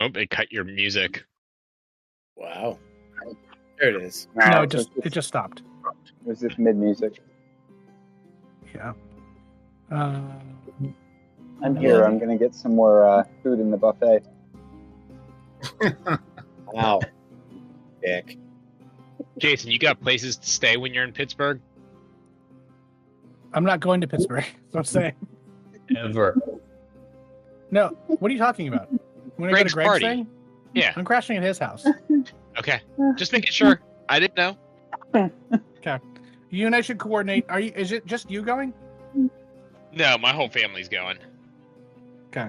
Oh, they cut your music. Wow. There it is. No, it just stopped. It was just mid-music. Yeah. I'm here. I'm going to get some more food in the buffet. Wow. Dick. Jason, you got places to stay when you're in Pittsburgh? I'm not going to Pittsburgh. That's what I'm saying. Ever. No, what are you talking about? When I go Greg's to Greg's party. thing? Yeah. I'm crashing at his house. Okay. Just making sure. I didn't know. Okay. You and I should coordinate. Is it just you going? No, my whole family's going. Okay.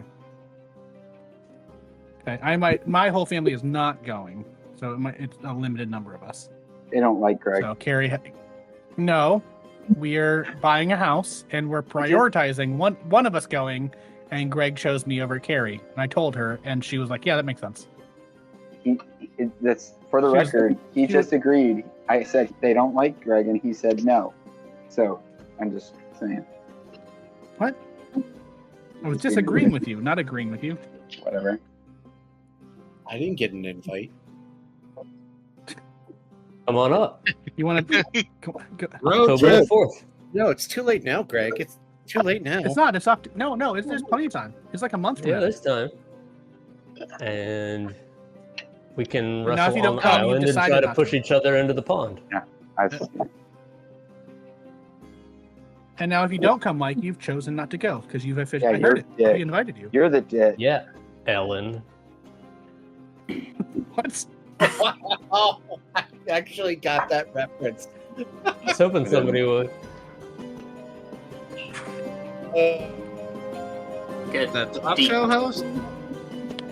Okay. My whole family is not going, so it's a limited number of us. They don't like Greg. So Carrie, no, we're buying a house and we're prioritizing one of us going, and Greg chose me over Carrie, and I told her, and she was like, "Yeah, that makes sense." That's for the record. He just agreed. I said they don't like Greg, and he said no. So I'm just saying. What? I was disagreeing with you, not agreeing with you. Whatever. I didn't get an invite. Come on up. You want to? October the 4th. No, it's too late now, Greg. It's too late now. It's not. It's up. No. There's plenty of time. It's like a month from Yeah, now. this time. And we can Now, if wrestle you on don't the come, you've island and decided try to not push to. each other into the pond. And now, if you don't come, Mike, you've chosen not to go because you've officially. Yeah, I heard it. you're- We invited you. You're the dick. Yeah, Ellen. What? Oh, I actually got that reference. I was hoping somebody would. Good. That talk show host?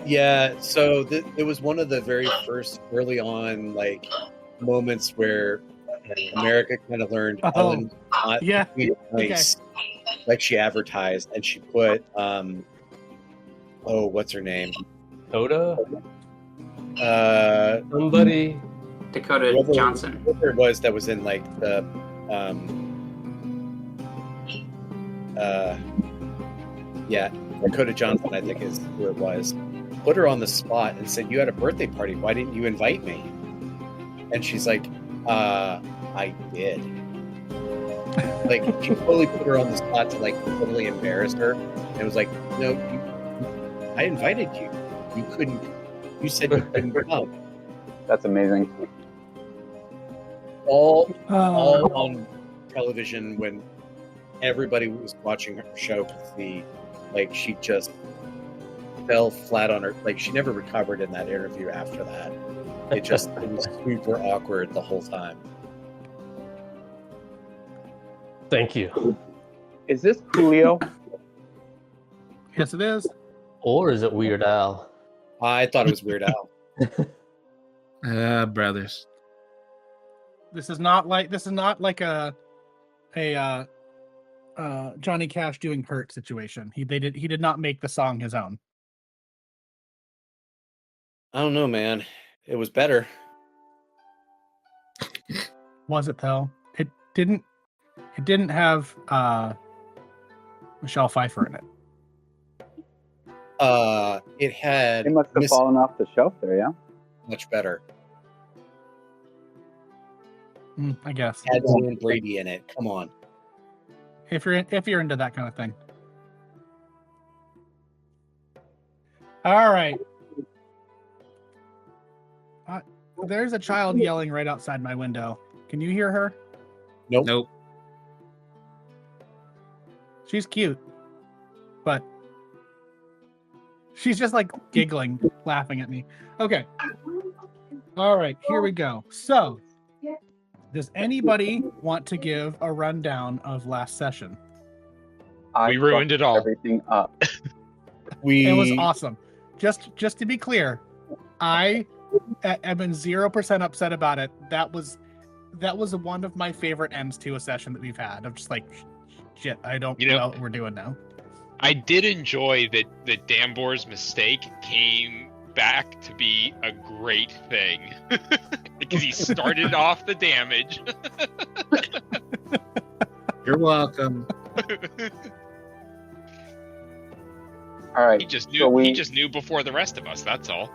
Yeah, so it was one of the very first early on moments where America kind of learned Ellen not Yeah. to be nice, like she advertised, and she put what's her name? Coda? Uh, Somebody? Dakota whoever- Johnson. Whoever it was that was in the Dakota Johnson, I think is who it was. Put her on the spot and said, "You had a birthday party. Why didn't you invite me?" And she's like, I did." Like, she totally put her on the spot to totally embarrass her. And it was like, "No, I invited you. You couldn't. You said you couldn't come." That's amazing. All on television when everybody was watching her show could see, she just fell flat on her. She never recovered in that interview after that. It was super awkward the whole time. Thank you. Is this Julio? Yes, it is. Or is it Weird Al? I thought it was Weird Al. Brothers. This is not like a Johnny Cash doing Hurt situation. He did not make the song his own. I don't know, man. It was better. Was it though? It didn't have Michelle Pfeiffer in it. It had It must have fallen off the shelf there, yeah? much better. I guess. Had Tom Brady in it. Come on. If you're into that kind of thing. All right. There's a child yelling right outside my window. Can you hear her? Nope. She's cute, but she's just giggling, laughing at me. Okay. All right, here we go. So, does anybody want to give a rundown of last session? We ruined it all. Everything up. It was awesome. Just to be clear, I have been 0% upset about it. That was one of my favorite ends to a session that we've had. I'm just shit, I don't know what we're doing now. I did enjoy that Dambor's mistake came back to be a great thing. Because he started off the damage. You're welcome. All right. He just knew. So he just knew before the rest of us. That's all.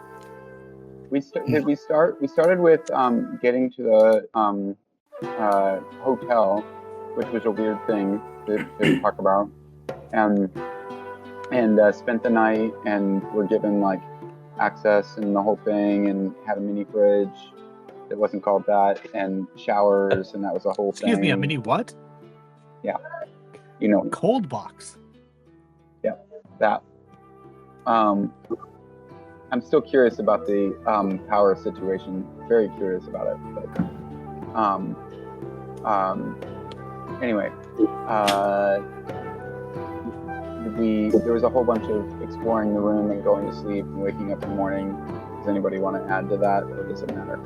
Did we start? We started with getting to the hotel, which was a weird thing to talk about, and spent the night, and were given like access and the whole thing, and had a mini fridge that wasn't called that, and showers, and that was a whole thing. Excuse me, a mini what? Yeah, you know, Cold box. yeah, that. I'm still curious about the power situation. Very curious about it. But, anyway, there was a whole bunch of exploring the room and going to sleep and waking up in the morning. Does anybody want to add to that, or does it matter?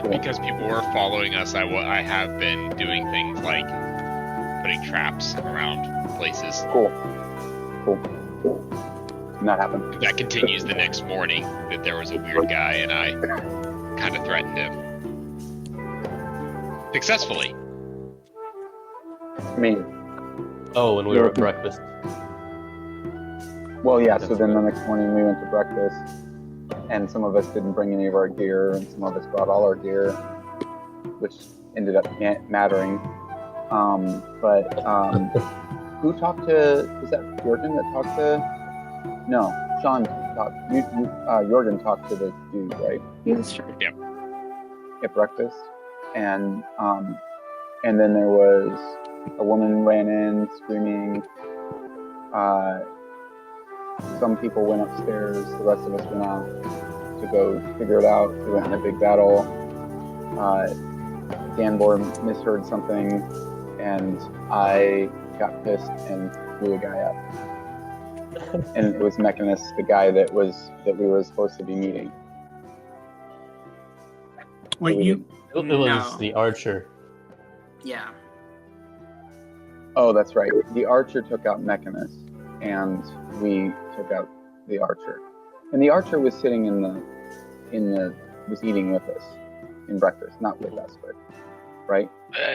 Because people were following us, I have been doing things like putting traps around places. Cool. And that happened. That continues the next morning, that there was a weird guy, and I kind of threatened him. Successfully. Me. Oh, and we were at breakfast. Well, yeah, so then the next morning we went to breakfast, and some of us didn't bring any of our gear, and some of us brought all our gear, which ended up mattering. Who talked to, is that Jordan that talked to? No, Sean talked. Jordan talked to the dude, right? That's true. Yep. At breakfast, and then there was a woman ran in screaming. Some people went upstairs. The rest of us went out to go figure it out. We went in a big battle. Danbor misheard something, and I got pissed and blew a guy up. And it was Mechanist, the guy that we were supposed to be meeting. Wait, It was No. the archer. Yeah. Oh, that's right. The archer took out Mechanist, and we took out the archer. And the archer was sitting was eating with us in breakfast, not with us, but right.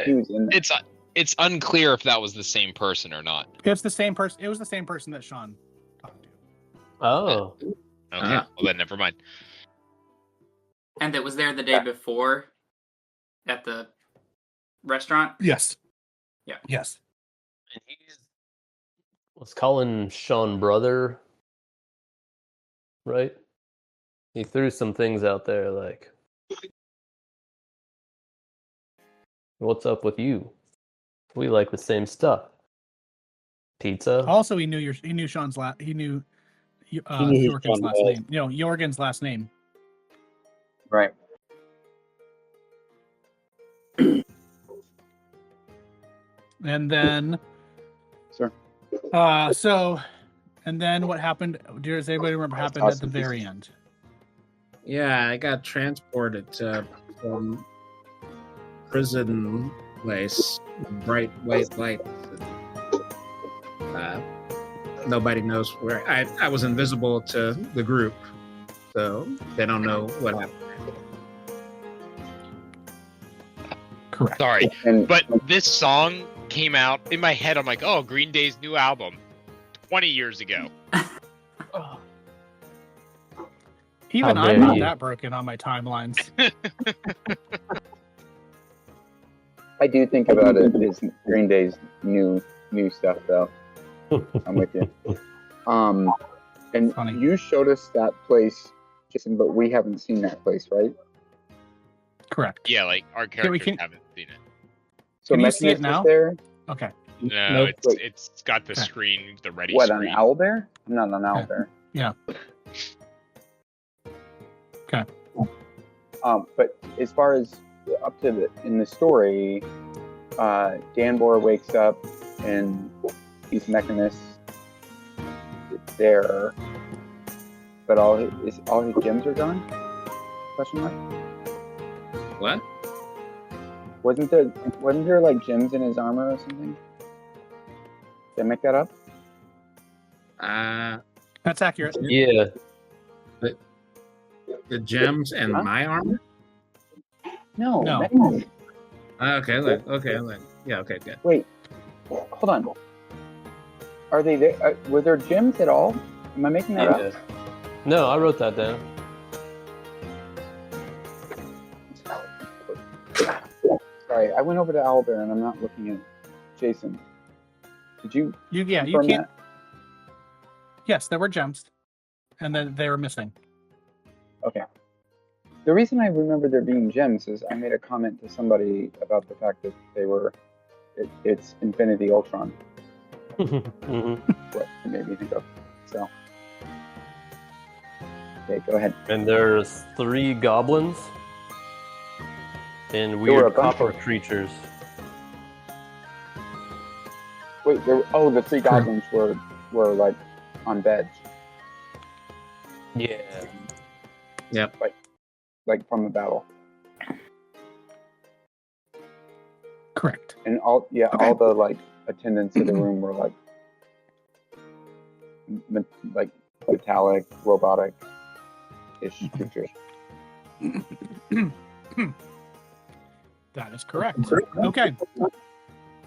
He was in there. It's unclear if that was the same person or not. It's the same person. It was the same person that Sean talked to. Oh. Okay, Ah. well then never mind. And that was there the day before at the restaurant? Yes. Yeah. Yes. And he was calling Sean brother, right? He threw some things out there like, what's up with you? We like the same stuff. Pizza. Also, he knew Sean's he knew Jorgen's Sean last was. name. No, Jorgen's last name. Right. And then, Sure. and then what happened? Does anybody remember what happened at the very end? Yeah, I got transported to some prison place, bright white lights. Nobody knows where. I was invisible to the group, so they don't know what happened. Correct. Sorry, And but this song came out in my head. I'm like, oh, Green Day's new album, 20 years ago. Even How I'm dare not you. that broken on my timelines. I do think about it as Green Day's new stuff, though. I'm with you. And Funny. you showed us that place, Jason, but we haven't seen that place, right? Correct. Yeah, like our we characters can- haven't seen it. So Can you see it Mechanist now? is there. Okay. No, Nope. it's got the Okay. screen, the ready What, an screen. owlbear? I'm not an owlbear. Yeah. Okay. But as far as up to in the story, Danbor wakes up and he's Mechanist there, but all his gems are gone? Question mark. What? Wasn't there like gems in his armor or something? Did I make that up? That's accurate. Yeah. The gems and Huh? my armor? No. No. Mechanist. Okay, okay. Yeah, okay, good. Wait, hold on. Are they there? Were there gyms at all? Am I making that up? No, I wrote that down. Sorry, I went over to Owlbear and I'm not looking at Jason. Did you? You confirm can't. that? Yes, there were gems, and then they were missing. Okay. The reason I remember there being gems is I made a comment to somebody about the fact that they were. It's Infinity Ultron. Mhm. What it made me think of. So. Okay, go ahead. And there's 3 goblins and There were a weird bunch copper of- creatures. Wait, the 3 goblins were like on beds, Yeah. like from the battle, Correct. and all the like attendants of the room were like metallic, robotic-ish creatures. That is correct. Okay.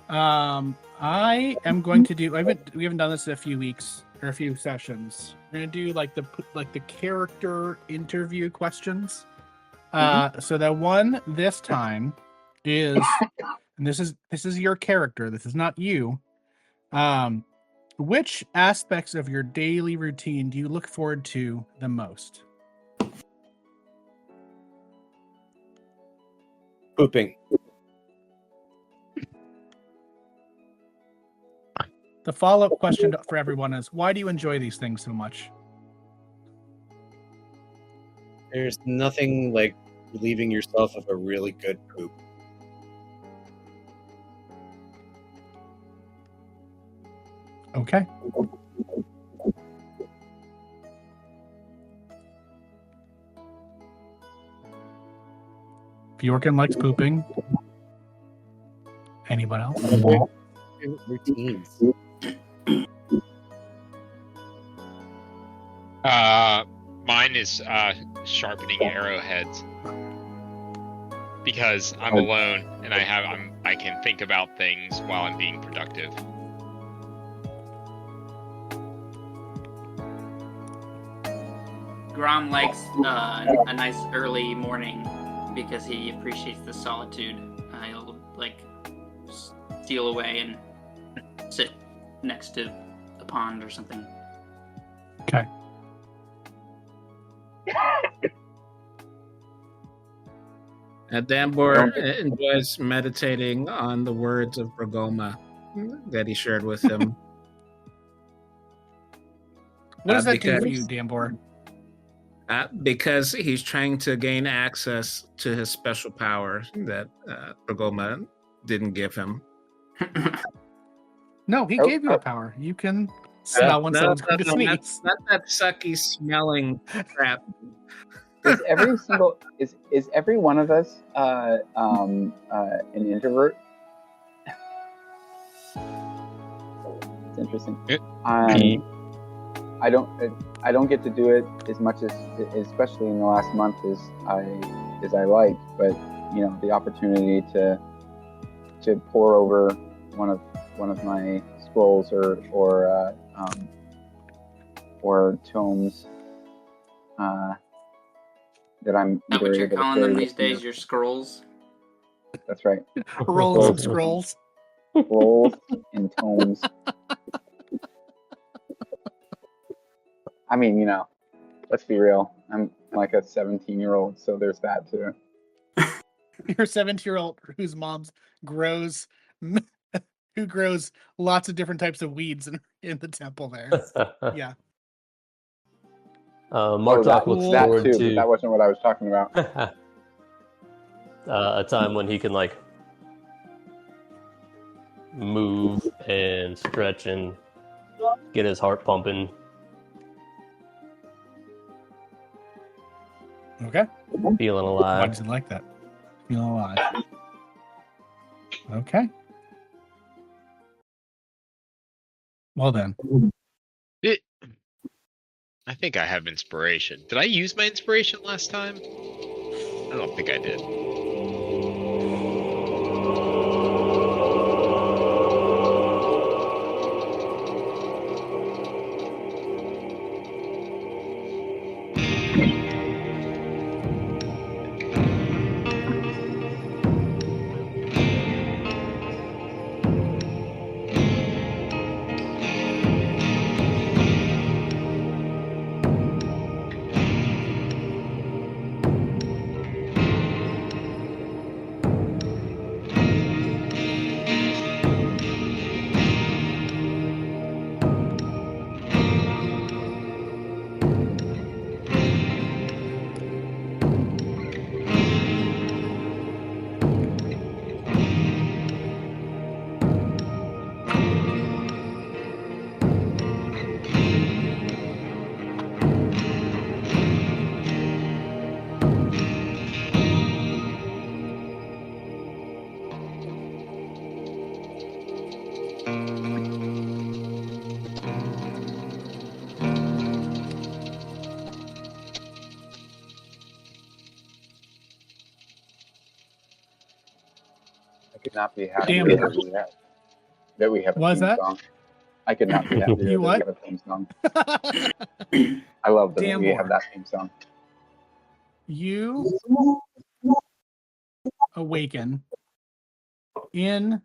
I am going to do. We haven't done this in a few weeks or a few sessions. We're gonna do like the character interview questions. So the one this time is, and this is your character. This is not you. Which aspects of your daily routine do you look forward to the most? Pooping. The follow-up question for everyone is, why do you enjoy these things so much? There's nothing like relieving yourself of a really good poop. Okay. Bjorken likes pooping. Anyone else? Favorite routines. Mine is sharpening arrowheads because I'm alone and I can think about things while I'm being productive. Grom likes a nice early morning because he appreciates the solitude. He'll like steal away and sit next to a pond or something. Okay. Dambor enjoys meditating on the words of Bragolma that he shared with him. What does that do for because- you, Dambor? Because he's trying to gain access to his special power that Bragolma didn't give him. No, he gave you a power. You can smell when someone's going to sneeze. Not that sucky smelling crap. Is every one of us an introvert? It's interesting. I don't get to do it as much as, especially in the last month, as I like. But the opportunity to pore over one of my scrolls or tomes that I'm Is that either what you're able to calling them carry these with me. days? Your scrolls? That's right. Rolls of scrolls. Scrolls and tomes. I mean, let's be real. I'm like a 17-year-old, so there's that too. You're a 17-year-old whose mom's grows lots of different types of weeds in the temple there. Yeah. Martok looks that forward too, to but that wasn't what I was talking about. a time when he can like move and stretch and get his heart pumping. Okay. Feeling Why alive. does it like that? Feeling alive. Okay. Well then. I think I have inspiration. Did I use my inspiration last time? I don't think I did. I could not be happier Damn. that we have a What is theme that? song. I could not be happier You that we what? have a theme song. I love that we Dambor. have that theme song. You awaken in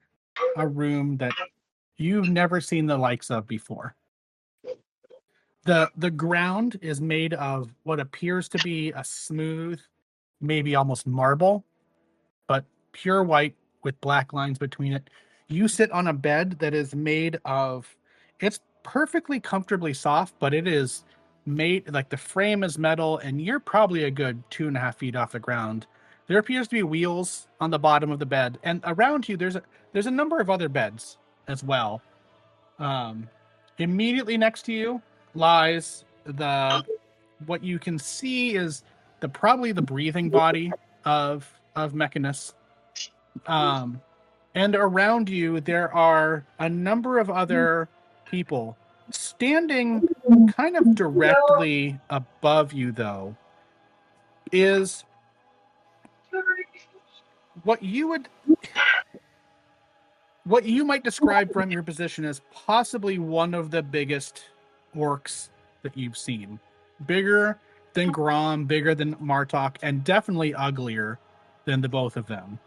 a room that you've never seen the likes of before. The ground is made of what appears to be a smooth, maybe almost marble, but pure white with black lines between it. You sit on a bed that is made of, it's perfectly comfortably soft, but it is made, like the frame is metal, and you're probably a good 2.5 feet off the ground. There appears to be wheels on the bottom of the bed, and around you there's a number of other beds as well. Immediately next to you lies what you can see is probably the breathing body of Mechanus. And around you there are a number of other people standing kind of directly above you, though, is what you might describe from your position as possibly one of the biggest orcs that you've seen. Bigger than Grom, bigger than Martok, and definitely uglier than the both of them.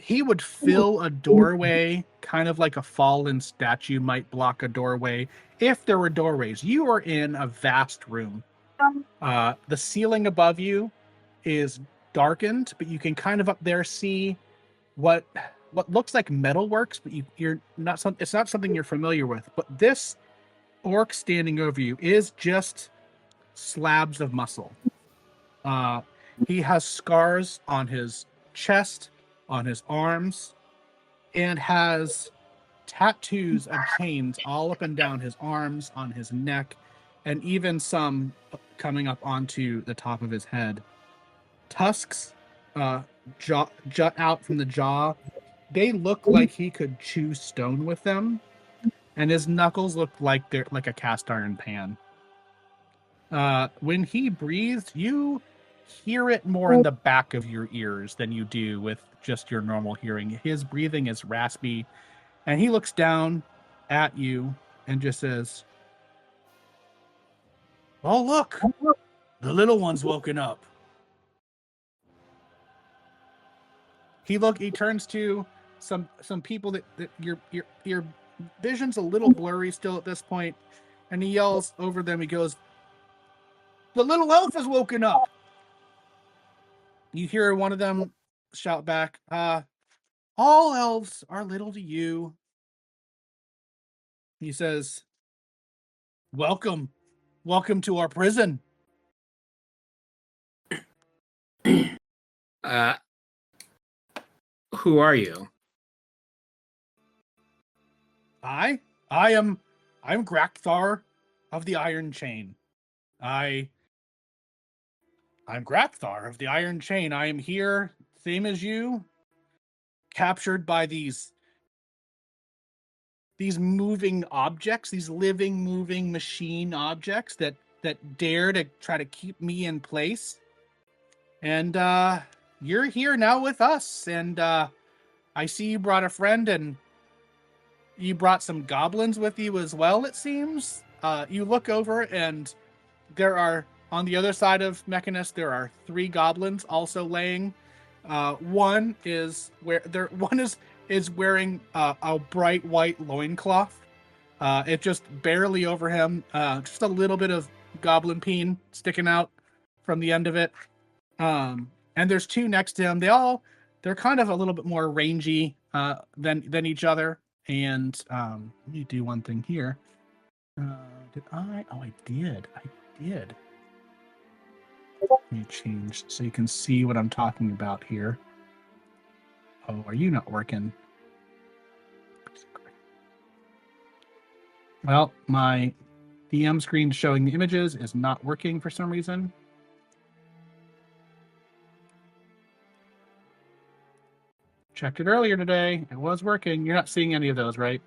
He would fill a doorway, kind of like a fallen statue might block a doorway if there were doorways. You are in a vast room. The ceiling above you is darkened, but you can kind of up there see what looks like metalworks, but you're not. It's not something you're familiar with. But this orc standing over you is just slabs of muscle. He has scars on his chest, on his arms, and has tattoos of chains all up and down his arms, on his neck, and even some coming up onto the top of his head. Tusks jut out from the jaw. They look like he could chew stone with them, and his knuckles look like they're like a cast iron pan. When he breathes, you hear it more in the back of your ears than you do with just your normal hearing. His breathing is raspy, and he looks down at you and just says, "Oh, look, the little one's woken up." He turns to some people that your vision's a little blurry still at this point, and he yells over them. He goes, "The little elf has woken up." You hear one of them shout back, "All elves are little to you." He says, welcome to our prison." Who are you? I'm Grakthar of the Iron Chain. I'm Grakthar of the Iron Chain. I am here, same as you, captured by these moving objects, these living, moving machine objects that dare to try to keep me in place. And you're here now with us, and I see you brought a friend, and you brought some goblins with you as well, it seems. You look over, and there are, on the other side of Mechanus, there are 3 goblins also laying. One is wearing a bright white loincloth. It just barely over him, just a little bit of goblin peen sticking out from the end of it. And there's 2 next to him. They're kind of a little bit more rangy than each other. And let me do one thing here. Did I? Oh, I did. Let me change so you can see what I'm talking about here. Oh, are you not working? Well, my DM screen showing the images is not working for some reason. Checked it earlier today. It was working. You're not seeing any of those, right?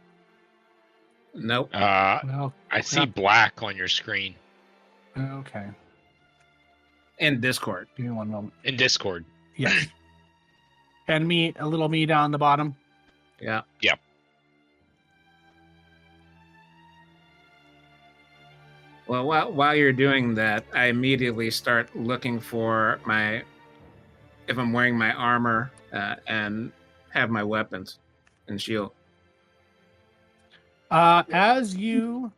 Nope. Well, I see black on your screen okay. In Discord. Give me one moment. in Discord. Yes. And a little me down the bottom. Yeah. Yep. Well, while you're doing that, I immediately start looking for if I'm wearing my armor and have my weapons and shield. As you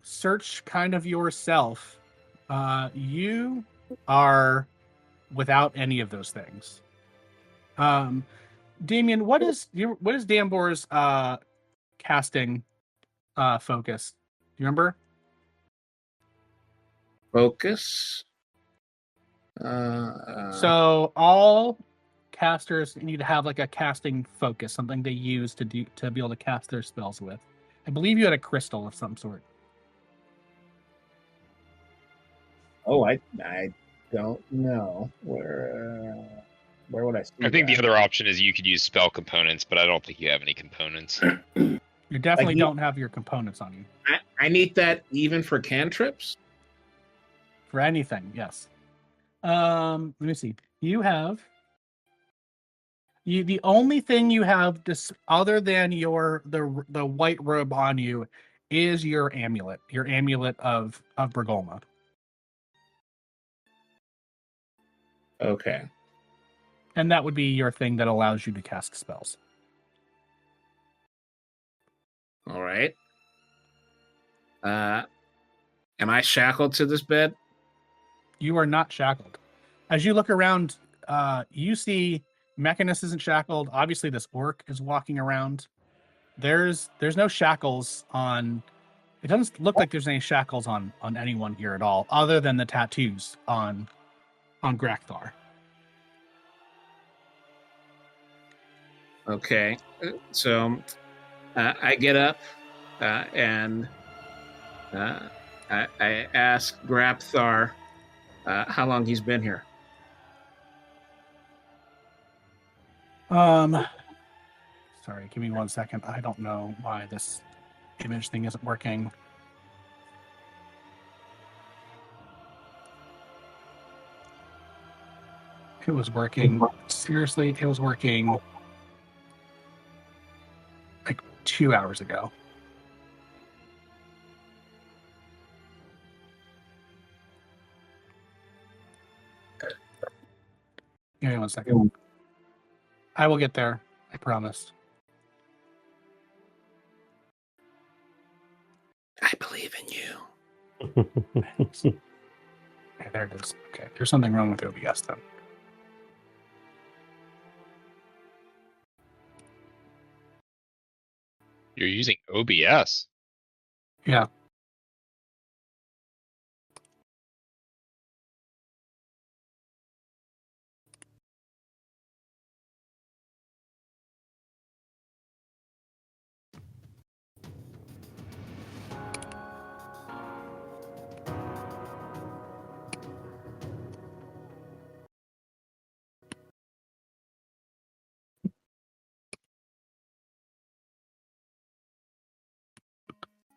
search kind of yourself, you are without any of those things. Damien, what is Dambor's casting focus? Do you remember? Focus. So all casters need to have like a casting focus, something they use to be able to cast their spells with. I believe you had a crystal of some sort. Oh, I don't know where would I see I think that? the other option is you could use spell components, but I don't think you have any components. You definitely Like, don't have your components on you I need that even for cantrips. for anything. Yes. Let me see. You have the only thing you have other than the white robe on you is your amulet of Bragolma. Okay. And that would be your thing that allows you to cast spells. All right. Am I shackled to this bed? You are not shackled. As you look around, you see Mechanus isn't shackled. Obviously, this orc is walking around. There's no shackles on. It doesn't look like there's any shackles on anyone here at all, other than the tattoos on Grakthar. Okay. So I get up and I ask Grapthar how long he's been here. Sorry, give me 1 second. I don't know why this image thing isn't working. It was working. Seriously, it was working like 2 hours ago. Give me 1 second. I will get there. I promise. I believe in you. Okay, there it is. Okay, there's something wrong with OBS then. You're using OBS. Yeah.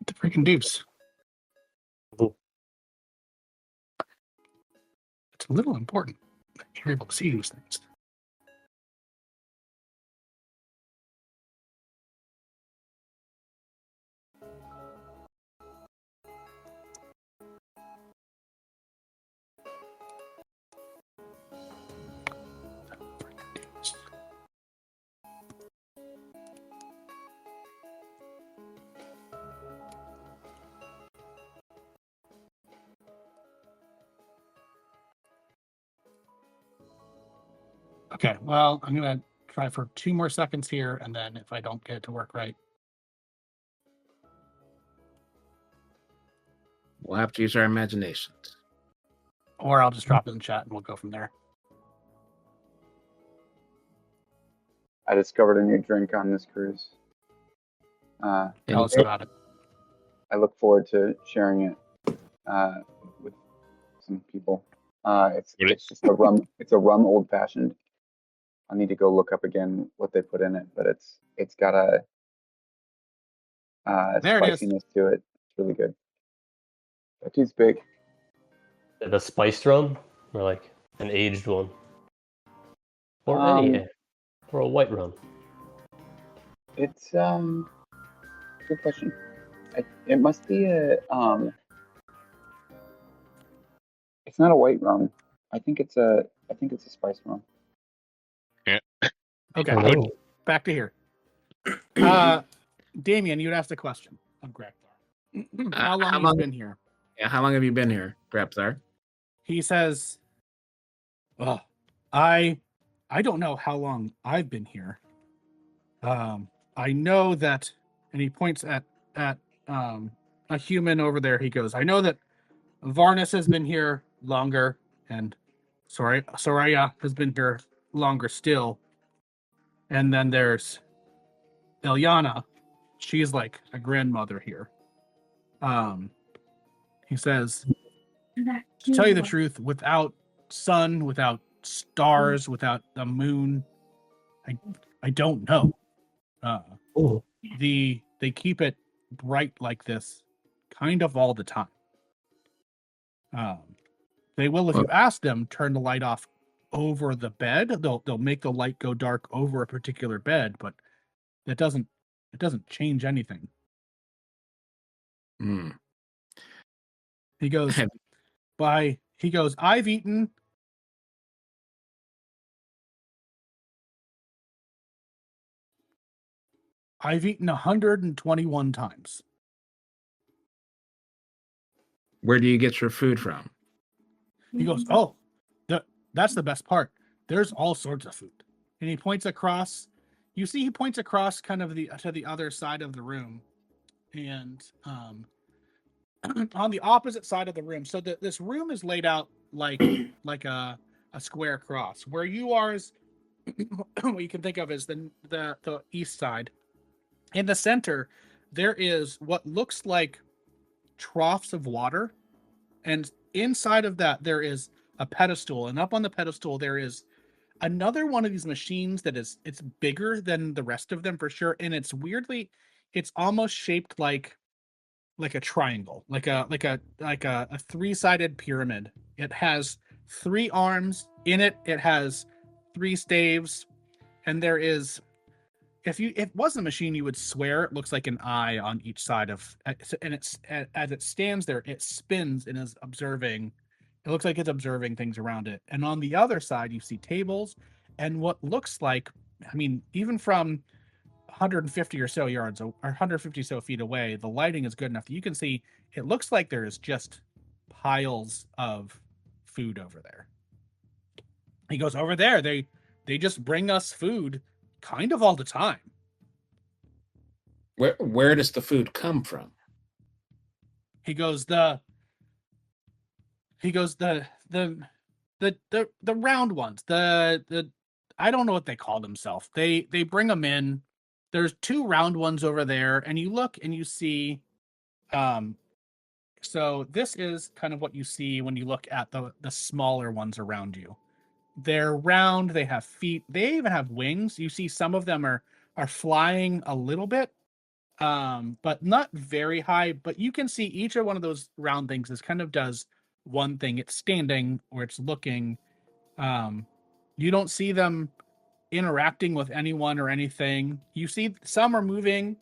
The freaking deuce. It's a little important that you're able to see these things. Okay, well, I'm going to try for 2 more seconds here, and then if I don't get it to work right. We'll have to use our imaginations. Or I'll just drop it in chat and we'll go from there. I discovered a new drink on this cruise. Tell us about it. I look forward to sharing it with some people. It's just a rum. It's a rum old fashioned. I'll need to go look up again what they put in it, but it's got a There it is. spiciness to it. It's really good. That dude's big. The spiced rum, or like an aged one, or or a white rum. It's good question. It must be a It's not a white rum. I think it's a spice rum. Yeah. Okay, Oh. back to here. Damien, you'd asked a question of Gregthar. How long have you been here? Yeah, how long have you been here, Grapthar? He says, "Oh, I don't know how long I've been here. I know that," and he points at a human over there. He goes, "I know that Varnus has been here longer, and Soraya has been here longer still. And then there's Ilyana. She's like a grandmother here." He says, "To tell you the truth, without sun, without stars, without the moon, I don't know. They keep it bright like this kind of all the time. They will, if you ask them, turn the light off over the bed. They'll make the light go dark over a particular bed, but it doesn't change anything." Hmm. He goes, "I've eaten I've eaten 121 times." Where do you get your food from? He goes, "Oh, that's the best part. There's all sorts of food." And he points across. You see, he points across kind of to the other side of the room, and on the opposite side of the room. So this room is laid out like a square cross. Where you are is what you can think of as the east side. In the center, there is what looks like troughs of water, and inside of that there is a pedestal, and up on the pedestal there is another one of these machines that it's bigger than the rest of them for sure, and it's almost shaped like a triangle, like a three-sided pyramid. It has 3 arms in it. It has 3 staves, and there is, if it wasn't a machine, you would swear it looks like an eye on each side of, and it's as it stands there, it spins and is observing. It looks like it's observing things around it. And on the other side, you see tables and what looks like, I mean, even from 150 or so yards or 150 so feet away, the lighting is good enough that you can see it looks like there is just piles of food over there. He goes, "Over there, they just bring us food kind of all the time." Where does the food come from? He goes, the round ones, the I don't know what they call themselves. They bring them in. There's 2 round ones over there, and you look and you see, so this is kind of what you see when you look at the smaller ones around you. They're round, they have feet, they even have wings. You see some of them are flying a little bit, but not very high. But you can see each of one of those round things is kind of does one thing. It's standing or it's looking. You don't see them interacting with anyone or anything. You see some are moving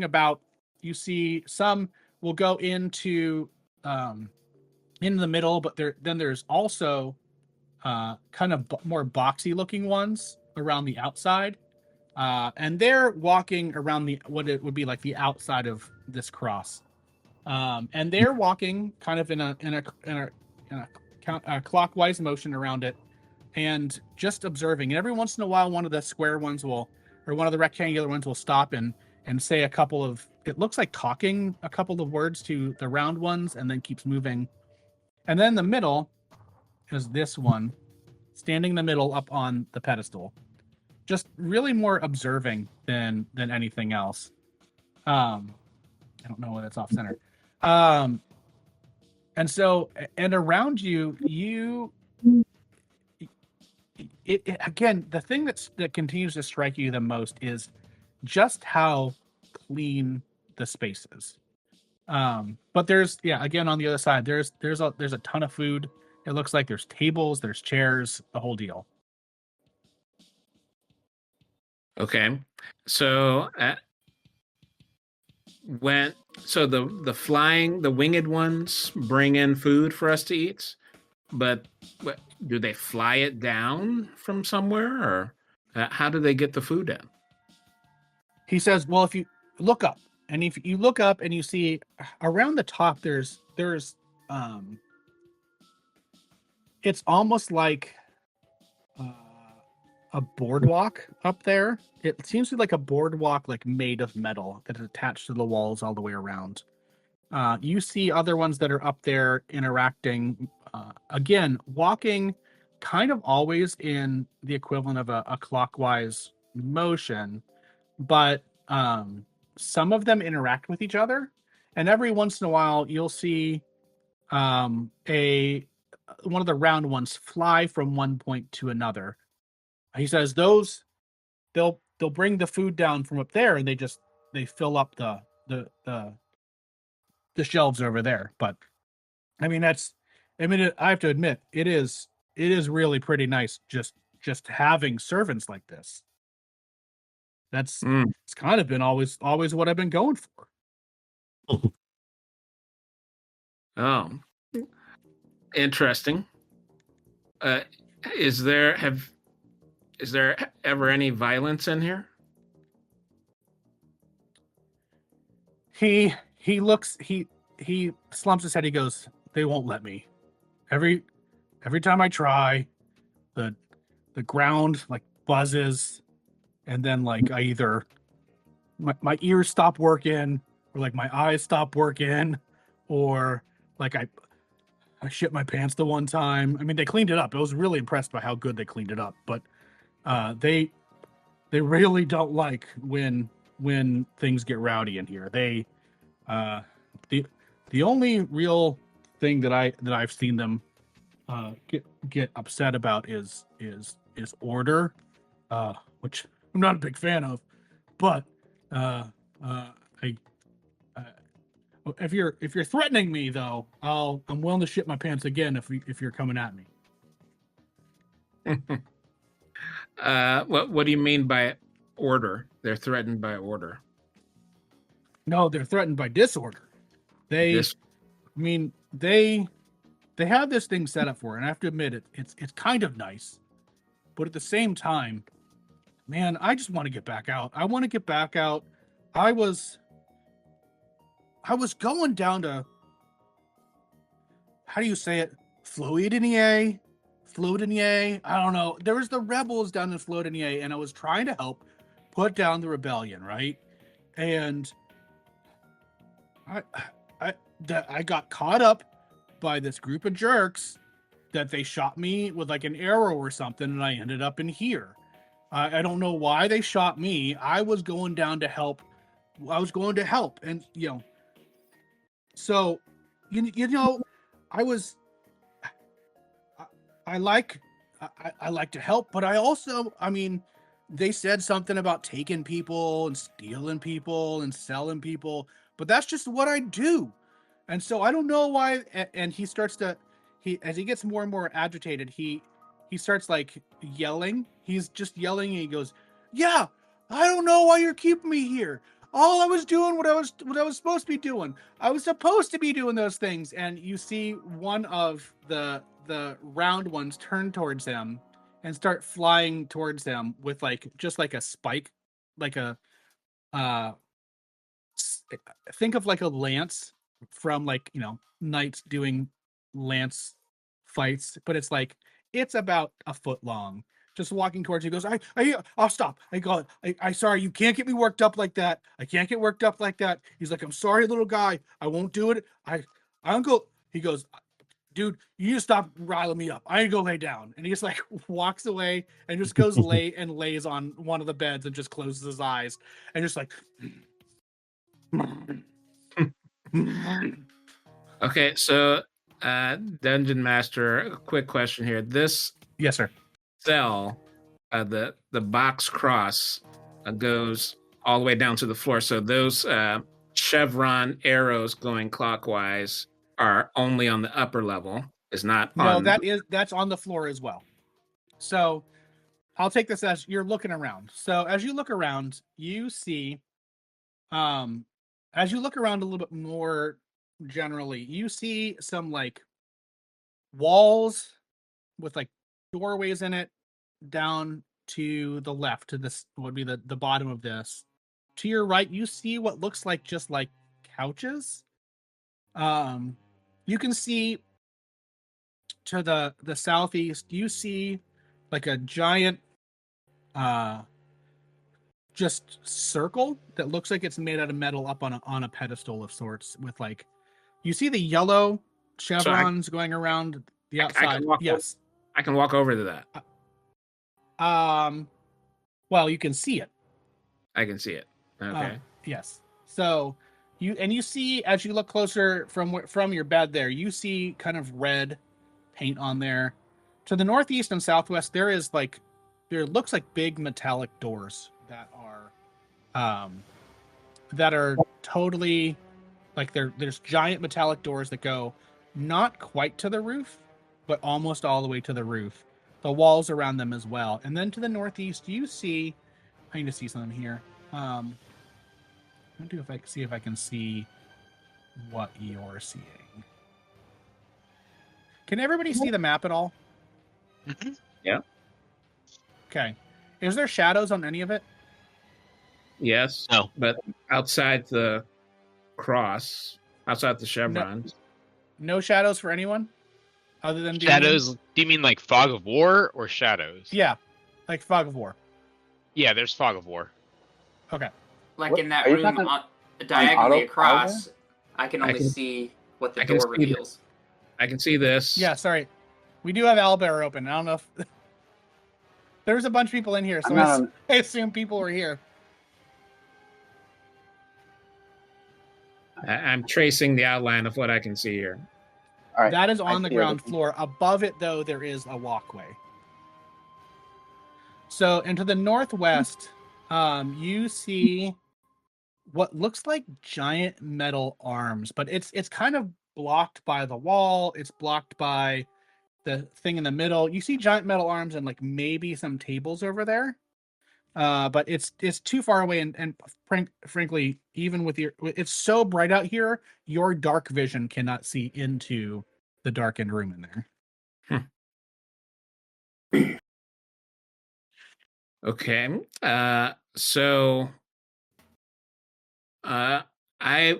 about. You see some will go into in the middle, but then there's also kind of more boxy looking ones around the outside, and they're walking around what it would be like the outside of this cross, and they're walking kind of in a clockwise motion around it, and just observing. And every once in a while, one of the square ones or one of the rectangular ones will stop and say a couple of, it looks like talking a couple of words to the round ones, and then keeps moving. And then in the middle is this one, standing in the middle up on the pedestal, just really more observing than anything else. I don't know whether it's off center. And so, and around you again, the thing that continues to strike you the most is just how clean the space is. But there's again on the other side, there's a ton of food. It looks like there's tables, there's chairs, the whole deal. Okay, so the winged ones bring in food for us to eat, but do they fly it down from somewhere, or how do they get the food in? He says, well, if you look up, and if you look up and you see around the top, there's it's almost like a boardwalk up there. It seems to be like a boardwalk, like made of metal that is attached to the walls all the way around. You see other ones that are up there interacting, again, walking kind of always in the equivalent of a clockwise motion, but some of them interact with each other, and every once in a while you'll see one of the round ones fly from one point to another. He says they'll bring the food down from up there, and they fill up the shelves over there. But I mean, I have to admit, it is really pretty nice just having servants like this. It's kind of been always what I've been going for. Oh, interesting. Is there ever any violence in here? He slumps his head. He goes, "They won't let me. Every time I try, the ground like buzzes, and then like I either my ears stop working, or like my eyes stop working, or like I shit my pants the one time. I mean, they cleaned it up. I was really impressed by how good they cleaned it up, but they really don't like when things get rowdy in here. They the only real thing that I've seen them get upset about is order, which I'm not a big fan of. But if you're threatening me though, I'm willing to shit my pants again if you're coming at me. What do you mean by order? They're threatened by order. No, they're threatened by disorder. They have this thing set up for it, and I have to admit it's kind of nice, but at the same time, man, I just want to get back out. I want to get back out. I was going down to, how do you say it? Floydinier? I don't know. There was the rebels down in Floydinier, and I was trying to help put down the rebellion, right? And I got caught up by this group of jerks that they shot me with like an arrow or something, and I ended up in here. I don't know why they shot me. I was going down to help. And so I like to help, but I also, I mean, they said something about taking people and stealing people and selling people, but that's just what I do. And so I don't know why. And he starts to, as he gets more and more agitated, he starts like yelling. He's just yelling, and he goes, "Yeah, I don't know why you're keeping me here. All I was doing what I was supposed to be doing. I was supposed to be doing those things." And you see one of the round ones turn towards him and start flying towards him with like just like a spike, like a think of like a lance from like knights doing lance fights, but it's about a foot long, just walking towards you. He goes, I'll stop. I go, I sorry, you can't get me worked up like that. I can't get worked up like that. He's like, I'm sorry, little guy, I won't do it. I don't go. He goes, dude, you need to stop riling me up. I need to go lay down. And he just like walks away and just goes lays on one of the beds and just closes his eyes and just like Okay, so Dungeon Master, a quick question here. This yes, sir. cell, the box cross goes all the way down to the floor. So those chevron arrows going clockwise are only on the upper level. Is not No, on. that's on the floor as well. So I'll take this as you're looking around. So as you look around, you see, as you look around a little bit more generally, you see some like walls with like doorways in it down to the left, to this would be the bottom of this. To your right, you see what looks like just like couches. You can see to the southeast, you see like a giant just circle that looks like it's made out of metal up on a pedestal of sorts, with like, you see the yellow chevrons going around the outside. Yes. I can walk over to that. Well, you can see it. I can see it. Okay. Yes. So you see, as you look closer from your bed there, you see kind of red paint on there. To the northeast and southwest, there looks like big metallic doors that are totally like there's giant metallic doors that go not quite to the roof, but almost all the way to the roof. The walls around them as well. And then to the northeast, you see, I need to see something here. Let me see if I can see what you're seeing. Can everybody see the map at all? Yeah. Okay. Is there shadows on any of it? Yes. No. But outside the cross, outside the chevrons. No shadows for anyone? Other than shadows? Do you mean like fog of war or shadows? Yeah. Like fog of war. Yeah, there's fog of war. Okay. Like in that room diagonally across, I can only see what the door reveals. I can see this. Yeah, sorry. We do have owlbear open. I don't know if there's a bunch of people in here, so I assume people were here. I'm tracing the outline of what I can see here. All right. That is on the ground floor. Above it, though, there is a walkway. So, and to the northwest, you see what looks like giant metal arms, but it's kind of blocked by the wall. It's blocked by the thing in the middle. You see giant metal arms and like maybe some tables over there. But it's too far away, and frankly, even with it's so bright out here, your dark vision cannot see into the darkened room in there. Okay. So I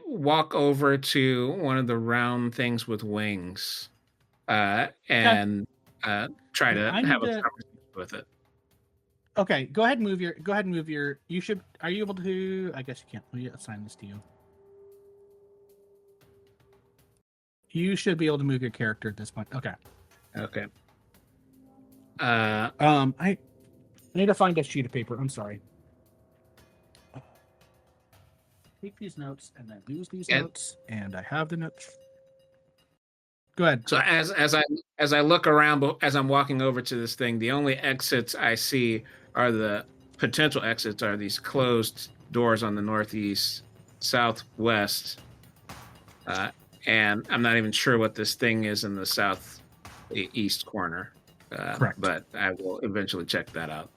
walk over to one of the round things with wings, and try to have a conversation with it. Okay, go ahead and move your. You should. Are you able to? I guess you can't. Let me assign this to you. You should be able to move your character at this point. Okay. Okay. I need to find a sheet of paper. I'm sorry. Take these notes and then lose these notes, and I have the notes. Go ahead. So as I look around, as I'm walking over to this thing, the only exits I see are the potential exits are these closed doors on the northeast, southwest, and I'm not even sure what this thing is in the southeast corner. Correct. But I will eventually check that out.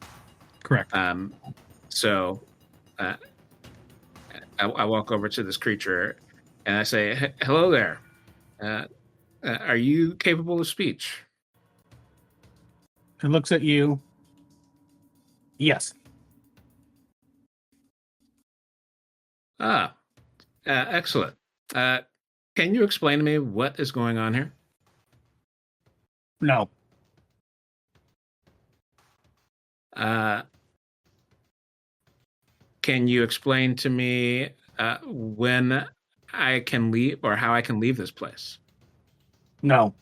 Correct. So I walk over to this creature and I say, "Hello there. Are you capable of speech?" It looks at you. Yes. Excellent. Can you explain to me what is going on here? No. Can you explain to me when I can leave or how I can leave this place? No.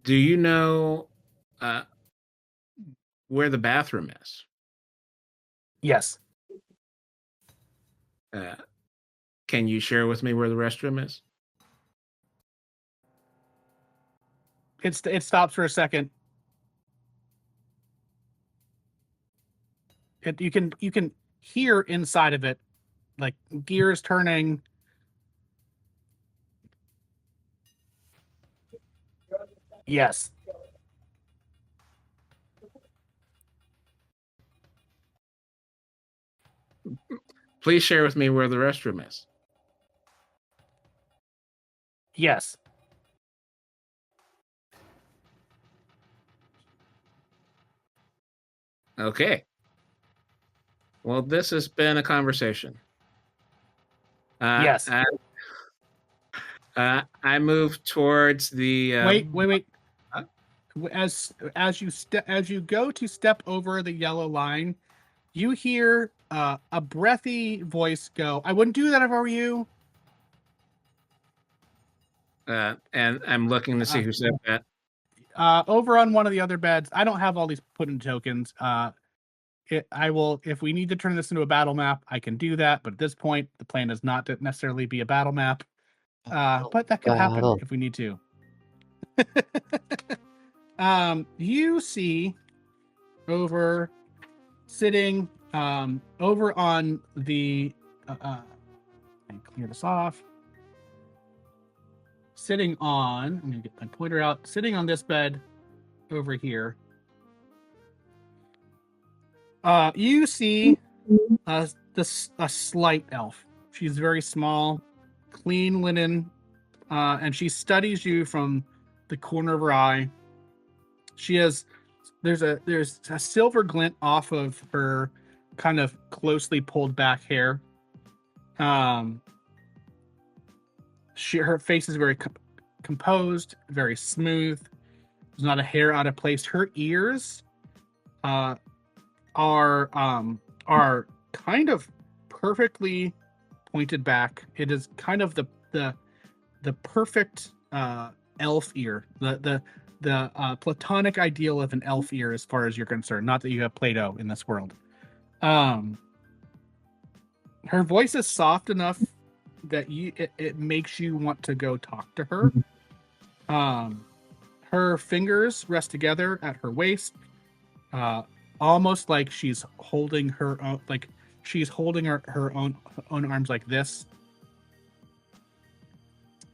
Do you know where the bathroom is? Yes. Can you share with me where the restroom is? It stops for a second. You can hear inside of it, like gears turning. Yes. Please share with me where the restroom is. Yes. Okay. Well, this has been a conversation. Yes. I move towards the. Wait. Huh? As you go to step over the yellow line, you hear a breathy voice go, "I wouldn't do that if I were you." And I'm looking to see who said that. Over on one of the other beds. I don't have all these put in tokens. I will, if we need to turn this into a battle map, I can do that. But at this point, the plan is not to necessarily be a battle map. But that could happen if we need to. You see over sitting over on the and clear this off. Sitting on, I'm gonna get my pointer out. Sitting on this bed over here. You see a slight elf. She's very small, clean linen, and she studies you from the corner of her eye. She has there's a silver glint off of her kind of closely pulled back hair. Her face is very composed, very smooth. There's not a hair out of place. Her ears are kind of perfectly pointed back. It is kind of the perfect elf ear. The platonic ideal of an elf ear, as far as you're concerned. Not that you have Play-Doh in this world. Her voice is soft enough that it makes you want to go talk to her. Her fingers rest together at her waist, almost like she's holding her own, like she's holding her own arms like this.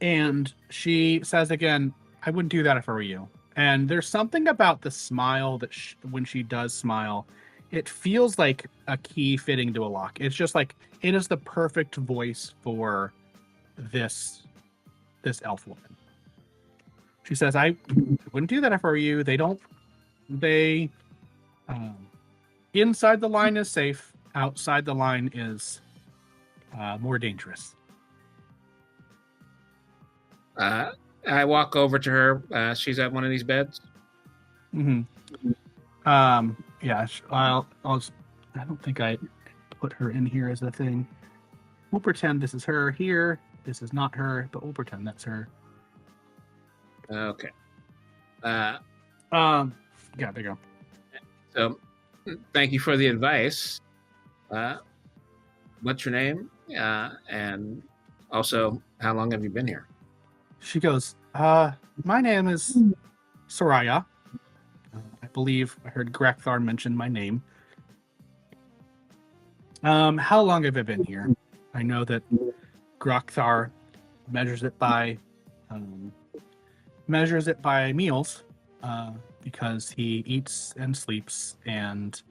And she says again, "I wouldn't do that if I were you." And there's something about the smile that when she does smile, it feels like a key fitting to a lock. It's just like it is the perfect voice for this elf woman. She says, "I wouldn't do that if I were you. Inside the line is safe. Outside the line is more dangerous." I walk over to her. She's at one of these beds. Mm-hmm. Yeah. I don't think I put her in here as a thing. We'll pretend this is her here. This is not her, but we'll pretend that's her. Okay. Yeah, there you go. So, thank you for the advice. What's your name? And also, how long have you been here? She goes, my name is Soraya. I believe I heard Grekthar mention my name. How long have I been here? I know that Grekthar measures it by meals, because he eats and sleeps, and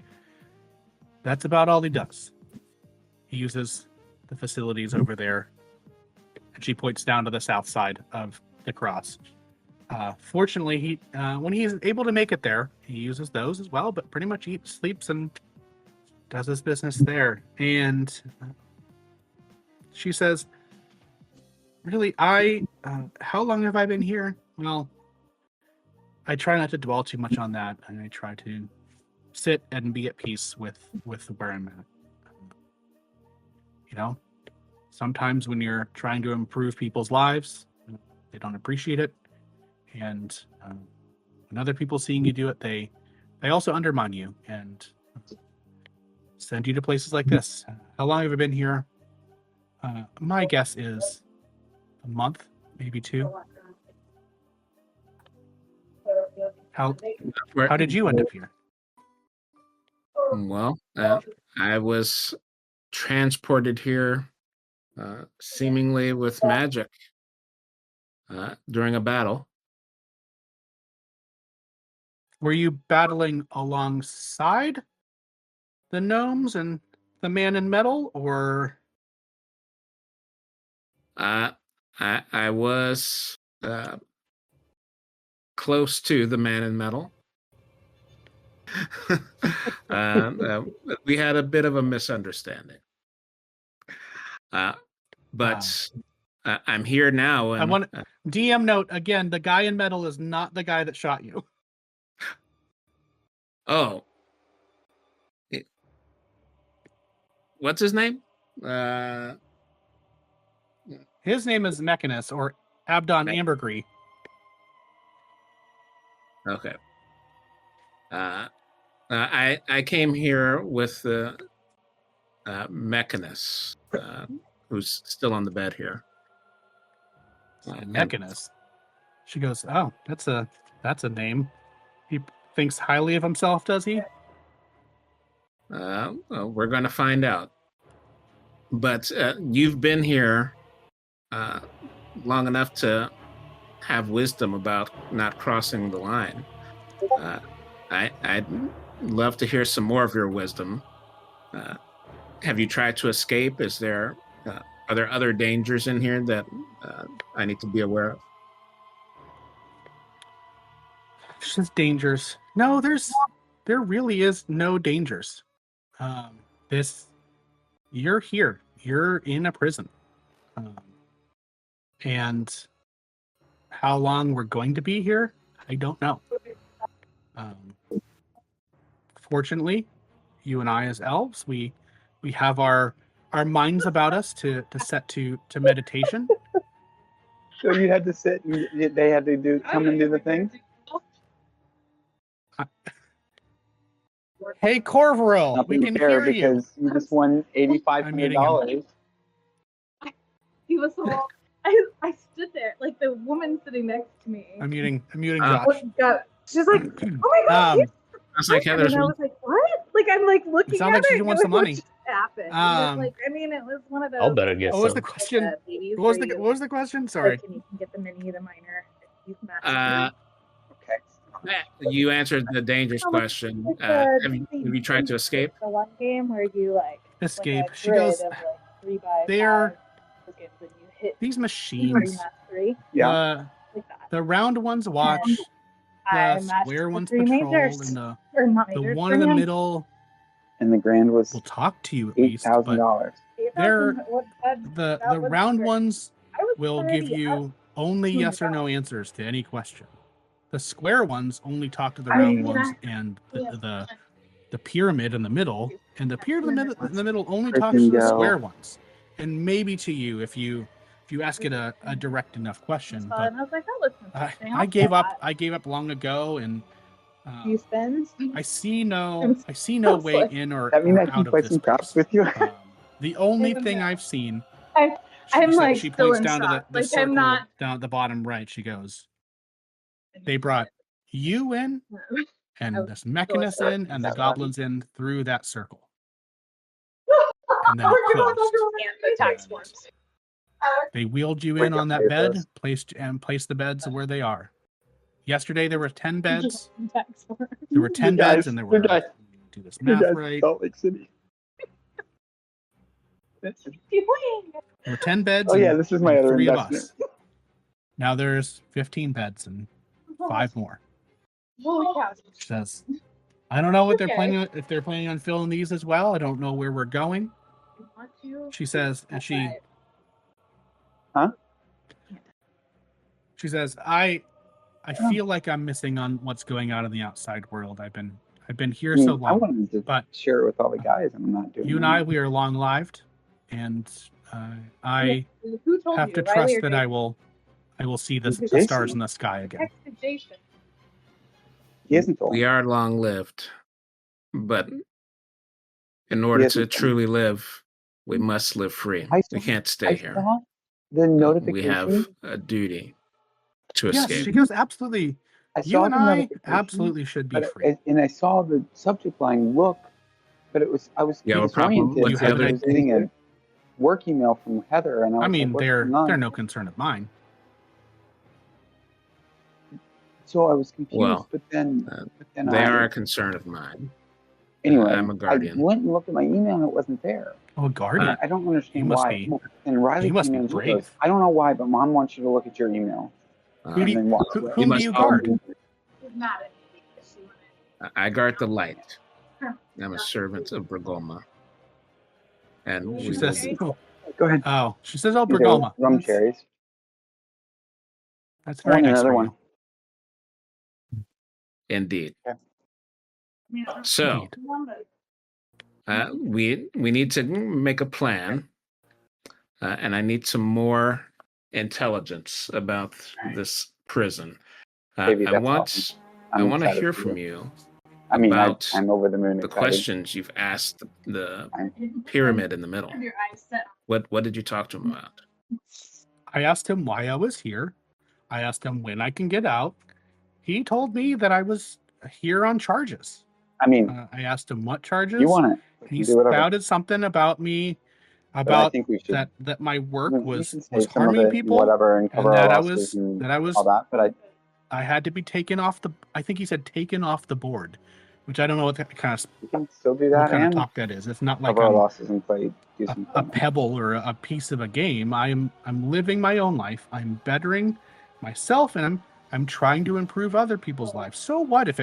that's about all he does. He uses the facilities over there. And she points down to the south side of the cross. Fortunately, he when he's able to make it there, he uses those as well, but pretty much eats, sleeps, and does his business there. And she says, "Really, how long have I been here?" Well, I try not to dwell too much on that, and I try to sit and be at peace with where I'm at. You know, sometimes when you're trying to improve people's lives, they don't appreciate it, and when other people seeing you do it, they also undermine you and send you to places like this. How long have I been here? My guess is a month, maybe 2. How did you end up here? Well, I was transported here, seemingly with magic, during a battle. Were you battling alongside the gnomes and the man in metal, or? I was close to the man in metal. We had a bit of a misunderstanding. But I'm here now. And, I want DM note again. The guy in metal is not the guy that shot you. Oh, what's his name? His name is Mechanus or Abdon Ambergree. Okay. I came here with Mechanus, who's still on the bed here. Mechanus. She goes, "Oh, that's a name. He thinks highly of himself, does he?" Well, we're going to find out. But you've been here long enough to have wisdom about not crossing the line. I'd love to hear some more of your wisdom. Have you tried to escape? Are there other dangers in here that I need to be aware of? It's just dangers. No, there really is no dangers. You're here. You're in a prison. And how long we're going to be here, I don't know. Fortunately, you and I as elves, we have our minds about us to set to meditation. So you had to sit and they had to come and do the thing? Hey, Corvero, Nothing we can fair hear you. because you just won $8,500. He was so. I stood there like the woman sitting next to me. I'm muting Josh. She's like, "Oh my god!" I was like, Heather's. And I was like, "What?" Like I'm like looking. It sounded like at she her, wants some money. What just happened? It was one of those. I'll bet it gets What was some. the question? Babies What where was the question? Sorry. Like, you can get the mini, the minor. Okay. You answered the dangerous question. Have you tried to escape? The one game where you Escape. Like She goes. of, 3 by They're 5 games and you hit these machines. 3. Yeah. Like that. The round ones watch. I The matched square the ones 3 patrol, majors. and the One one in the middle And the grand was will talk to you at least. But $8,000. they're the round ones will give you only yes or no answers to any question. The square ones only talk to the round ones, and the pyramid in the middle, and the pyramid in the middle only talks to the square ones, and maybe to you if you ask it a direct enough question. But I was like, that looks interesting. I gave up. I gave up long ago, and You spend? I see no way like, in or That mean I out can of play this some drops place. with you? The only thing I've seen. I'm She still points in down to shock. the Like, circle I'm not. down at the bottom right. She goes, "They brought you in, and this Mechanus in, and the goblins in through that circle." And then it closed. They wheeled you in on that bed, placed the beds where they are. Yesterday there were 10 beds. There were 10 beds, and there were. Do this math right. Salt Lake City. There were 10 beds. Oh yeah, this is my and other 3 of investment. us. Now there's 15 beds and 5 more. Holy cow. She says, "I don't know what they're planning on, if they're planning on filling these as well. I don't know where we're going." She says, and she. Huh? She says, I feel like I'm missing on what's going on in the outside world. I've been here so I long, wanted to but share it with all the guys. I'm not doing you and that. I, we are long lived, and I Who told have you, to Riley trust or that Jason? I will see the Jason? stars in the sky again. Texted Jason. He hasn't told We me. are long lived, but in order to truly live, we must live free. We can't stay here. The notification. We have a duty to Yes, escape. she goes, absolutely. You and the I notification, absolutely should be but free. and I saw the subject line look, but I was Yeah, what problem? disoriented. What's the have other? I was getting a work email from Heather, and I was I mean, like, "What's they're going on?" no concern of mine. So I was confused, Well, but then they are a concern of mine. anyway, I'm a guardian. I went and looked at my email, and it wasn't there. Oh, a guardian. I don't You understand must why. be- And Riley you must came be in and she brave. goes, "I don't know why, but Mom wants you to look at your email." Who do And then you, walked who, away. whom do must you be- guard? She's mad at me because she wanted. I guard the light. I'm a servant of Bragolma. And She we says, will be- Go ahead. "Oh, she says, oh, Okay, Bragolma. rum cherries. That's I very want nice another for one. you." Indeed. I mean, So we need to make a plan, and I need some more intelligence about this prison. Baby, I that's want awesome. I I'm want to excited hear for from you. you I mean, about I'm over the moon the excited. questions you've asked the pyramid in the middle. Your eyes set. What did you talk to him about? I asked him why I was here. I asked him when I can get out. He told me that I was here on charges. I mean, I asked him what charges. you want it. We He can do whatever. spouted something about me, But I about think we should. that my work we was can say was some of harming it and people, whatever, and and cover that our I losses was and that I was all that. But I had to be taken off the. I think he said taken off the board, which I don't know what that kind of we can still do what that kind of and talk that is. It's not like cover our I'm losses and play decent. a pebble or a piece of a game. I'm living my own life. I'm bettering myself, and I'm trying to improve other people's lives. So what if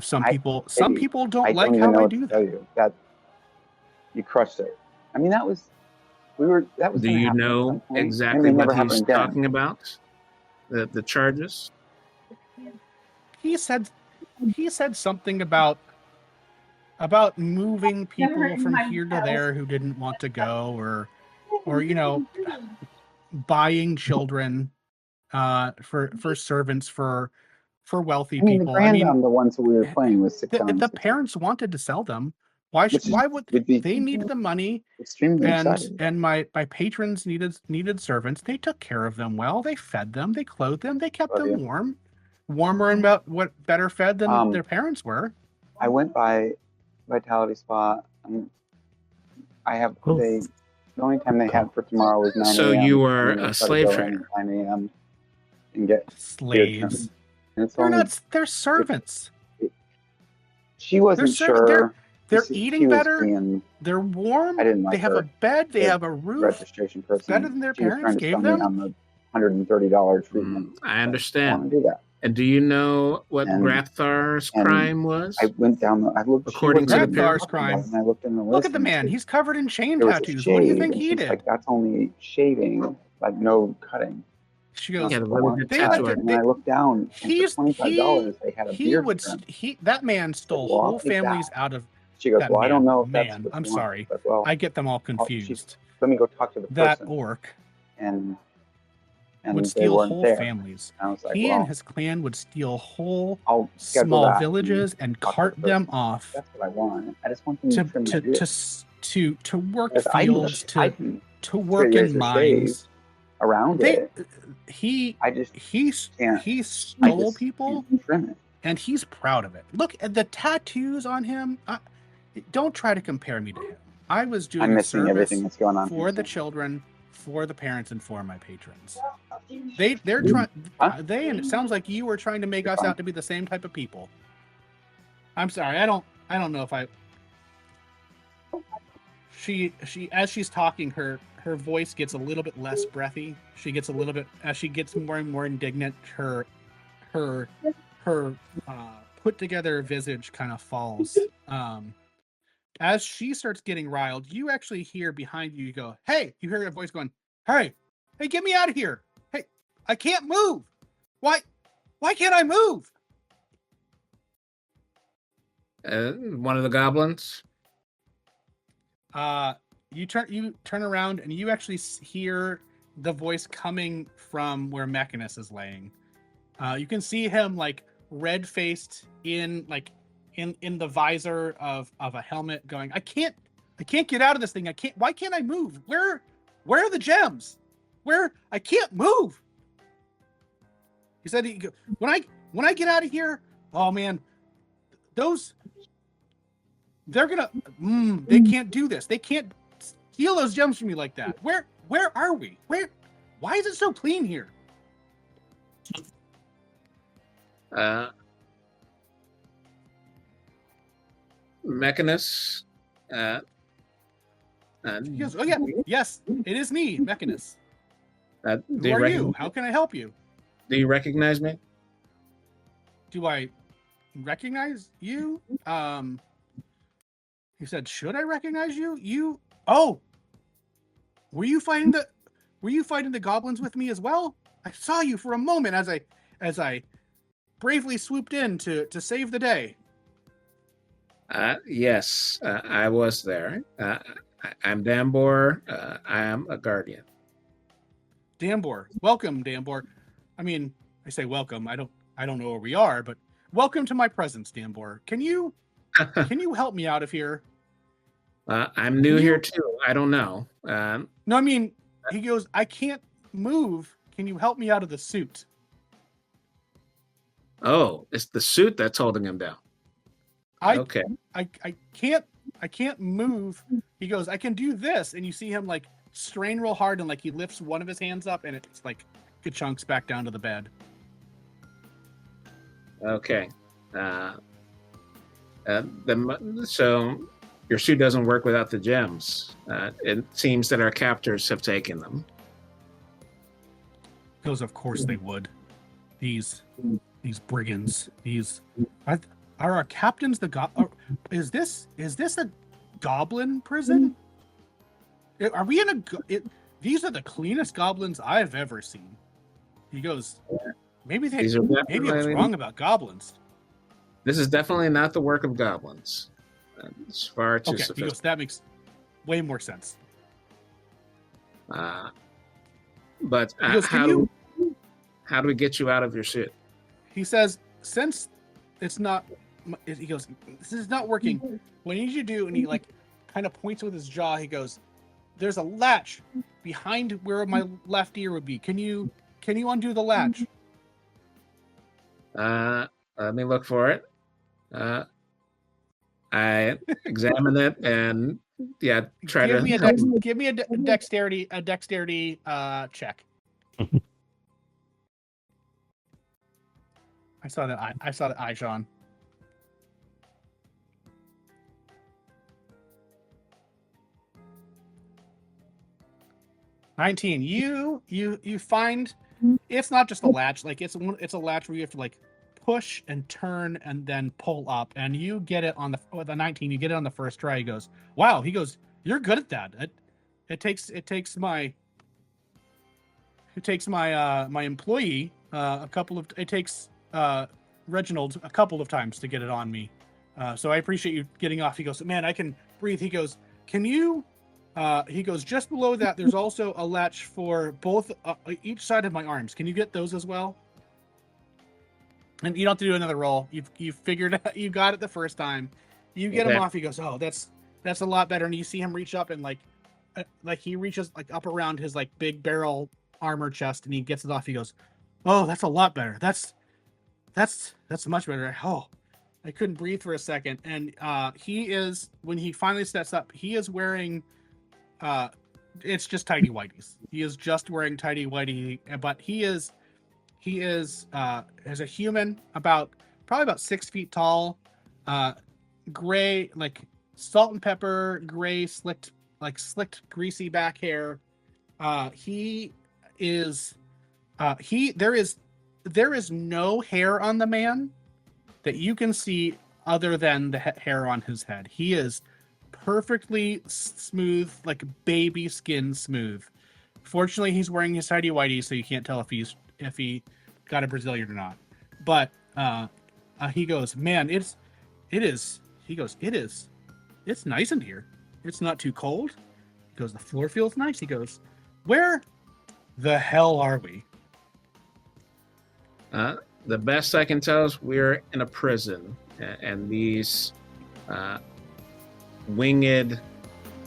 some people don't I like don't even how know I what do to that? tell you. That you crushed it. I mean, that was Do gonna you happen at know some point, and exactly it never what he's happened again. talking about? The charges? He said something about moving people Never in from my here to house. there who didn't want to go, or buying children for servants for wealthy I mean, the people. brand on the ones that we were playing was The parents wanted to sell them. Why would they needed the money? extremely excited. And my patrons needed servants. They took care of them well. They fed them. They clothed them. They kept Love them you. warmer and what better fed than their parents were. I went by Vitality Spa. I have the only time they had for tomorrow was 9 a.m. So you were and then I a started slave going trader. at 9 a.m. and get Slaves. and it's They're only, not. They're servants. she wasn't servant- sure. They're She eating was better. being They're warm. I didn't like They have her. a bed. They The have a roof. registration person. better than their she was parents trying to gave sell them? me on the $130 treatment. I I don't understand. want to do that. And do you know what And- Grapthar's and crime was? I went down. I looked. she According to wasn't the Grapthar's talking about crime. it, and I looked in the list. Look at the and man. He's covered in chain there was a tattoos. What do you shave, think and he she's did? like, that's only shaving, like no cutting. She goes, He had a really good They tattoo let artist. And then I looked down, and for He's- $25, they had a he beard would trim. that man stole Well, I'll whole take that. families out of. She goes, that well, I don't man- know if that's man, what I'm you want. sorry. But, well, I get them all she's- confused. let me go talk to the That person. orc And would they steal weren't whole there. families. And I was like, He well, and his clan would steal whole I'll schedule small that villages and talk to cart the them person. off That's what I want. I just want them to to trim my to beard. to work Because I fields, can to work razor in mines. around it. He I just can't. he stole I just people, can't trim it. and he's proud of it. Look at the tattoos on him. Don't try to compare me to him. I was doing I'm a missing service everything that's going on for here, the so. children, for the parents, and for my patrons. They're trying. Huh? And it sounds like you were trying to make us out to be the same type of people. I'm sorry. I don't know if I. She as she's talking, her voice gets a little bit less breathy. She gets a little bit as she gets more and more indignant. Her put together visage kind of falls. As she starts getting riled, you actually hear behind you. You go, "Hey!" You hear a voice going, "Hey, get me out of here! Hey, I can't move. Why can't I move?" One of the goblins. You turn around and you actually hear the voice coming from where Mechanus is laying. You can see him like red faced in the visor of a helmet, going, I can't get out of this thing. Why can't I move? Where are the gems? I can't move. He said, when I get out of here, oh man, they're gonna, they can't do this. They can't steal those gems from me like that. Where are we? Why is it so clean here? Mechanus. He goes, oh yeah, yes, it is me, Mechanus. Who are you? How can I help you? Do you recognize me? Do I recognize you? He said, should I recognize you? Oh, were you fighting the goblins with me as well? I saw you for a moment as I bravely swooped in to save the day. Yes, I was there. I'm Dambor. I am a guardian. Dambor, welcome, Dambor. I mean, I say welcome. I don't know where we are, but welcome to my presence, Dambor. Can you help me out of here? I'm new here too. I don't know. No, I mean, he goes, I can't move. Can you help me out of the suit? Oh, it's the suit that's holding him down. Okay. I can't move. He goes, I can do this, and you see him like strain real hard, and like he lifts one of his hands up, and it's like it chunks back down to the bed. Okay. So your suit doesn't work without the gems. It seems that our captors have taken them. He goes, of course they would. These brigands. Are our captains is this a goblin prison? Are we in these are the cleanest goblins I've ever seen. He goes, maybe I was wrong about goblins. This is definitely not the work of goblins. It's far too sophisticated. He goes, that makes way more sense. But he goes, how do we get you out of your suit? He says, since it's not, he goes, this is not working. What I need you to do, and he like kind of points with his jaw. He goes, there's a latch behind where my left ear would be. Can you undo the latch? Let me look for it. I examine it and give me a dexterity check. I saw that eye, Sean. $19. You find it's not just a latch, like it's a latch where you have to like push and turn and then pull up, and you get it on the 19. You get it on the first try. He goes, wow. He goes, you're good at that. It takes my employee it takes Reginald a couple of times to get it on me. So I appreciate you getting off. He goes, man, I can breathe. He goes, can you? He goes, just below that, there's also a latch for both each side of my arms. Can you get those as well? And you don't have to do another roll. You've figured out, you got it the first time. You get him off. He goes, oh, that's a lot better. And you see him reach up and like he reaches like up around his like big barrel armor chest, and he gets it off. He goes, oh, that's a lot better. That's much better. Oh, I couldn't breathe for a second. And he is, when he finally steps up, he is wearing it's just tidy whities. He is just wearing tidy whitey, but he is as a human, probably about 6 feet tall, gray, like salt and pepper, gray, slicked greasy back hair. There is no hair on the man that you can see other than the hair on his head. He is perfectly smooth, like baby skin smooth. Fortunately, he's wearing his tidy whitey, so you can't tell if he got a Brazilian or not. But he goes, man, it's nice in here. It's not too cold. He goes, the floor feels nice. He goes, where the hell are we? The best I can tell is we're in a prison, and these winged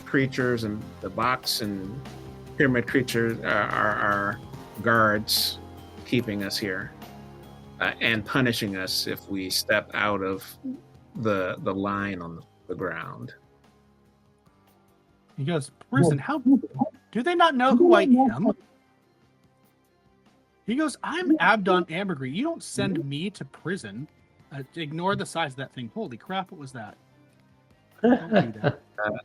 creatures and the box and pyramid creatures are guards keeping us here. and punishing us if we step out of the line on the ground. He goes, prison, how do they not know who I am? He goes, I'm Abdon Ambergris. You don't send me to prison. Ignore the size of that thing. Holy crap, what was that? Don't do that.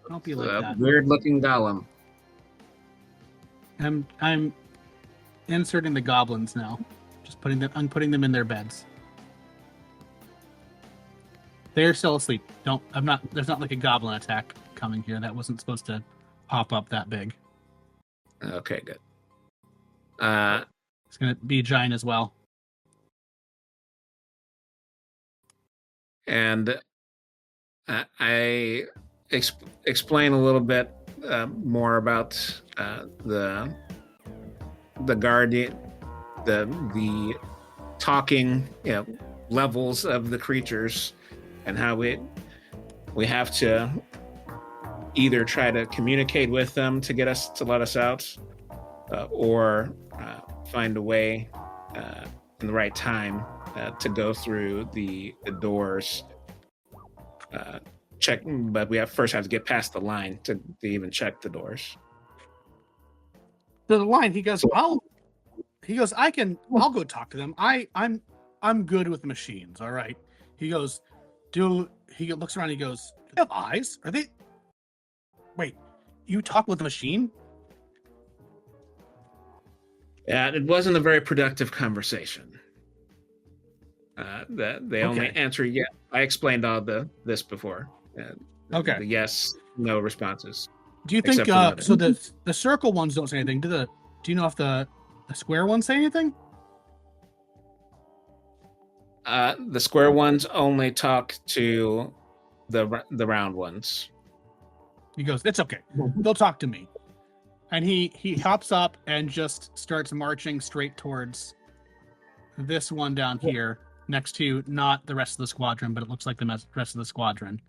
Don't be like that. Weird-looking golem. I'm inserting the goblins now. Just I'm putting them in their beds. They're still asleep. There's not like a goblin attack coming here. That wasn't supposed to pop up that big. Okay, good. It's gonna be a giant as well. And I explain a little bit more about the guardian, the talking, levels of the creatures, and how we have to either try to communicate with them to get us to let us out, or find a way in the right time to go through the doors. Check, but we first have to get past the line to even check the doors. The line, he goes, I'll go talk to them. I'm good with machines, all right. He goes, he looks around, he goes, do they have eyes? Are they? Wait, you talk with a machine? Yeah, it wasn't a very productive conversation. They only answer yes. I explained all this before. Okay. The yes, no responses. Do you think so? The circle ones don't say anything. Do you know if the square ones say anything? The square ones only talk to the round ones. He goes, it's okay. They'll talk to me. And he hops up and just starts marching straight towards this one down here, next to not the rest of the squadron, but it looks like the rest of the squadron.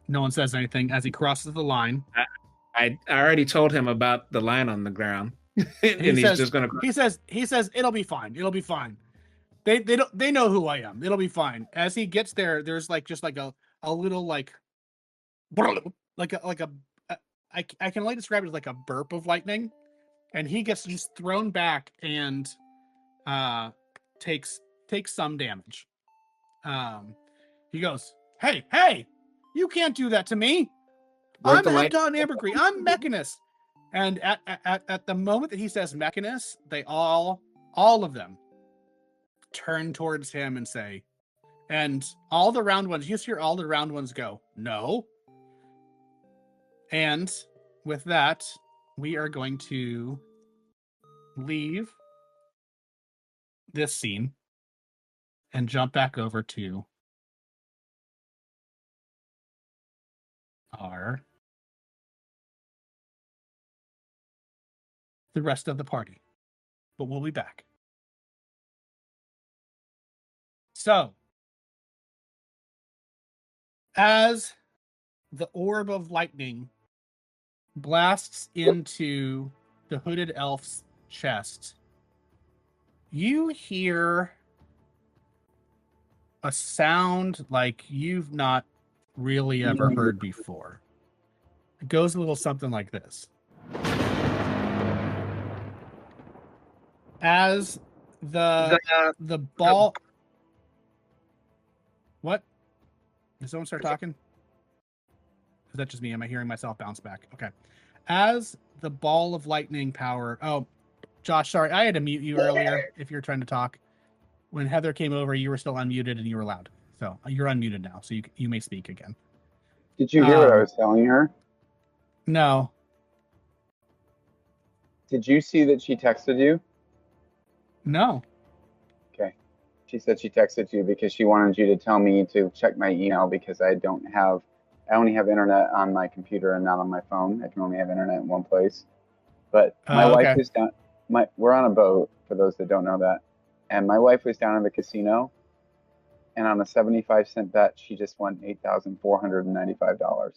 No one says anything as he crosses the line. I already told him about the line on the ground. and he's just gonna. He says it'll be fine. It'll be fine. They know who I am. It'll be fine. As he gets there, there's just a little I can only describe it as like a burp of lightning, and he gets just thrown back and takes some damage. He goes, hey, you can't do that to me. I'm Abdon Ambergris. I'm Mechanist. And at the moment that he says Mechanist, they all of them turn towards him and say, and all the round ones, you hear all the round ones go, no. And with that, we are going to leave this scene and jump back over to the rest of the party. But we'll be back. So, as the orb of lightning blasts into the hooded elf's chest, you hear a sound like you've not really ever heard before. It goes a little something like this. As the ball... What? Did someone start talking? Is that just me? Am I hearing myself bounce back? Okay. As the ball of lightning power... Oh, Josh, sorry. I had to mute you earlier if you were trying to talk. When Heather came over, you were still unmuted and you were loud. So you're unmuted now, so you may speak again. Did you hear what I was telling her? No. Did you see that she texted you? No. Okay. She said she texted you because she wanted you to tell me to check my email because I only have internet on my computer and not on my phone. I can only have internet in one place. But my wife was down. We're on a boat, for those that don't know that. And my wife was down in the casino. And on a 75-cent bet, she just won $8,495.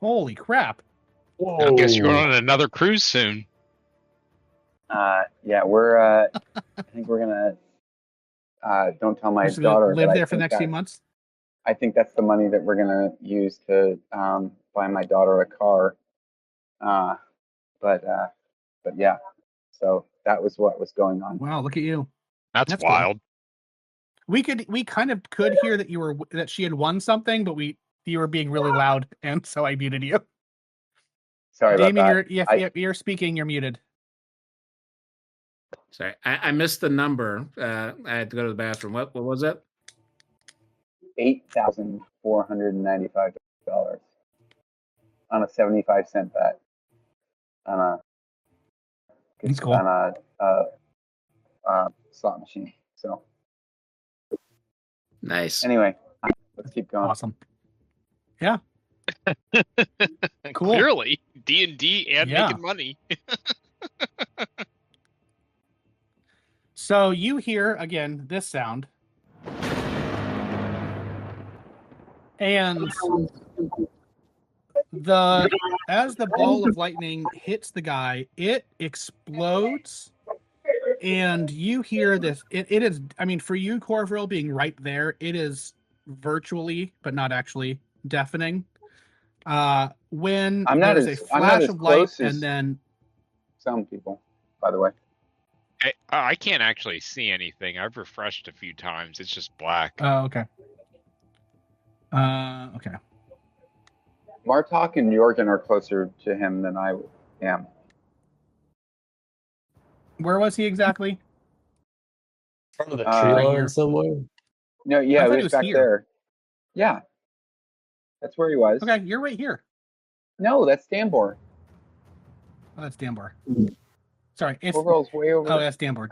Holy crap. Whoa. I guess you're going on another cruise soon. Yeah, we're. I think we're gonna. Don't tell my Just gonna daughter. live but there for the next few months. I think that's the money that we're gonna use to buy my daughter a car. Uh, but yeah. So that was what was going on. Wow, look at you. That's That's cool. wild. We kind of could hear that she had won something, but you were being really loud, and so I muted you. Sorry Damien, about that. you're speaking. You're muted. Sorry, I missed the number. I had to go to the bathroom. What was it? $8,495 on a 75-cent bet on That's cool. on a slot machine. So Nice. anyway, let's keep going. Awesome. Yeah. Cool. Clearly, D&D and Yeah. making money. So you hear again this sound, and as the ball of lightning hits the guy, it explodes, and you hear this. It is. I mean, for you, Corvril, being right there, it is virtually, but not actually, deafening. When I'm not there's a as flash of light, close as and then some people, by the way. I can't actually see anything. I've refreshed a few times. It's just black. oh, okay. Okay. Martok and Jorgen are closer to him than I am. Where was he exactly? In front of the Right tree here. line somewhere. No, yeah, I he thought was he was back here. there. Yeah, that's where he was. Okay, you're right here. No, that's Dambor. Oh, that's Dambor. Sorry, it's Corvril's way over. oh, that's Dambor.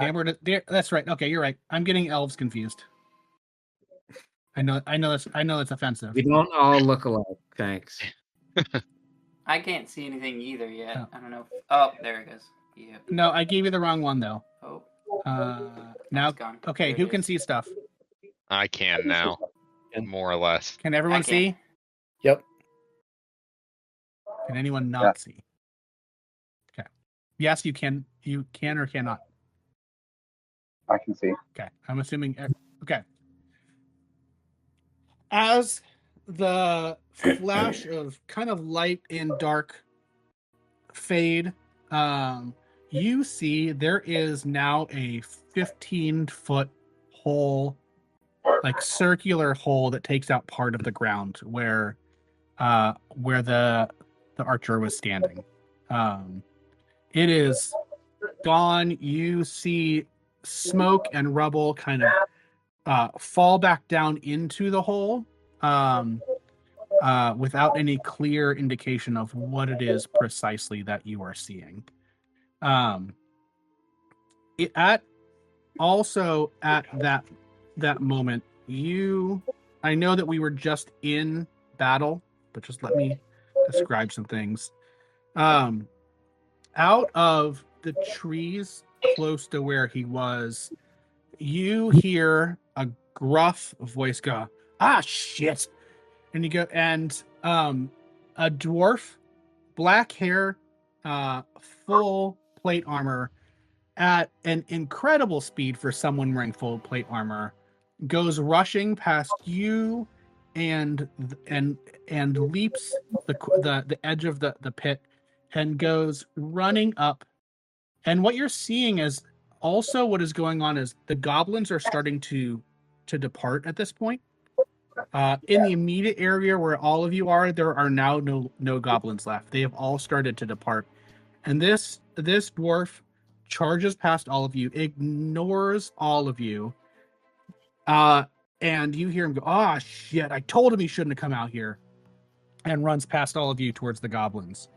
That's right. Okay, you're right. I'm getting elves confused. I know that's offensive. We don't all look alike. Thanks. I can't see anything either yet. Oh. I don't know. Oh, there it goes. Yeah. No, I gave you the wrong one though. Oh, Now, it's gone. okay, There it who can is. see stuff? I can now, more or less. Can everyone I can. see? Yep. Can anyone not Yeah. see? Okay. Yes, you can. You can or cannot. I can see. Okay, I'm assuming. Okay. As the flash of kind of light and dark fade, you see there is now a 15-foot hole, like circular hole that takes out part of the ground where the archer was standing. It is gone. You see smoke and rubble kind of fall back down into the hole without any clear indication of what it is precisely that you are seeing. Also at that moment, I know that we were just in battle, but just let me describe some things. Out of the trees close to where he was, you hear a gruff voice go, "Ah, shit!" And you go, and a dwarf, black hair, full plate armor, at an incredible speed for someone wearing full plate armor, goes rushing past you, and leaps the edge of the pit, and goes running up. And what you're seeing is also what is going on is the goblins are starting to depart at this point. In the immediate area where all of you are, there are now no goblins left. They have all started to depart, and this dwarf charges past all of you, ignores all of you, and you hear him go, "Ah, shit! I told him he shouldn't have come out here," and runs past all of you towards the goblins.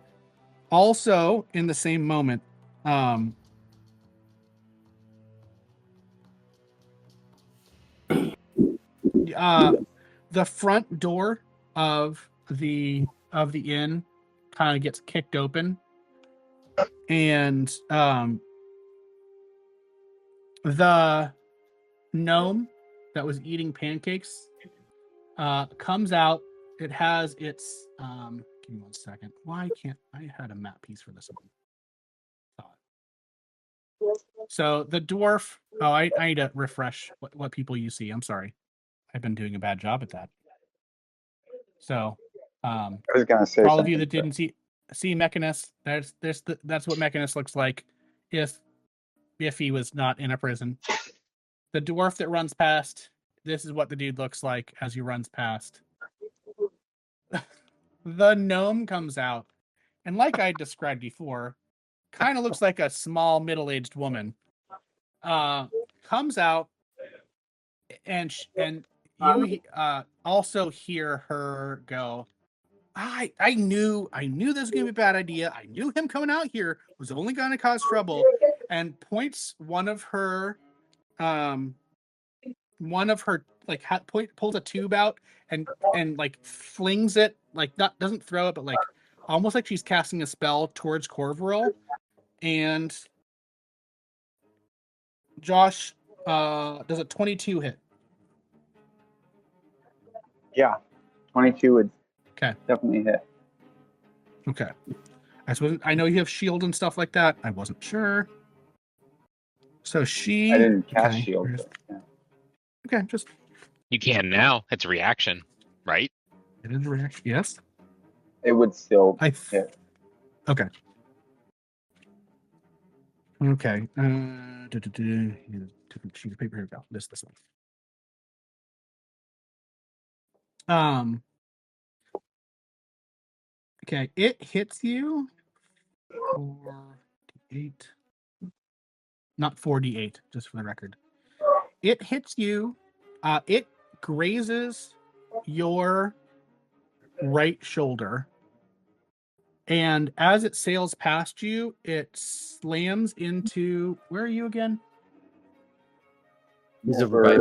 Also, in the same moment, the front door of the inn kind of gets kicked open, and the gnome that was eating pancakes comes out. It has its give me 1 second. Why can't I had a map piece for this one? So the dwarf. Oh, I need to refresh what people you see. I'm sorry, I've been doing a bad job at that. So, I was gonna say for all of you something, that didn't see Mechanus, that's what Mechanus looks like if he was not in a prison. The dwarf that runs past, this is what the dude looks like as he runs past. The gnome comes out, and like I described before, kind of looks like a small middle-aged woman. Comes out, and you also hear her go, I knew this was gonna be a bad idea. I knew him coming out here was only gonna cause trouble, and points one of her like pulls a tube out and like flings it, like doesn't throw it, but like almost like she's casting a spell towards Corvoral. And Josh, does a 22 hit? yeah, 22 would Okay. definitely hit. Okay. I know you have shield and stuff like that. I wasn't sure. So I she. didn't cast Okay. shield. But, yeah. Okay, just You can now. It's a reaction, right? it is a reaction. Yes. It would still hit. Okay. Okay. Different sheet of paper. Here we go. This one. Okay, it hits you for 8. Not 48, just for the record. It hits you. It grazes your right shoulder. And as it sails past you, it slams into, where are you again? He's over by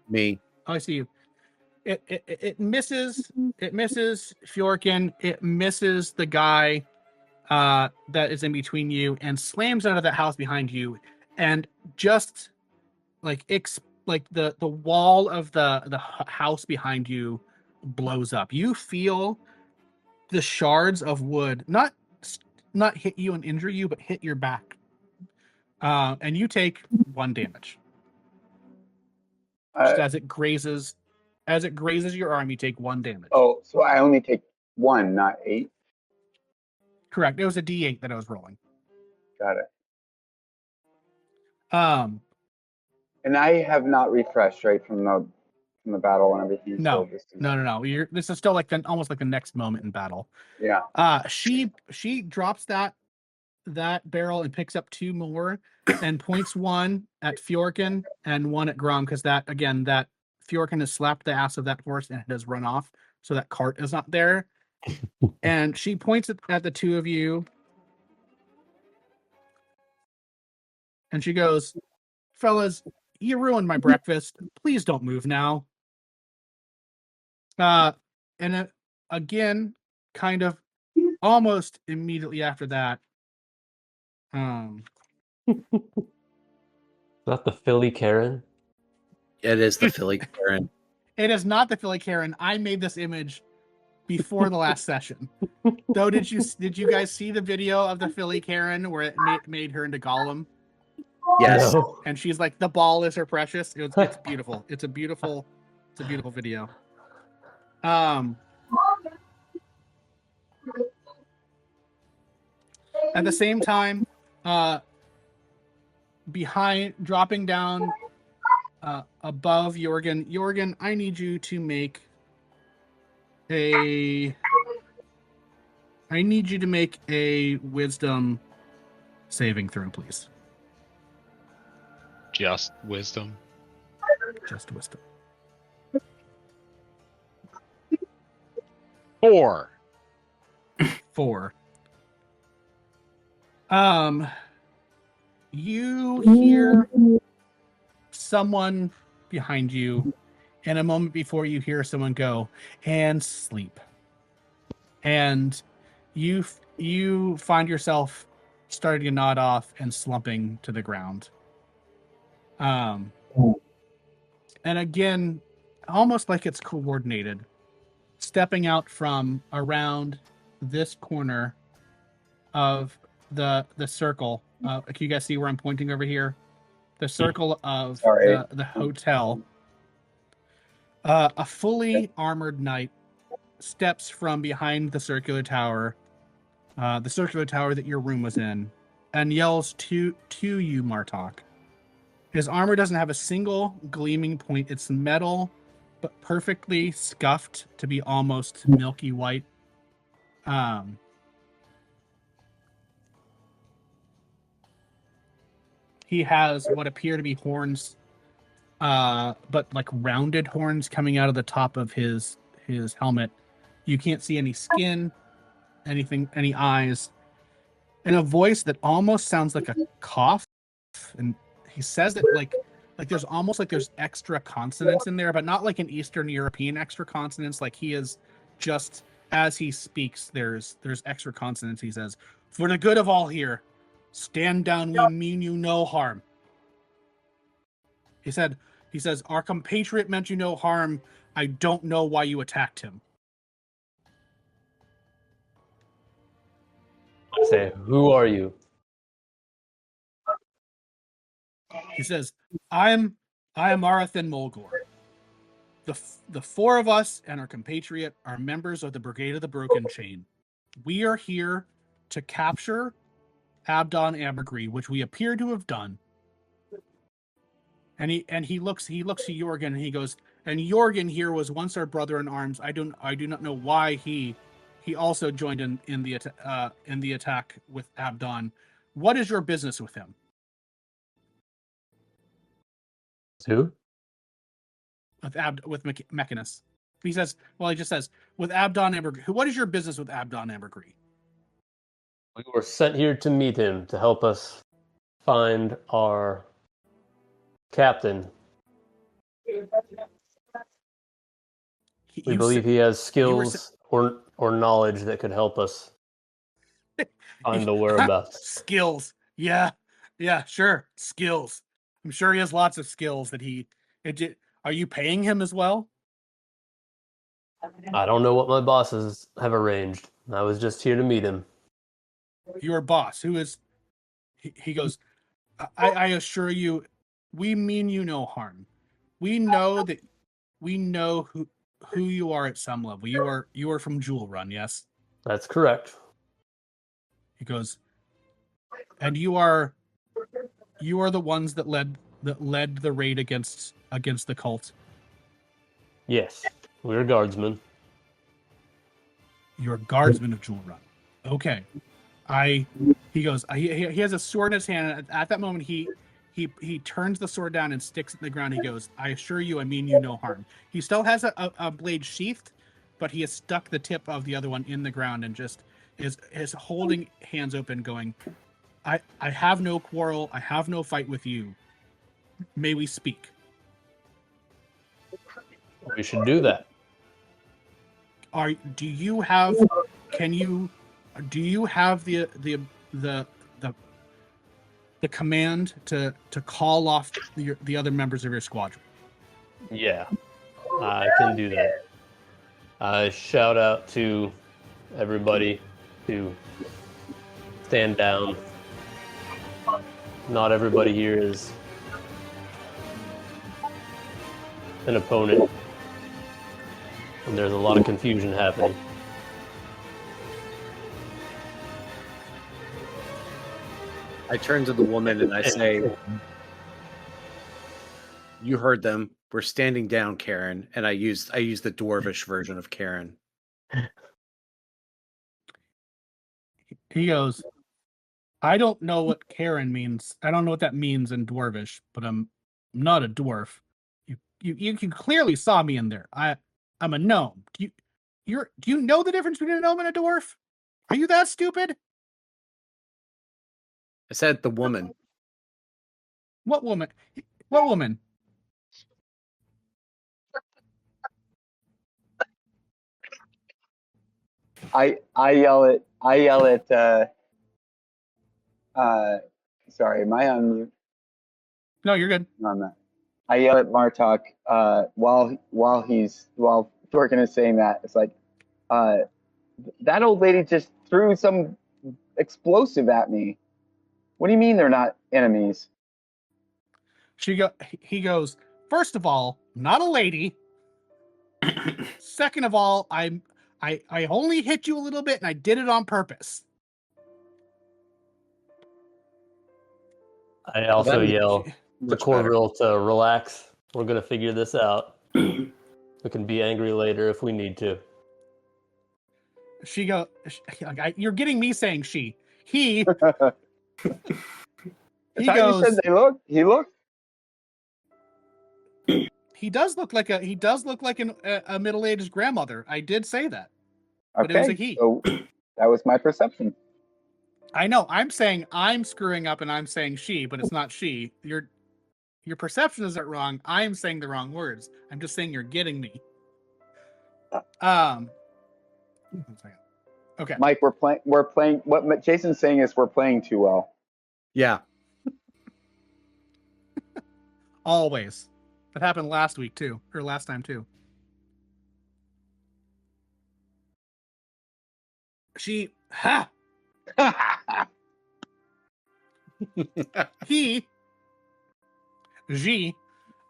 me. Oh, I see you. It misses Fjorkin. It misses the guy that is in between you and slams out of that house behind you, and just like the wall of the house behind you blows up. You feel the shards of wood not hit you and injure you, but hit your back, and you take 1 damage. Just as it grazes your arm, you take 1 damage. Oh, so I only take 1, not 8. Correct. It was a D8 that I was rolling. Got it. And I have not refreshed right from the battle and everything. No, so no. This is still like almost like the next moment in battle. Yeah. She drops that barrel and picks up 2 more and points 1 at Fjorkin and 1 at Grom, because that Fjorkin has slapped the ass of that horse and it has run off, so that cart is not there. And she points at the 2 of you and she goes, fellas, you ruined my breakfast. Please don't move now. And again, kind of almost immediately after that, Is that the Philly Karen? It is the Philly Karen. It is not the Philly Karen. I made this image before the last session. Though, did you guys see the video of the Philly Karen where it made her into Gollum? Yes. No. And she's like, the ball is her precious. It's beautiful. It's a beautiful video. At the same time, dropping down above Jorgen. Jorgen, I need you to make a wisdom saving throw, please. Just wisdom. Just wisdom. 4. 4. You hear someone behind you, and a moment before you hear someone go, and sleep. And you find yourself starting to nod off and slumping to the ground. And again, almost like it's coordinated, stepping out from around this corner of the circle Can you guys see where I'm pointing over here? The circle of Sorry. the hotel. A fully armored knight steps from behind the circular tower that your room was in, and yells to you, Martok. His armor doesn't have a single gleaming point. It's metal, but perfectly scuffed to be almost milky white. He has what appear to be horns, but like rounded horns coming out of the top of his helmet. You can't see any skin, any eyes, and a voice that almost sounds like a cough. And he says it like there's almost like there's extra consonants in there, but not like an Eastern European extra consonants. Like he is just, as he speaks, there's extra consonants. He says, "For the good of all here, stand down. We mean you no harm." He says, "Our compatriot meant you no harm. I don't know why you attacked him." I say, who are you? He says, I am Arathan Mulgore. The four of us and our compatriot are members of the Brigade of the Broken Chain. We are here to capture Abdon Ambergree, which we appear to have done. And he looks to Jorgen and he goes, and Jorgen here was once our brother in arms. I do not know why he also joined in the attack with Abdon. What is your business with him? Who? With Mechanus. He just says, with Abdon Ambergree. What is your business with Abdon Ambergree? We were sent here to meet him, to help us find our captain. We believe he has skills or knowledge that could help us find the whereabouts. Skills. Yeah, sure. Skills. I'm sure he has lots of skills that are you paying him as well? I don't know what my bosses have arranged. I was just here to meet him. Your boss, who is... He goes, I assure you, we mean you no harm. We know who you are at some level. You are from Jewel Run, yes? That's correct. He goes, and you are the ones that led the raid against the cult. Yes, we're guardsmen. You're a guardsman of Jewel Run. Okay. He goes, he has a sword in his hand, and at that moment he turns the sword down and sticks it in the ground. He goes, I assure you, I mean you no harm. He still has a blade sheathed, but he has stuck the tip of the other one in the ground and just is holding hands open going, I have no quarrel, I have no fight with you. May we speak? We should do that. Do you have the command to call off the other members of your squadron? Yeah, I can do that. I shout out to everybody to stand down. Not everybody here is an opponent, and there's a lot of confusion happening. I turn to the woman and I say, you heard them. We're standing down, Karen. And I use the dwarvish version of Karen. He goes, I don't know what Karen means. I don't know what that means in dwarvish, but I'm not a dwarf. You clearly saw me in there. I'm a gnome. Do you know the difference between a gnome and a dwarf? Are you that stupid? I said the woman. What woman? What woman? I yell at sorry, am I on mute? No, you're good. No, I'm not. I yell at Martok while Dorkin is saying that. It's like that old lady just threw some explosive at me. What do you mean they're not enemies? He goes, first of all, not a lady. Second of all, I only hit you a little bit and I did it on purpose. I also yell to Much better. Corville to relax. We're going to figure this out. We can be angry later if we need to. She goes, you're getting me saying she. He That's he how goes, you said they look. He looked. he does look like a middle-aged grandmother. I did say that. Okay. But it was a he. So that was my perception. I know. I'm saying I'm screwing up and I'm saying she, but it's not she. Your perception isn't wrong. I'm saying the wrong words. I'm just saying you're getting me. One second. Okay. Mike, we're playing. What Jason's saying is we're playing too well. Yeah. Always. That happened last time too. She he G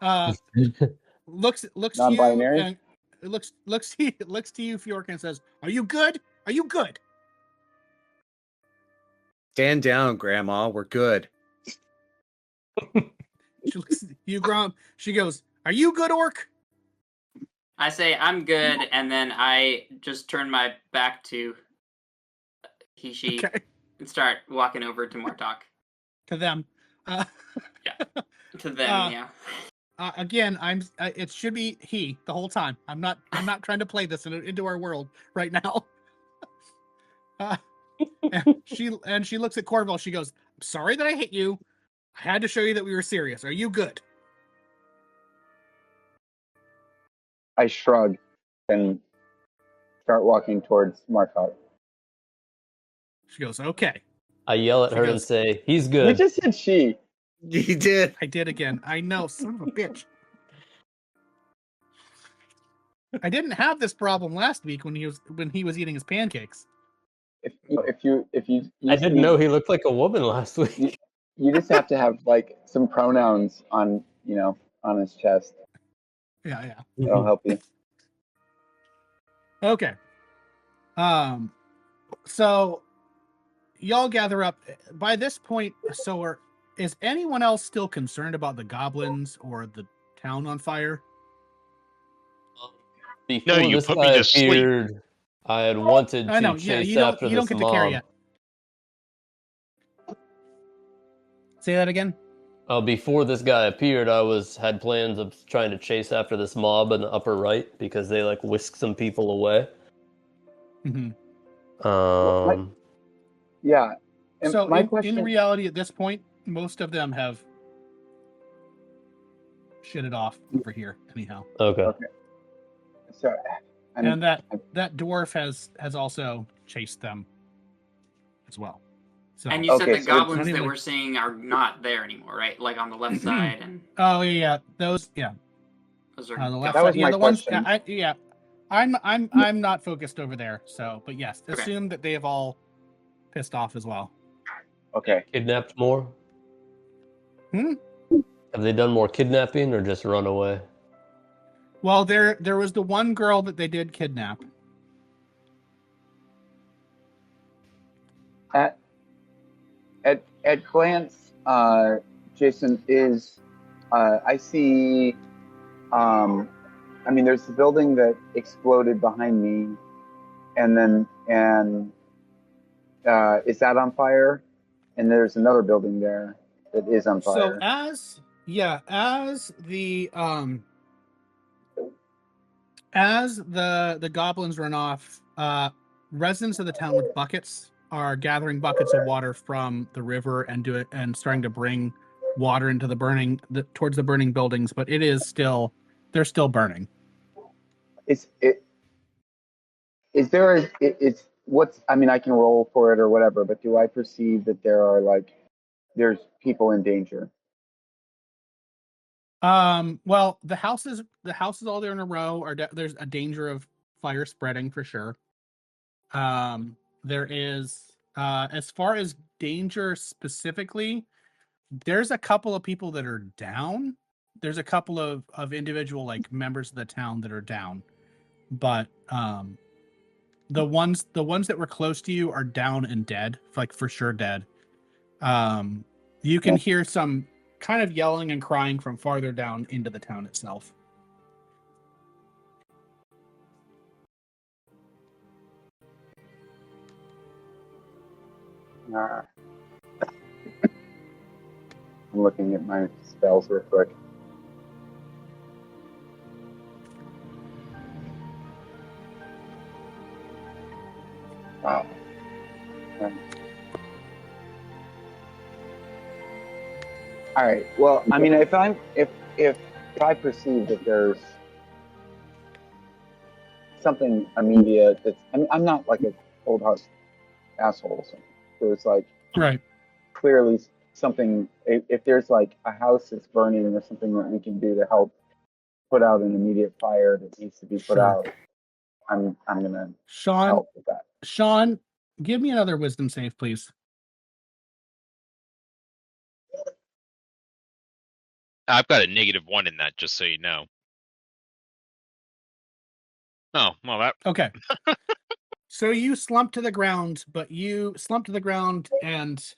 looks to you Non-binary? and looks to you, Fjork, and says, "Are you good? Are you good?" Stand down, Grandma. We're good. She looks at you, Grom. She goes, "Are you good, Orc?" I say I'm good, and then I just turn my back to she Okay. and start walking over to Martok. To them. To them, yeah. Again, it should be he the whole time. I'm not trying to play this into our world right now. And she looks at Corville. She goes, "I'm sorry that I hit you. I had to show you that we were serious. Are you good?" I shrug and start walking towards Martok. She goes, "Okay." I yell at She her goes, and say, "He's You good." just said she. He did. I did again. I know, son of a bitch. I didn't have this problem last week when he was eating his pancakes. If you I didn't know he looked like a woman last week. You just have to have like some pronouns on his chest. Yeah. That'll help you. Okay. So y'all gather up. By this point, is anyone else still concerned about the goblins or the town on fire? Before you this put guy me to sleep. appeared, I had wanted I to know. chase Yeah, you don't after get this to care mob. yet. Say that again. Before this guy appeared, I had plans of trying to chase after this mob in the upper right because they like whisked some people away. Mm-hmm. Yeah. And so my in question, reality, at this point, most of them have shitted off over here. Anyhow. Okay. So, and that dwarf has also chased them as well. So, and you said the so goblins that we're seeing are not there anymore, right? Like on the left side and. Oh yeah, those are the left that side. was my The ones. question. I'm not focused over there. So, but yes, assume that they have all pissed off as well. Okay. Kidnapped more? Have they done more kidnapping or just run away? Well, there was the one girl that they did kidnap. At glance, Jason, I see. There's the building that exploded behind me, and is that on fire? And there's another building there that is on fire. So as the goblins run off, residents of the town with buckets are gathering buckets of water from the river and starting to bring water into towards the burning buildings, but they're still burning. I can roll for it or whatever, but do I perceive that there's people in danger? Well, the houses all there in a row there's a danger of fire spreading for sure. There is, as far as danger specifically, there's a couple of people that are down. There's a couple of individual like members of the town that are down, but the ones that were close to you are down and dead, like for sure dead. You can hear some kind of yelling and crying from farther down into the town itself. I'm looking at my spells real quick. Wow. Okay. All right. Well, I mean, if I perceive that there's something immediate that's, I mean, I'm not like a cold hard asshole. So there's like Right. clearly something. If there's like a house that's burning or something that we can do to help put out an immediate fire that needs to be put out, I'm gonna help with that. Sean, give me another wisdom save, please. I've got a -1 in that, just so you know. Oh, well, that. Okay. So you slump to the ground, and,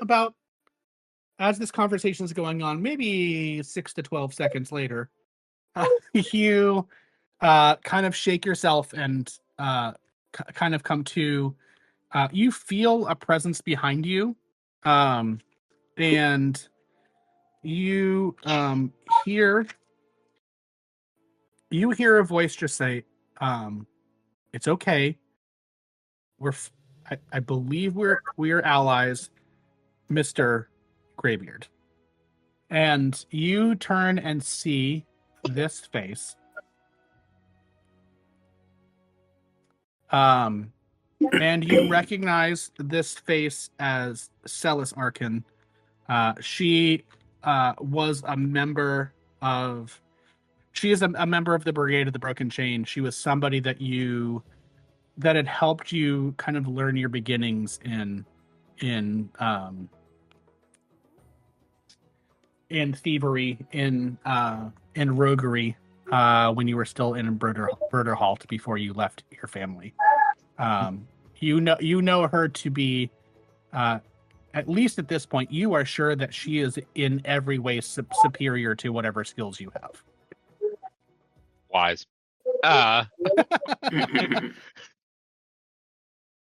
about as this conversation is going on, maybe 6 to 12 seconds later, you kind of shake yourself and kind of come to. You feel a presence behind you, and you hear a voice just say, "It's okay. I believe we're allies, Mr. Graybeard." And you turn and see this face. And you recognize this face as Celis Arkin. She was a member of. She is a member of the Brigade of the Broken Chain. She was somebody that had helped you kind of learn your beginnings in thievery, in roguery, when you were still in Bruderhalt before you left your family. You know her to be, at least at this point, you are sure that she is in every way superior to whatever skills you have. Wise.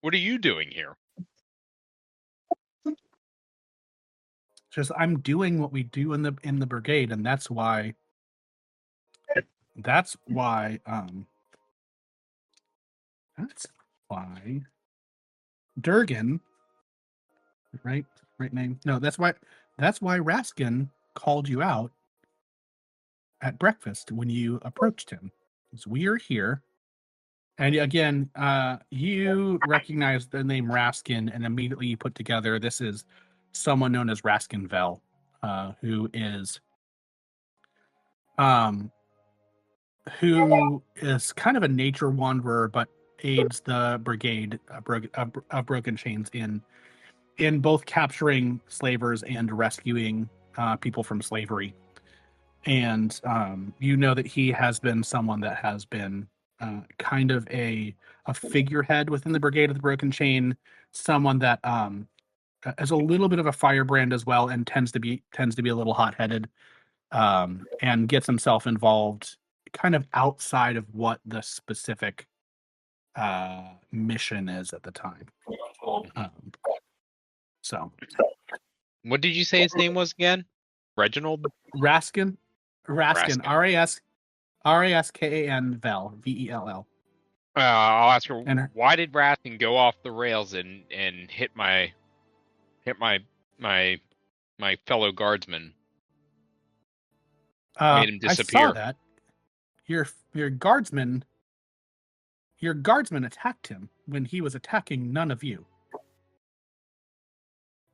What are you doing here? Just I'm doing what we do in the brigade, and that's why Durgan, right name. No, that's why Raskin called you out at breakfast when you approached him. Because we are here. And again, you recognize the name Raskin, and immediately you put together this is someone known as Raskin Vel, who is kind of a nature wanderer, but aids the brigade of Broken Chains in both capturing slavers and rescuing people from slavery. And you know that he has been someone that has been kind of a figurehead within the Brigade of the Broken Chain, someone that is a little bit of a firebrand as well, and tends to be a little hot-headed, and gets himself involved kind of outside of what the specific mission is at the time. So, what did you say his name was again? Reginald? Raskin, Raskan Vel, Vell. I'll ask her. Why did Raskin go off the rails and hit my fellow guardsman? Made him disappear. I saw that. Your guardsman attacked him when he was attacking none of you.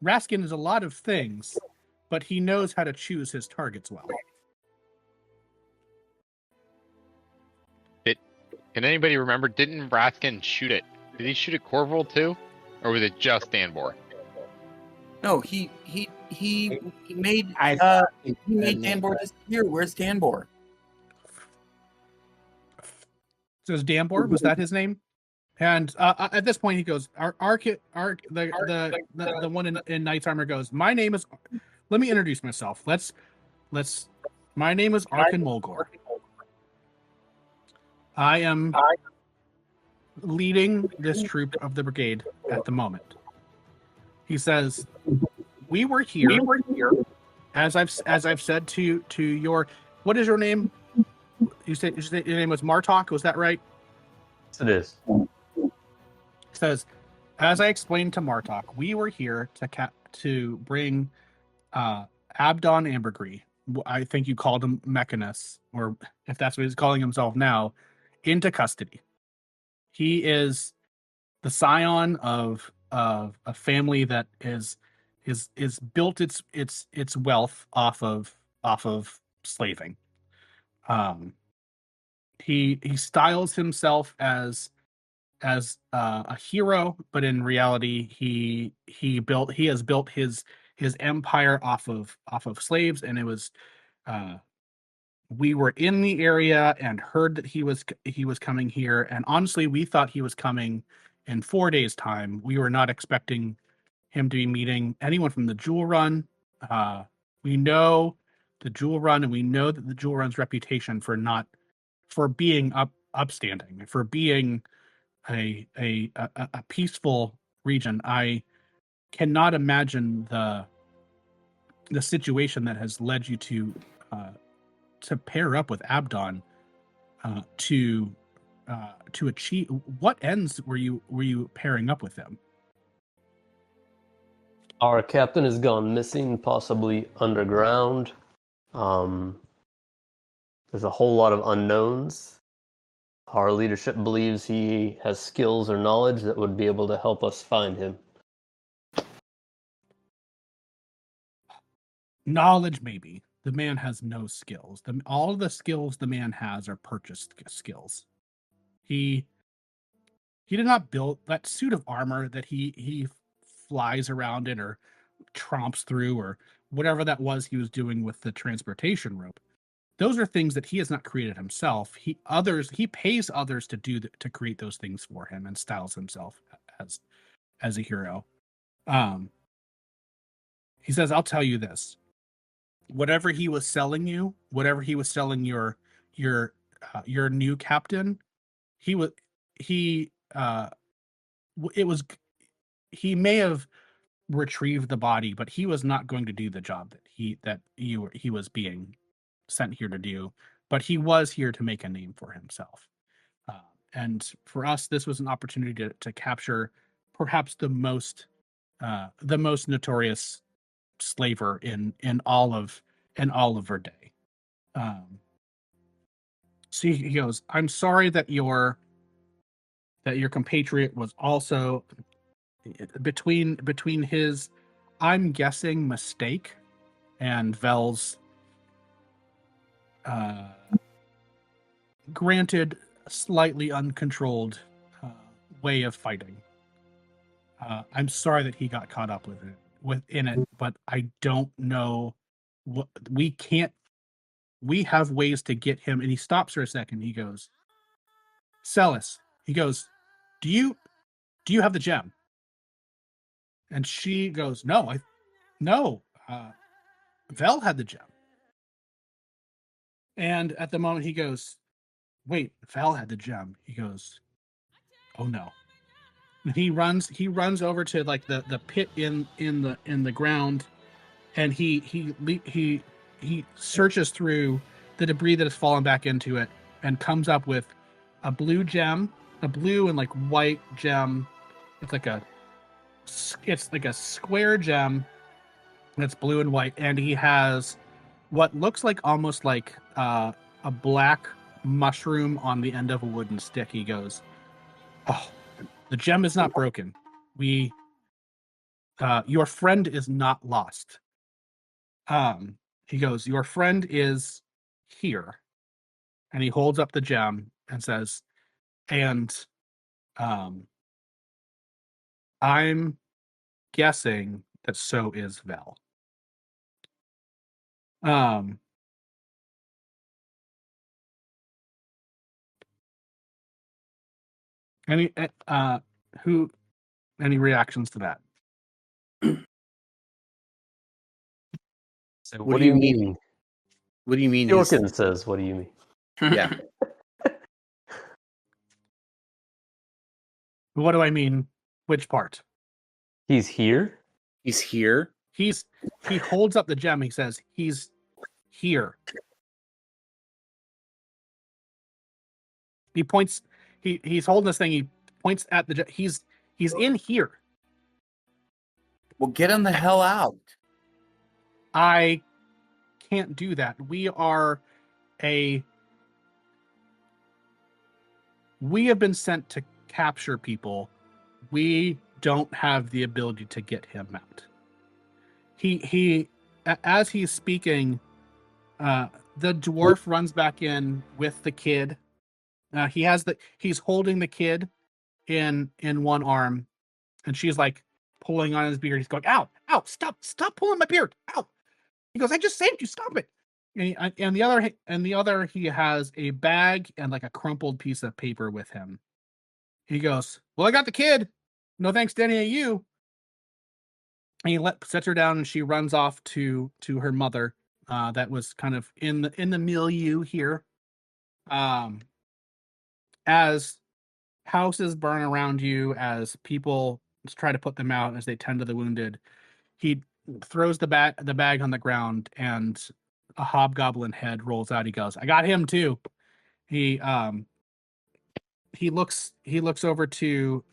Raskin is a lot of things, but he knows how to choose his targets well. Can anybody remember? Didn't Raskin shoot it? Did he shoot at Corval too, or was it just Danbor? No, he made he made Danbor disappear. Where's Danbor? Says Dambor, was that his name? And at this point, he goes, the one in knight's armor goes, my name is. Let me introduce myself. Let's. My name is Arkin Mulgore. I am leading this troop of the brigade at the moment. He says, we were here. As I've said to your, what is your name? You said your name was Martok. Was that right? Yes, it is. He says, as I explained to Martok, we were here to bring Abdon Ambergree. I think you called him Mechanus, or if that's what he's calling himself now, into custody. He is the scion of a family that is built its wealth off of slaving. He styles himself as a hero, but in reality, he has built his empire off of slaves, and it was we were in the area and heard that he was coming here, and honestly, we thought he was coming in 4 days' time. We were not expecting him to be meeting anyone from the Jewel Run. We know the Jewel Run, and we know that the Jewel Run's reputation for being upstanding, for being a peaceful region. I cannot imagine the situation that has led you to pair up with Abdon to achieve. What ends were you pairing up with him? Our captain has gone missing, possibly underground. There's a whole lot of unknowns. Our leadership believes he has skills or knowledge that would be able to help us find him. Knowledge, maybe. The man has no skills. All of the skills the man has are purchased skills. He did not build that suit of armor that he flies around in or tromps through or whatever that was he was doing with the transportation rope. Those are things that he has not created himself. He pays others to create those things for him and styles himself as a hero. He says, I'll tell you this. Whatever he was selling you, whatever he was selling your new captain, he may have retrieved the body, but he was not going to do the job that he was being sent here to do. But he was here to make a name for himself, and for us, this was an opportunity to capture perhaps the most notorious slaver in all of Verde. So he goes, I'm sorry that your compatriot was also between his, I'm guessing, mistake and Vel's granted slightly uncontrolled way of fighting. I'm sorry that he got caught up within it, but I don't know what we have ways to get him. And he stops for a second. He goes, Celis, he goes, do you have the gem? And she goes, no, Vel had the gem. And at the moment he goes, wait, Vel had the gem. He goes, oh no. And he runs over to like the pit in the ground, and he searches through the debris that has fallen back into it and comes up with a blue gem, a blue and like white gem. It's like a square gem that's blue and white, and he has what looks like almost like a black mushroom on the end of a wooden stick. He goes, oh, the gem is not broken. Your friend is not lost. He goes, your friend is here. And he holds up the gem and says, and I'm guessing that so is Vel. Any any reactions to that? So what do you mean? What do you mean? Jorkin says, what do you mean? Yeah. What do I mean? Which part? He's here? He's here? He holds up the gem. He says, he's here. He points, he's holding this thing. He points at the gem. He's in here. Well, get him the hell out. I can't do that. We have been sent to capture people. We don't have the ability to get him out. He as he's speaking, the dwarf runs back in with the kid. He's holding the kid in one arm, and she's like pulling on his beard. He's going, ow, stop pulling my beard. Ow. He goes, I just saved you, stop it. And the other, he has a bag and like a crumpled piece of paper with him. He goes, well, I got the kid. No thanks to any of you. And he sets her down, and she runs off to her mother. That was kind of in the milieu here. As houses burn around you, as people try to put them out, as they tend to the wounded, he throws the bag on the ground, and a hobgoblin head rolls out. He goes, I got him too. He looks over to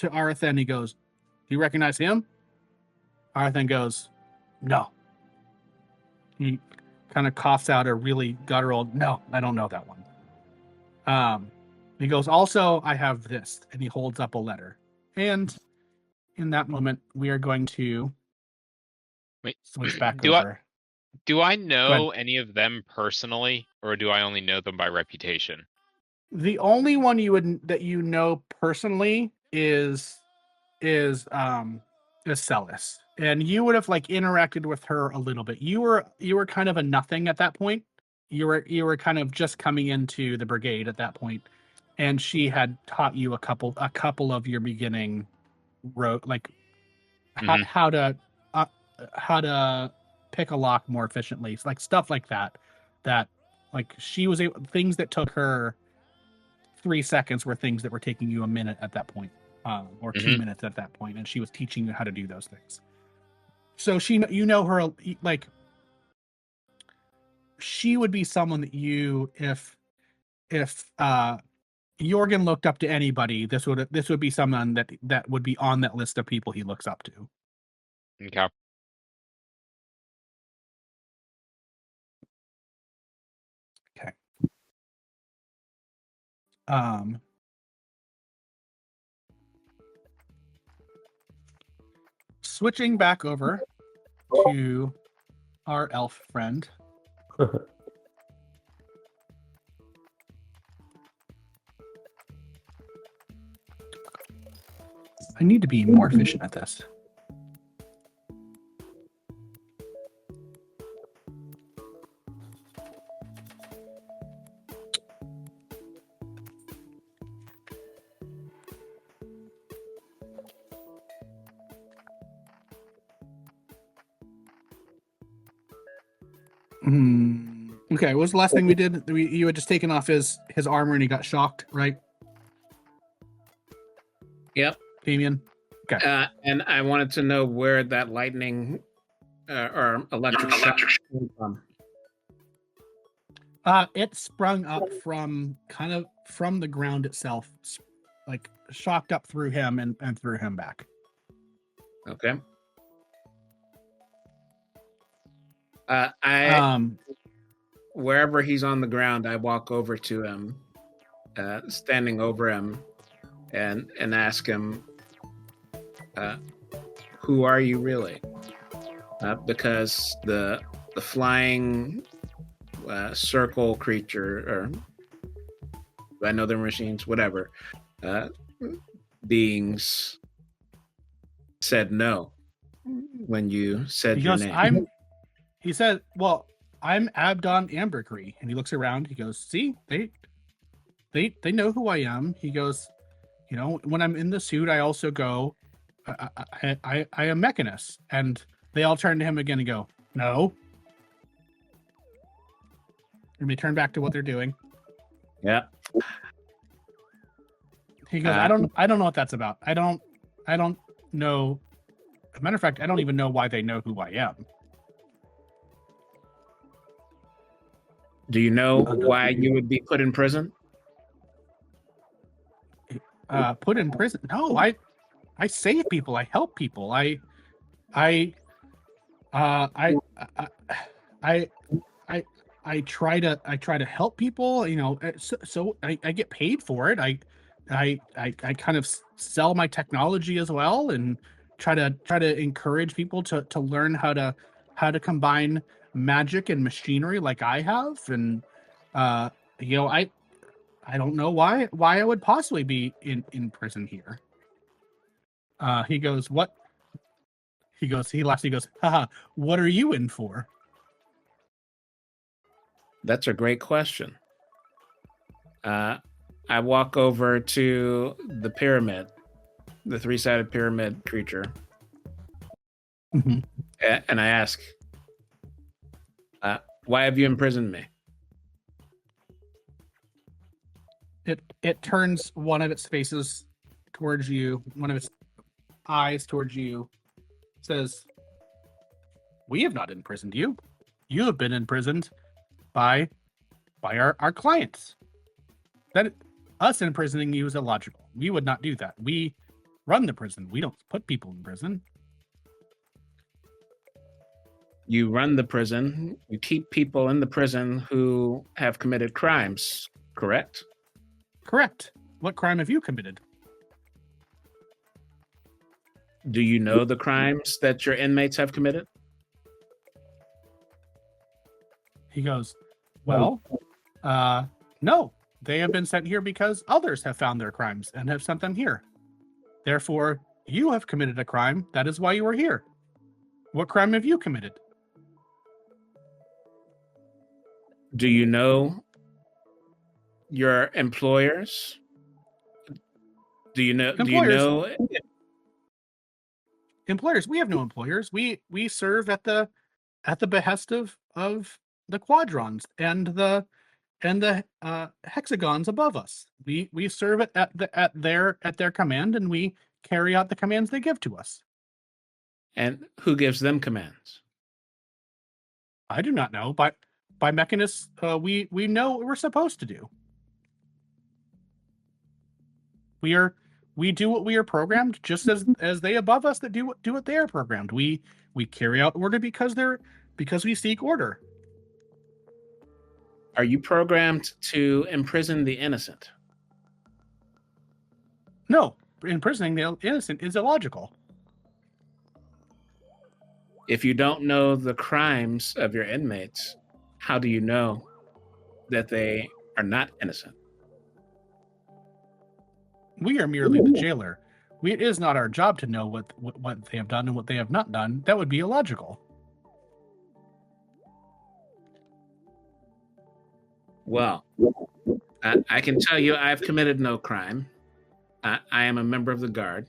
Arathan. He goes, do you recognize him? Arathan goes, no. He kind of coughs out a really guttural, no, I don't know that one. He goes, also, I have this, and he holds up a letter. And in that moment, we are going to switch back over. Do I know any of them personally, or do I only know them by reputation? The only one that you know personally is Celis, and you would have like interacted with her a little bit. You were kind of a nothing at that point. You were kind of just coming into the brigade at that point, and she had taught you a couple of your beginning how to pick a lock more efficiently, like stuff like that. That like she was things that took her 3 seconds were things that were taking you a minute at that point, or 2 minutes at that point, and she was teaching you how to do those things. So you know her, like she would be someone that you, if Jorgen looked up to anybody, this would be someone that would be on that list of people he looks up to. Okay. Okay. Switching back over to our elf friend. I need to be more efficient at this. Okay, what was the last thing we did? You had just taken off his armor and he got shocked, right? Yep. Damien? Okay. And I wanted to know where that lightning or electric shock came from. It sprung up from the ground itself, like shocked up through him and threw him back. Okay. Wherever he's on the ground, I walk over to him, standing over him, and ask him, "Who are you really?" Because the flying circle creature, or I know they're machines, whatever, beings said no when you said He your goes, name. he said, well, I'm Abdon Ambergris. And he looks around. He goes, see, they know who I am. He goes, you know, when I'm in the suit, I also go, I am Mechanus. And they all turn to him again and go, no. And they turn back to what they're doing. Yeah. He goes, I don't know what that's about. I don't know. As a matter of fact, I don't even know why they know who I am. Do you know why you would be put in prison? Put in prison? No, I save people. I help people. I try to help people. You know, so I get paid for it. I kind of sell my technology as well, and try to encourage people to learn how to combine magic and machinery like I have. And you know, I don't know why I would possibly be in prison here. He goes, what? He laughs, he goes, haha, what are you in for? That's a great question. I walk over to the pyramid, the three-sided pyramid creature, Mhm. and I ask, why have you imprisoned me? It turns one of its faces towards you, one of its eyes towards you, says, we have not imprisoned you. You have been imprisoned by our clients. That us imprisoning you is illogical. We would not do that. We run the prison. We don't put people in prison. You run the prison. You keep people in the prison who have committed crimes, correct? Correct. What crime have you committed? Do you know the crimes that your inmates have committed? He goes, well, no. They have been sent here because others have found their crimes and have sent them here. Therefore, you have committed a crime. That is why you are here. What crime have you committed? Do you know your employers? Do you know? Employers? We have no employers. We serve at the behest of the Squadrons and the hexagons above us. We serve it at their command, and we carry out the commands they give to us. And who gives them commands? I do not know. By Mechanus, we know what we're supposed to do. We do what we are programmed, just as they above us that do what they are programmed. We carry out order because we seek order. Are you programmed to imprison the innocent? No, imprisoning the innocent is illogical. If you don't know the crimes of your inmates, how do you know that they are not innocent? We are merely the jailer. It is not our job to know what they have done and what they have not done. That would be illogical. Well, I can tell you I've committed no crime. I am a member of the guard.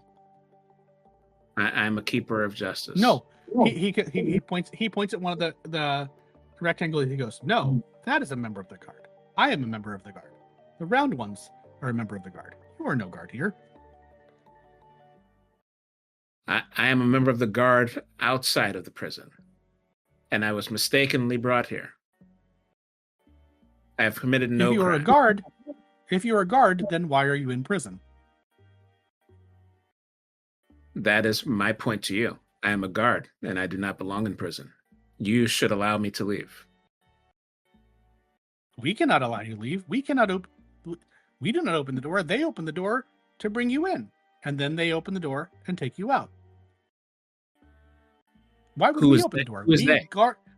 I'm a keeper of justice. No, he points at one of the rectangle. He goes, no, that is a member of the guard. I am a member of the guard. The round ones are a member of the guard. You are no guard here. I am a member of the guard outside of the prison, and I was mistakenly brought here. I have committed no crime. If you're a guard, then why are you in prison? That is my point to you. I am a guard, and I do not belong in prison. You should allow me to leave. We cannot allow you to leave. We do not open the door. They open the door to bring you in, and then they open the door and take you out. Why would we open the door?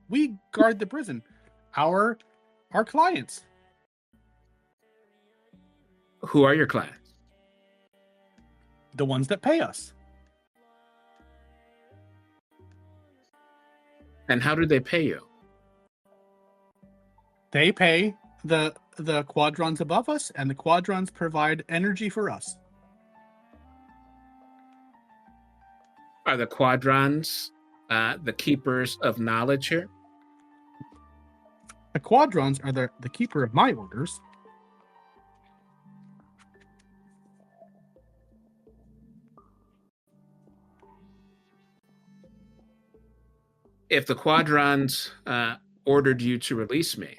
We guard the prison. Our clients. Who are your clients? The ones that pay us. And how do they pay you? They pay the quadrons above us, and the quadrons provide energy for us. Are the quadrons the keepers of knowledge here? The quadrons are the keeper of my orders. If the quadrons ordered you to release me,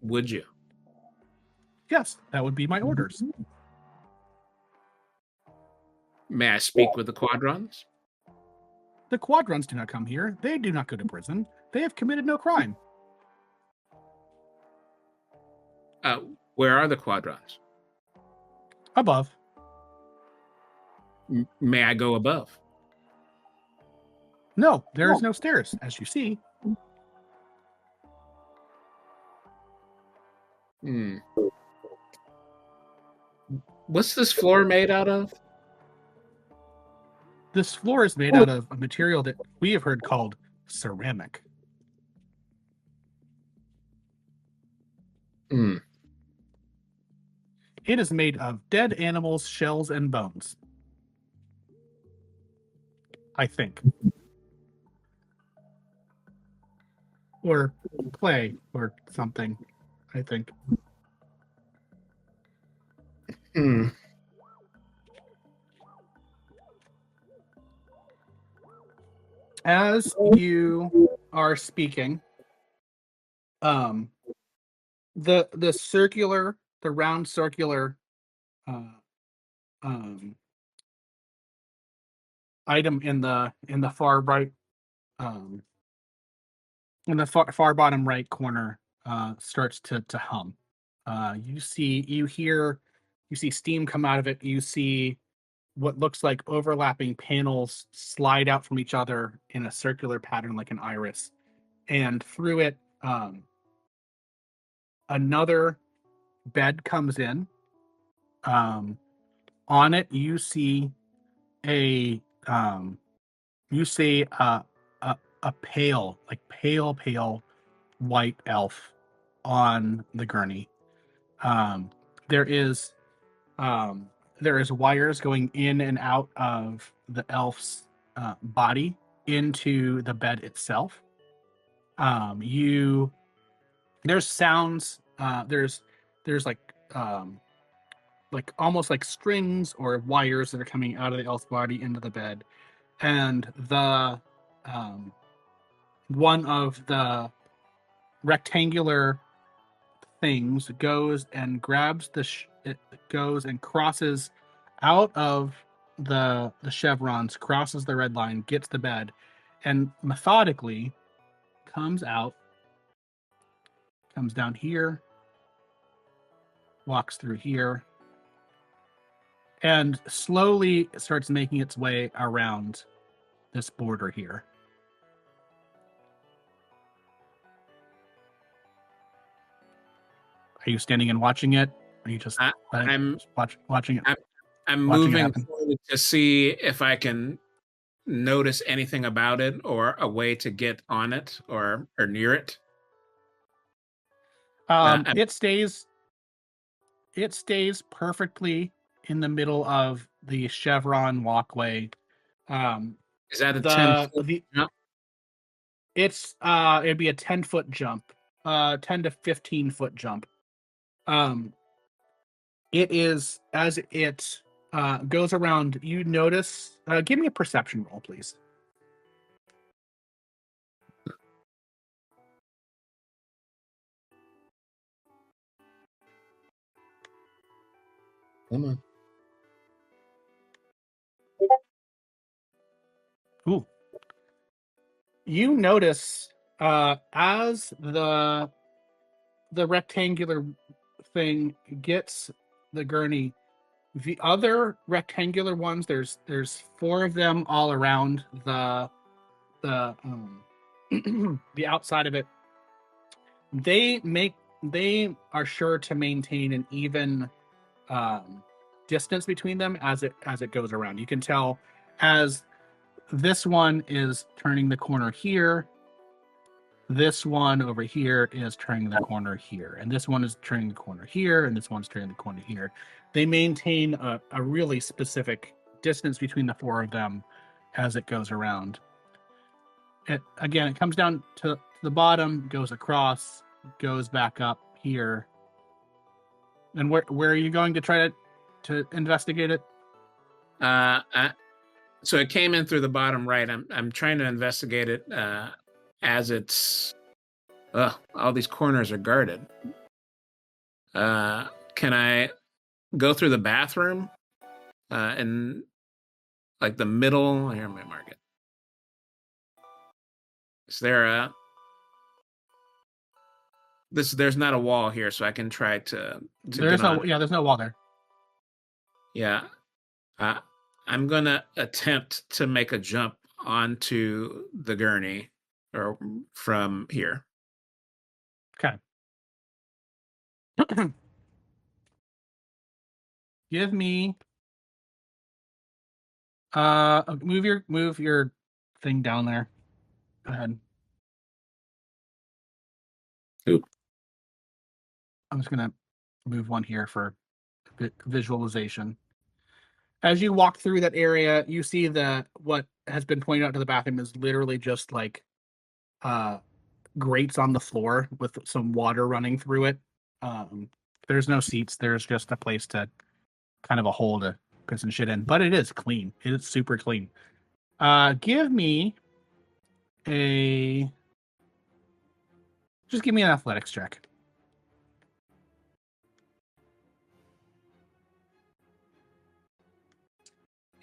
would you? Yes, that would be my orders. May I speak with the quadrons? The quadrons do not come here. They do not go to prison. They have committed no crime. Where are the quadrons? Above. May I go above? No, there is no stairs, as you see. What's this floor made out of? This floor is made out of a material that we have heard called ceramic. It is made of dead animals, shells, and bones. I think. Or clay or something, I think. As you are speaking, the round circular item in the far right, in the far bottom right corner, starts to hum. You see steam come out of it. You see what looks like overlapping panels slide out from each other in a circular pattern like an iris. And through it, another bed comes in. On it, you see a pale white elf on the gurney. There is wires going in and out of the elf's body into the bed itself. There's sounds. There's like almost like strings or wires that are coming out of the elf's body into the bed, and the one of the rectangular things goes and grabs it goes and crosses out of the chevrons, crosses the red line, gets the bed, and methodically comes out, comes down here, walks through here, and slowly starts making its way around this border here. Are you standing and watching it? Are you just watching it? I'm moving forward to see if I can notice anything about it or a way to get on it or near it. It stays perfectly in the middle of the chevron walkway. Is that a 10-foot jump? It'd be a 10-foot jump, 10 to 15-foot jump. It is, as it goes around, you notice. Give me a perception roll, please. Come on. Ooh. You notice as the rectangular thing gets the gurney, the other rectangular ones, there's 4 of them all around the the outside of it. They are sure to maintain an even distance between them as it goes around. You can tell as this one is turning the corner here, This one over here is turning the corner here, and this one is turning the corner here, and this one's turning the corner here. They maintain a really specific distance between the four of them as it goes around. It comes down to the bottom, goes across, goes back up here. And where are you going to try to investigate it? So it came in through the bottom right. I'm trying to investigate it as it's. All these corners are guarded. Can I go through the bathroom and like the middle? Here, I'm gonna mark it. Is there a? There's not a wall here, so I can try to there's no on. Yeah, there's no wall there. Yeah, I'm gonna attempt to make a jump onto the gurney or from here. Okay. Give me move your thing down there. Go ahead. Oop. I'm just gonna move one here for visualization. As you walk through that area, you see that what has been pointed out to the bathroom is literally just like grates on the floor with some water running through it. There's no seats. There's just a place to kind of a hole to put some shit in, but it is clean. It is super clean. Give me an athletics check.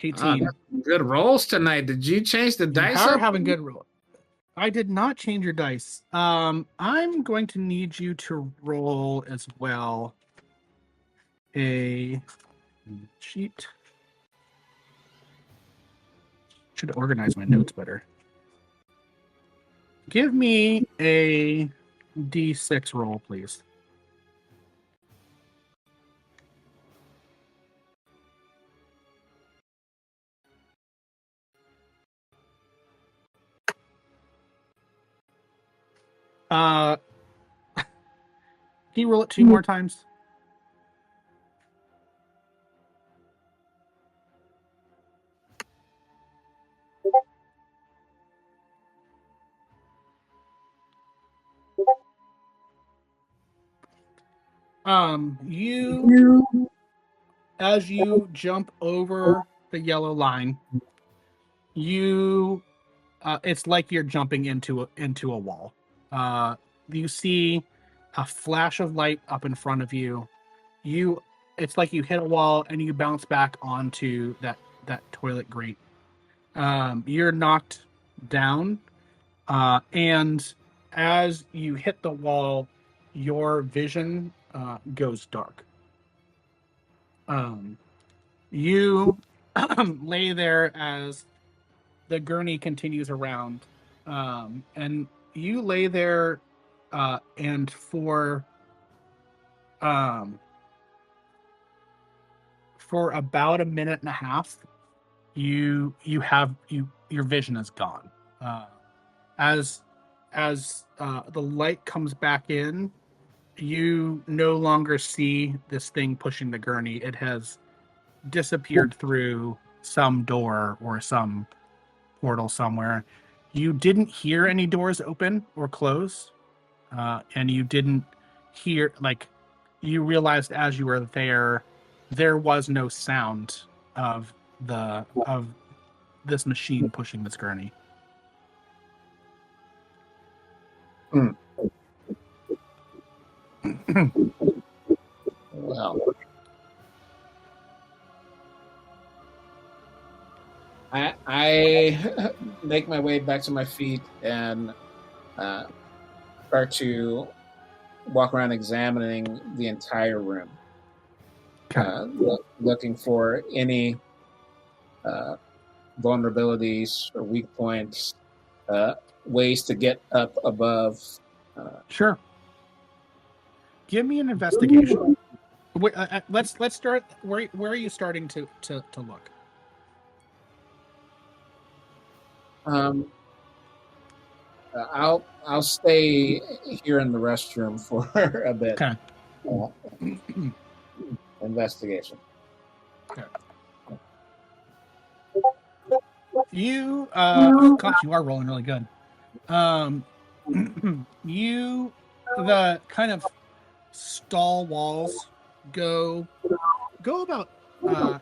18. Good rolls tonight. Did you change the dice? How are having good rolls? I did not change your dice. I'm going to need you to roll as well a sheet. Should organize my notes better. Give me a D6 roll, please. Can you roll it 2 more times? As you jump over the yellow line, it's like you're jumping into a wall. You see a flash of light up in front of you. It's like you hit a wall and you bounce back onto that toilet grate. You're knocked down, and as you hit the wall, your vision goes dark. You lay there as the gurney continues around, and you lay there, and for about a minute and a half, your vision is gone. As the light comes back in, you no longer see this thing pushing the gurney. It has disappeared through some door or some portal somewhere. You didn't hear any doors open or close, and you didn't hear, you realized as you were there was no sound of this machine pushing this gurney. Well, I make my way back to my feet and start to walk around examining the entire room, looking for any vulnerabilities or weak points, ways to get up above. Sure. Give me an investigation. Wait, let's start. Where are you starting to look? I'll stay here in the restroom for a bit. Okay. Investigation. You gosh, you are rolling really good. The kind of stall walls go about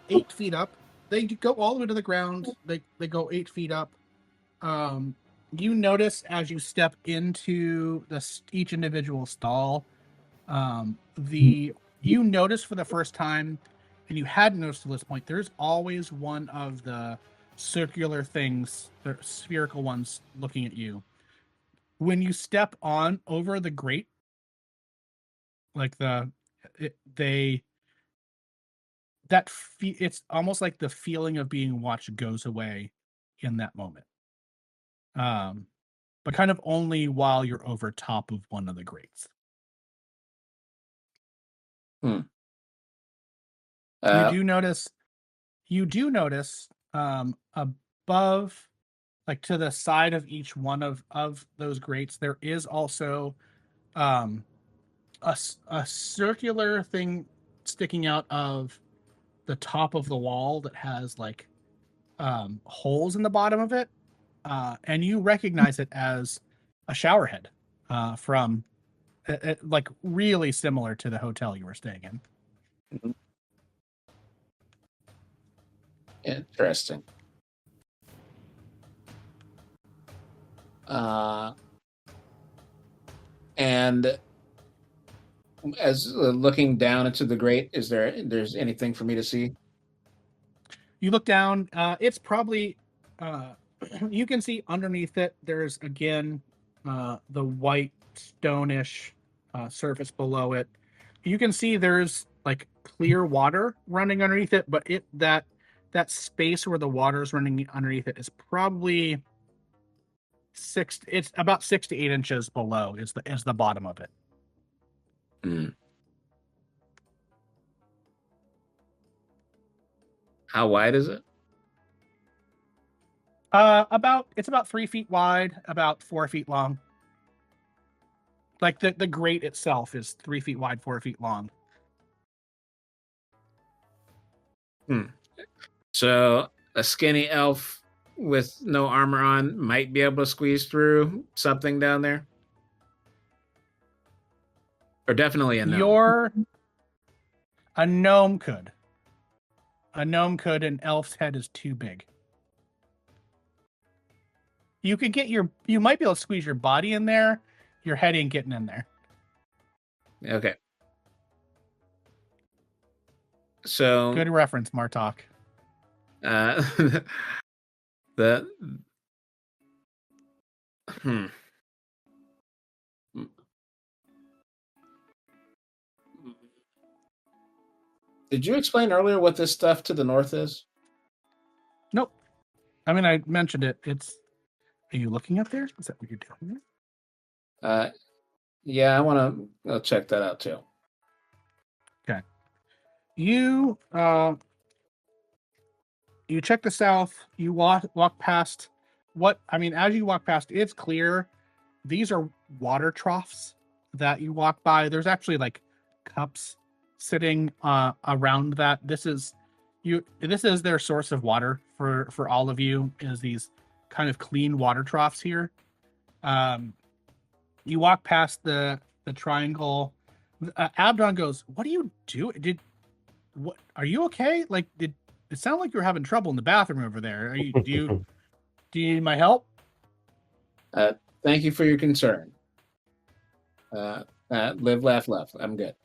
8 feet up. They go all the way to the ground. They go 8 feet up. You notice as you step into each individual stall, you notice for the first time, and you hadn't noticed to this point, there's always one of the circular things, the spherical ones, looking at you. When you step on over the grate, like it's almost like the feeling of being watched goes away in that moment. But kind of only while you're over top of one of the grates. You do notice above, like to the side of each one of those grates, there is also a circular thing sticking out of the top of the wall that has like holes in the bottom of it, and you recognize it as a shower head from like really similar to the hotel you were staying in. Mm-hmm. Interesting. And as looking down into the grate, there's anything for me to see? You look down. It's probably you can see underneath it. There's again the white stone-ish surface below it. You can see there's like clear water running underneath it, but that space where the water is running underneath it is probably it's about 6 to 8 inches below is the bottom of it. How wide is it? It's about 3 feet wide, about 4 feet long. Like the grate itself is 3 feet wide, 4 feet long. So a skinny elf with no armor on might be able to squeeze through something down there? Or definitely a gnome? A gnome could. An elf's head is too big. You might be able to squeeze your body in there. Your head ain't getting in there. Okay. So good reference, Martok. Did you explain earlier what this stuff to the north is? Nope. I mean, I mentioned it. Are you looking up there? Is that what you're doing? Yeah, I want to go check that out too. Okay. You check the south. You walk past as you walk past, it's clear these are water troughs that you walk by. There's actually like cups sitting around that. This is their source of water for all of you, is these kind of clean water troughs here. You walk past the triangle. Abdon goes, "What do you do? What are you okay? Like, it sounded like you were having trouble in the bathroom over there. Do you need my help?" Thank you for your concern. Live, laugh, love. I'm good.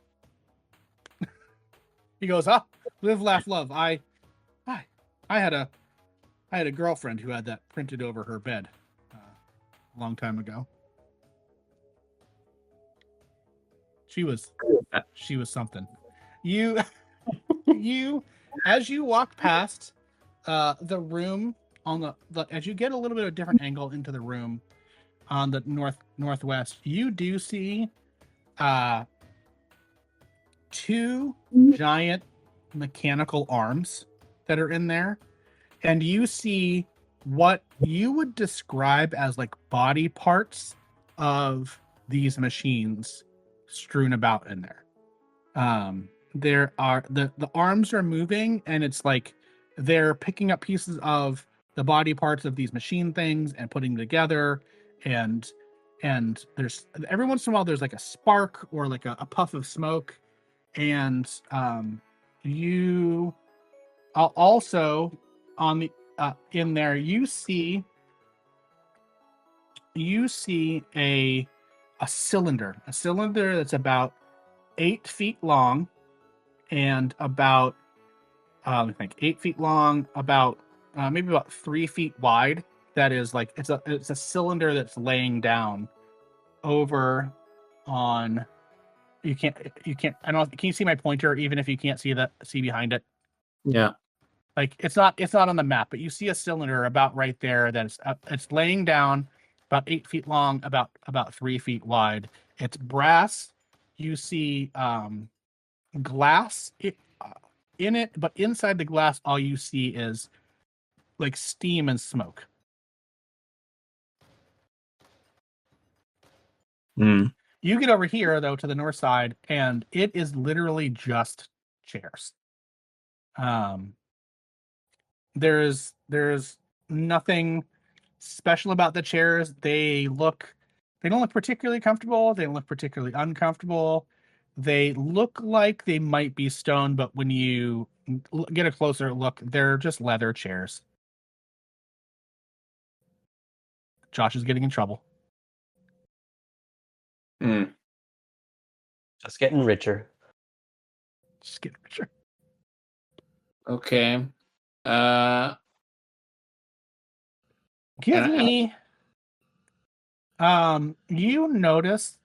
He goes, live, laugh, love. I had a girlfriend who had that printed over her bed a long time ago. She was something. You as you walk past the room on the as you get a little bit of a different angle into the room on the northwest, you do see 2 giant mechanical arms that are in there, and you see what you would describe as like body parts of these machines strewn about in there. There are the arms are moving, and it's like they're picking up pieces of the body parts of these machine things and putting them together, and there's every once in a while there's like a spark or like a puff of smoke, and you also on the in there you see a cylinder that's about 8 feet long and about I think 8 feet long, about maybe about 3 feet wide. That is like it's a cylinder that's laying down over on. You can't I don't know, can you see my pointer even if you can't see behind it? Yeah. Like it's not on the map, but you see a cylinder about right there that's it's laying down about 8 feet long, about 3 feet wide. It's brass. You see glass in it, but inside the glass, all you see is like steam and smoke. You get over here though to the north side, and it is literally just chairs. There's nothing special about the chairs. They don't look particularly comfortable. They don't look particularly uncomfortable. They look like they might be stone, but when you get a closer look, they're just leather chairs. Josh is getting in trouble. Just getting richer. Just getting richer. Okay. Give me. You notice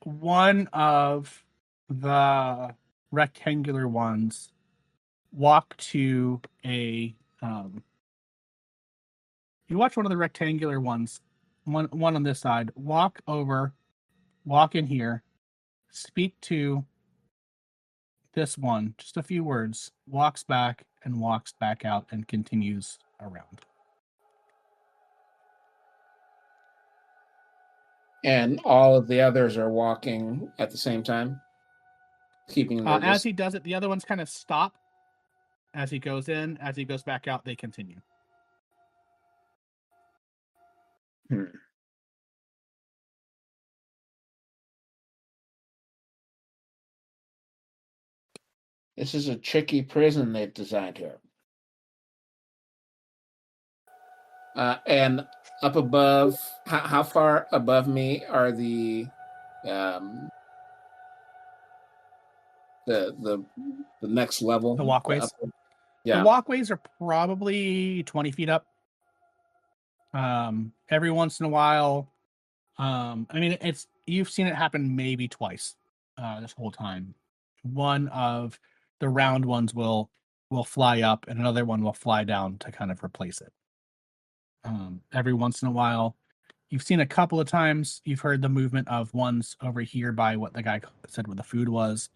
one of the rectangular ones walk to a you watch one of the rectangular ones, one on this side, walk in here, speak to this one, just a few words, walks back and walks back out and continues around. And all of the others are walking at the same time, keeping their as he does it, the other ones kind of stop. As he goes in, as he goes back out, they continue. This is a tricky prison they've designed here. And up above, how far above me are the next level? The walkways. Yeah. The walkways are probably 20 feet up. Every once in a while, I mean, you've seen it happen maybe twice this whole time. One of the round ones will fly up, and another one will fly down to kind of replace it. Every once in a while, you've seen a couple of times. You've heard the movement of ones over here by what the guy said where the food was.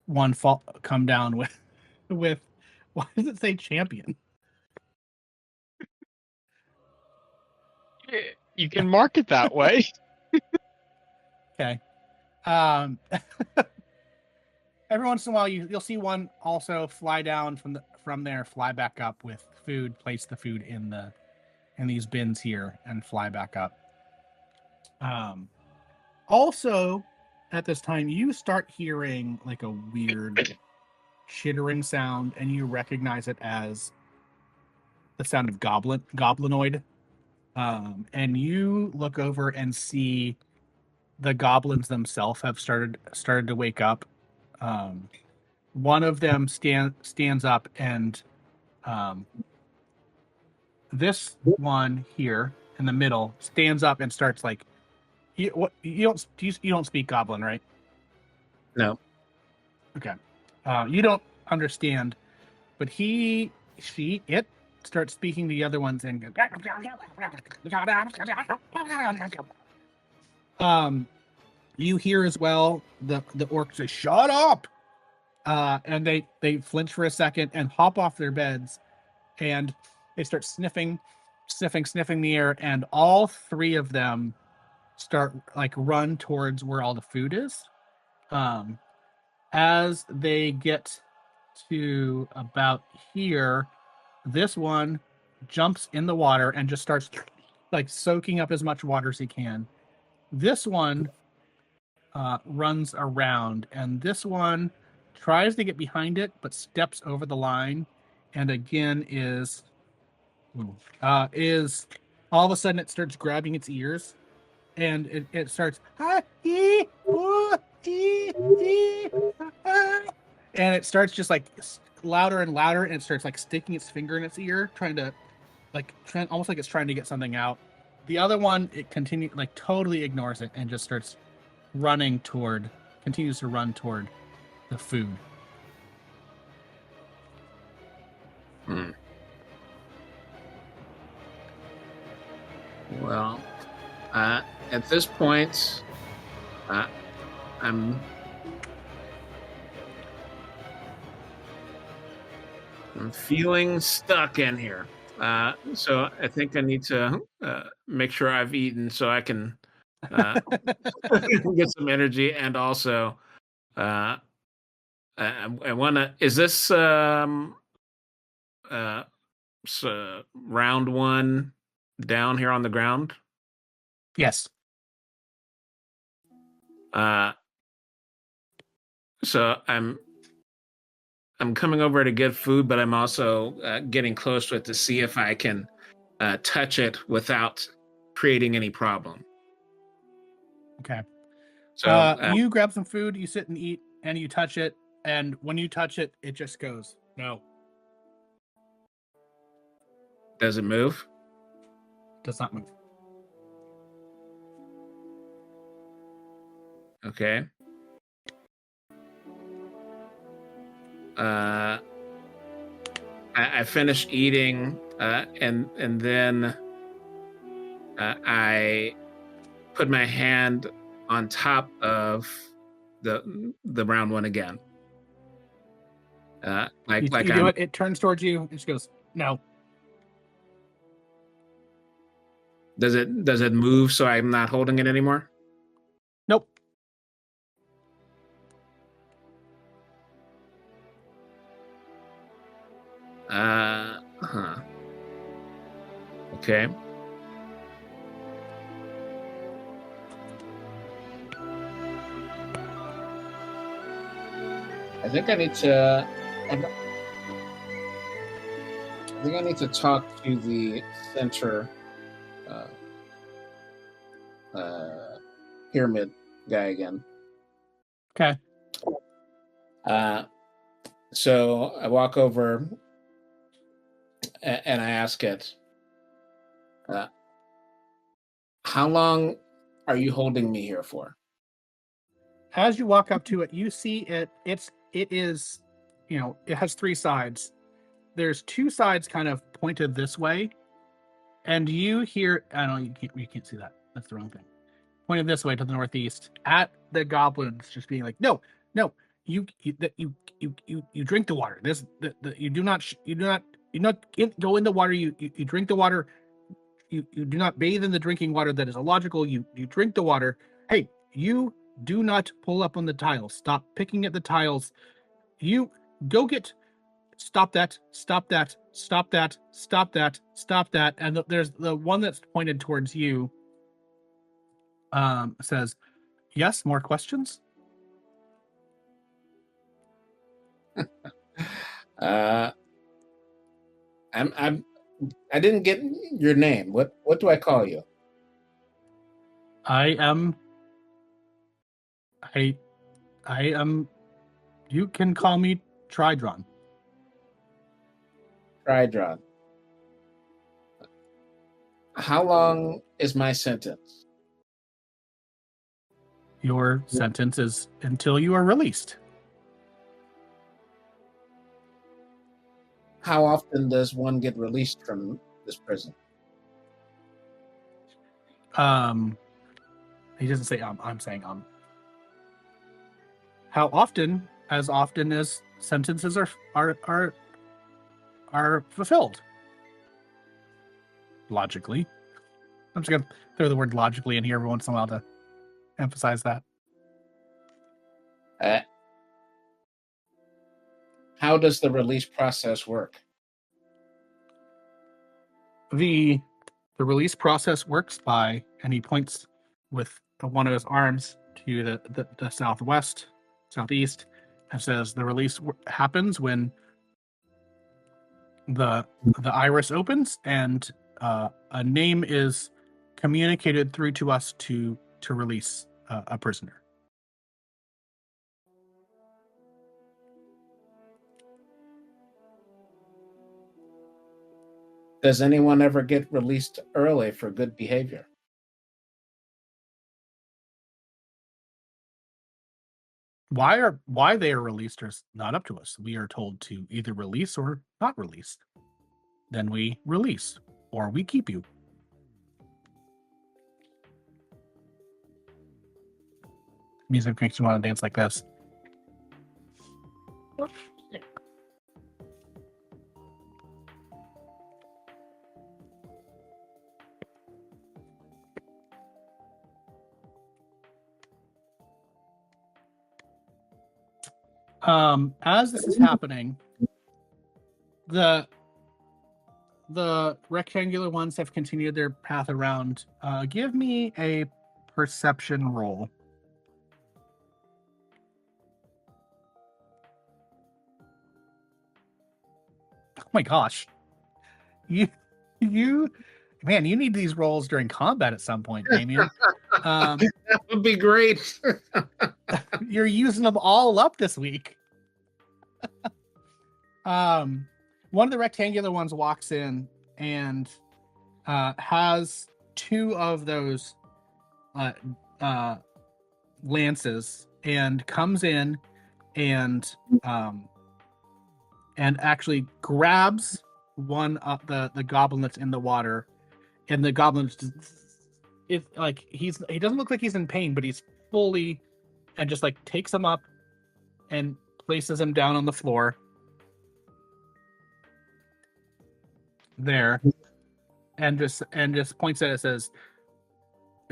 One come down with why does it say champion? You can mark it that way. Okay. Every once in a while, you'll see one also fly down from there, fly back up with food, place the food in these bins here, and fly back up. Also, at this time, you start hearing like a weird chittering sound, and you recognize it as the sound of goblinoid. And you look over and see the goblins themselves have started to wake up. One of them stands up, and this one here in the middle stands up and starts like, you don't speak Goblin, right? No. Okay. You don't understand, but it starts speaking to the other ones and you hear as well the orcs say, "Shut up!" And they flinch for a second and hop off their beds and they start sniffing the air, and all three of them start like run towards where all the food is. As they get to about here, this one jumps in the water and just starts like soaking up as much water as he can. This one runs around, and this one tries to get behind it but steps over the line, and again is all of a sudden it starts grabbing its ears, and it starts and it starts just like louder and louder, and it starts like sticking its finger in its ear, trying to almost like it's trying to get something out. The other one, it totally ignores it and just starts continues to run toward the food. Well, at this point, I'm feeling stuck in here. So I think I need to make sure I've eaten so I can get some energy, and also I want to. Is this so round one down here on the ground? Yes. So I'm coming over to get food, but I'm also getting close to it to see if I can touch it without creating any problem. Okay. So you grab some food, you sit and eat, and you touch it, and when you touch it, it just goes, no. Does it move? Does not move. Okay. I finished eating, and then I put my hand on top of the round one again. You do it. It turns towards you. It just goes, no. Does it move so I'm not holding it anymore? Nope. Okay. I think I need to talk to the center pyramid guy again. Okay. So I walk over and I ask it, how long are you holding me here for? As you walk up to it, you see it is, it has three sides. There's two sides kind of pointed this way, and you hear, I don't know, you can't see that. That's the wrong thing. Pointed this way to the northeast at the goblins, just being like, no, you drink the water. You do not go in the water. You drink the water. You do not bathe in the drinking water. That is illogical. You drink the water. Hey, you do not pull up on the tiles. Stop picking at the tiles. You go get. Stop that. And there's the one that's pointed towards you. Says, yes. More questions? I didn't get your name. What do I call you? I am. You can call me Tridron. Tridron. How long is my sentence? Your sentence is until you are released. How often does one get released from this prison? He doesn't say I'm saying How often? As often as sentences are fulfilled. logically. I'm just gonna throw the word logically in here every once in a while to emphasize that. How does the release process work? The release process works by, and he points with one of his arms to the southeast, and says the release happens when the iris opens and a name is communicated through to us to release a prisoner. Does anyone ever get released early for good behavior? Why they are released is not up to us. We are told to either release or not release. Then we release, or we keep you. Music makes me want to dance like this. As this is happening, the rectangular ones have continued their path around. Give me a perception roll. Oh my gosh. You man, you need these rolls during combat at some point, Damien. That would be great. You're using them all up this week. One of the rectangular ones walks in and has two of those lances and comes in and actually grabs one of the goblin that's in the water, and the goblin he doesn't look like he's in pain, but he's fully, and just like takes him up and places him down on the floor there, and just points at it,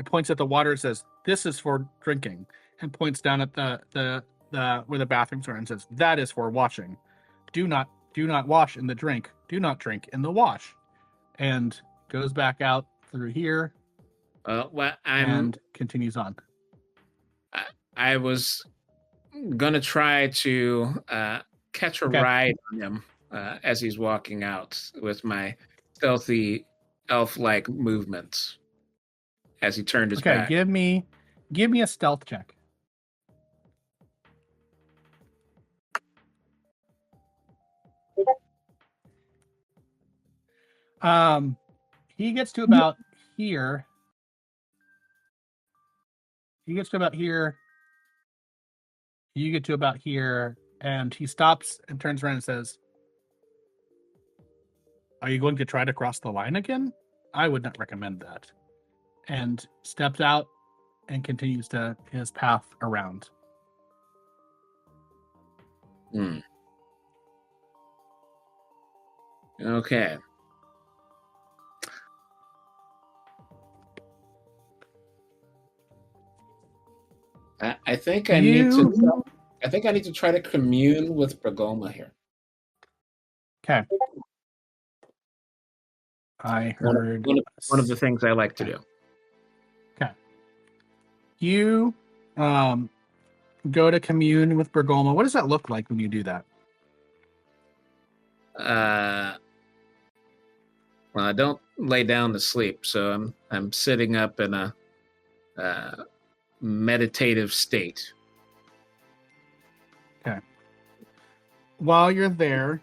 points at the water, says, "This is for drinking," and points down at the where the bathrooms are and says, "That is for washing. Do not wash in the drink. Do not drink in the wash." And goes back out through here. And continues on. I was gonna try to catch a ride on him as he's walking out with my stealthy elf-like movements as he turned his back. Give me a stealth check. He gets to about here. You get to about here, and he stops and turns around and says, "Are you going to try to cross the line again? I would not recommend that." And steps out and continues to his path around. Okay. I think I need to try to commune with Bragolma here. Okay. I heard one of the things I like to do. Okay. You go to commune with Bragolma. What does that look like when you do that? Well, I don't lay down to sleep, so I'm sitting up in a meditative state. Okay. While you're there,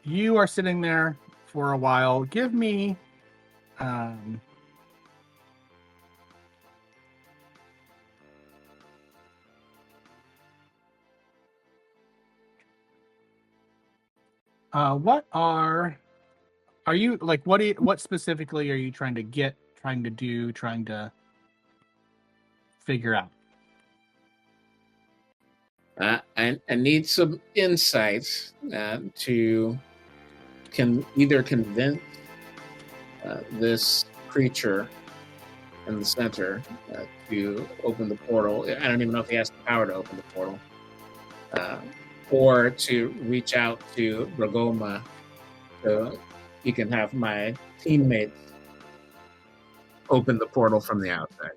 you are sitting there for a while. Give me what are you like? What specifically are you trying to get, trying to do, trying to figure out? I need some insights to can either convince this creature in the center to open the portal. I don't even know if he has the power to open the portal. Or to reach out to Bragolma so he can have my teammates open the portal from the outside.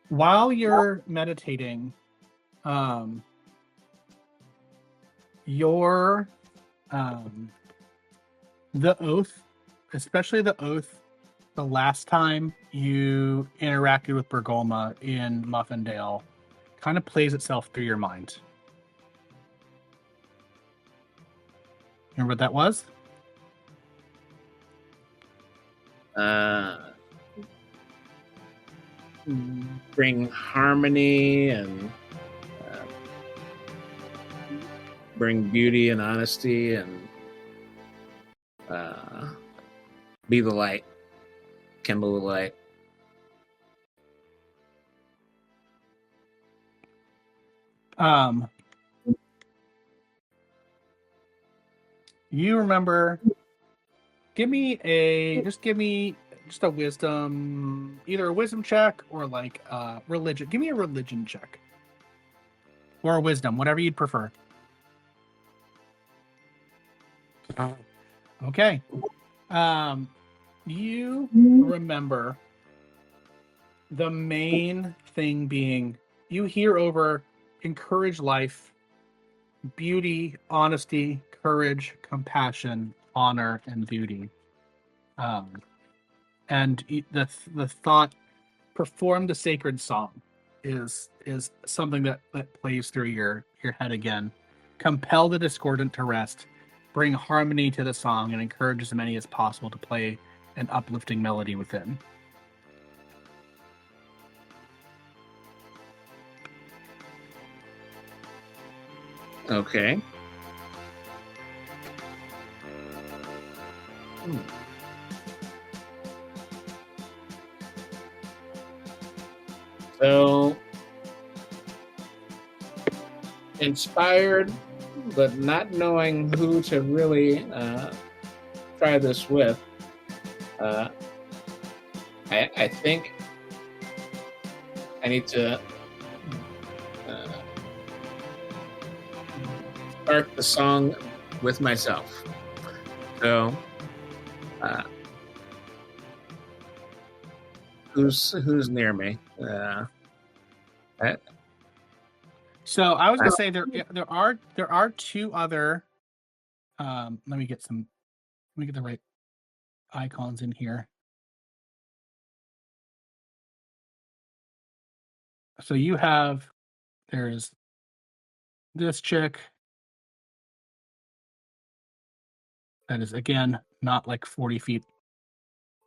While you're meditating, the oath, especially the oath, the last time you interacted with Bragolma in Muffindale, kind of plays itself through your mind. Remember what that was? Bring harmony and bring beauty and honesty and be the light, kindle the light. You remember? Give me just a wisdom, either a wisdom check or like religion. Give me a religion check or a wisdom, whatever you'd prefer. Okay. You remember the main thing being you hear over encourage life, beauty, honesty, courage, compassion, honor, and duty. And the thought perform the sacred song is something that plays through your head again. Compel the discordant to rest, bring harmony to the song, and encourage as many as possible to play an uplifting melody within. Okay. So, inspired, but not knowing who to really try this with, I think I need to start the song with myself. So, who's near me? So I was gonna say there are two other. Let me get the right icons in here. So there's this chick that is again not like 40 feet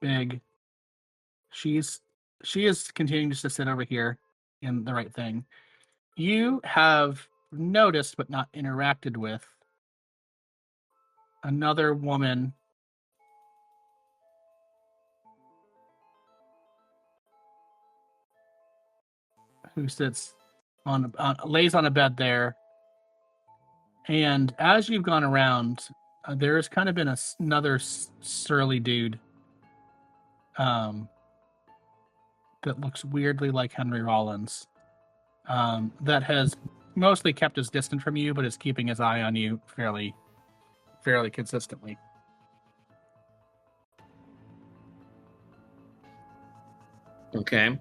big. She is continuing just to sit over here in the right thing. You have noticed but not interacted with another woman who lays on a bed there. And as you've gone around, there's kind of been another surly dude that looks weirdly like Henry Rollins, that has mostly kept his distance from you, but is keeping his eye on you fairly consistently. Okay.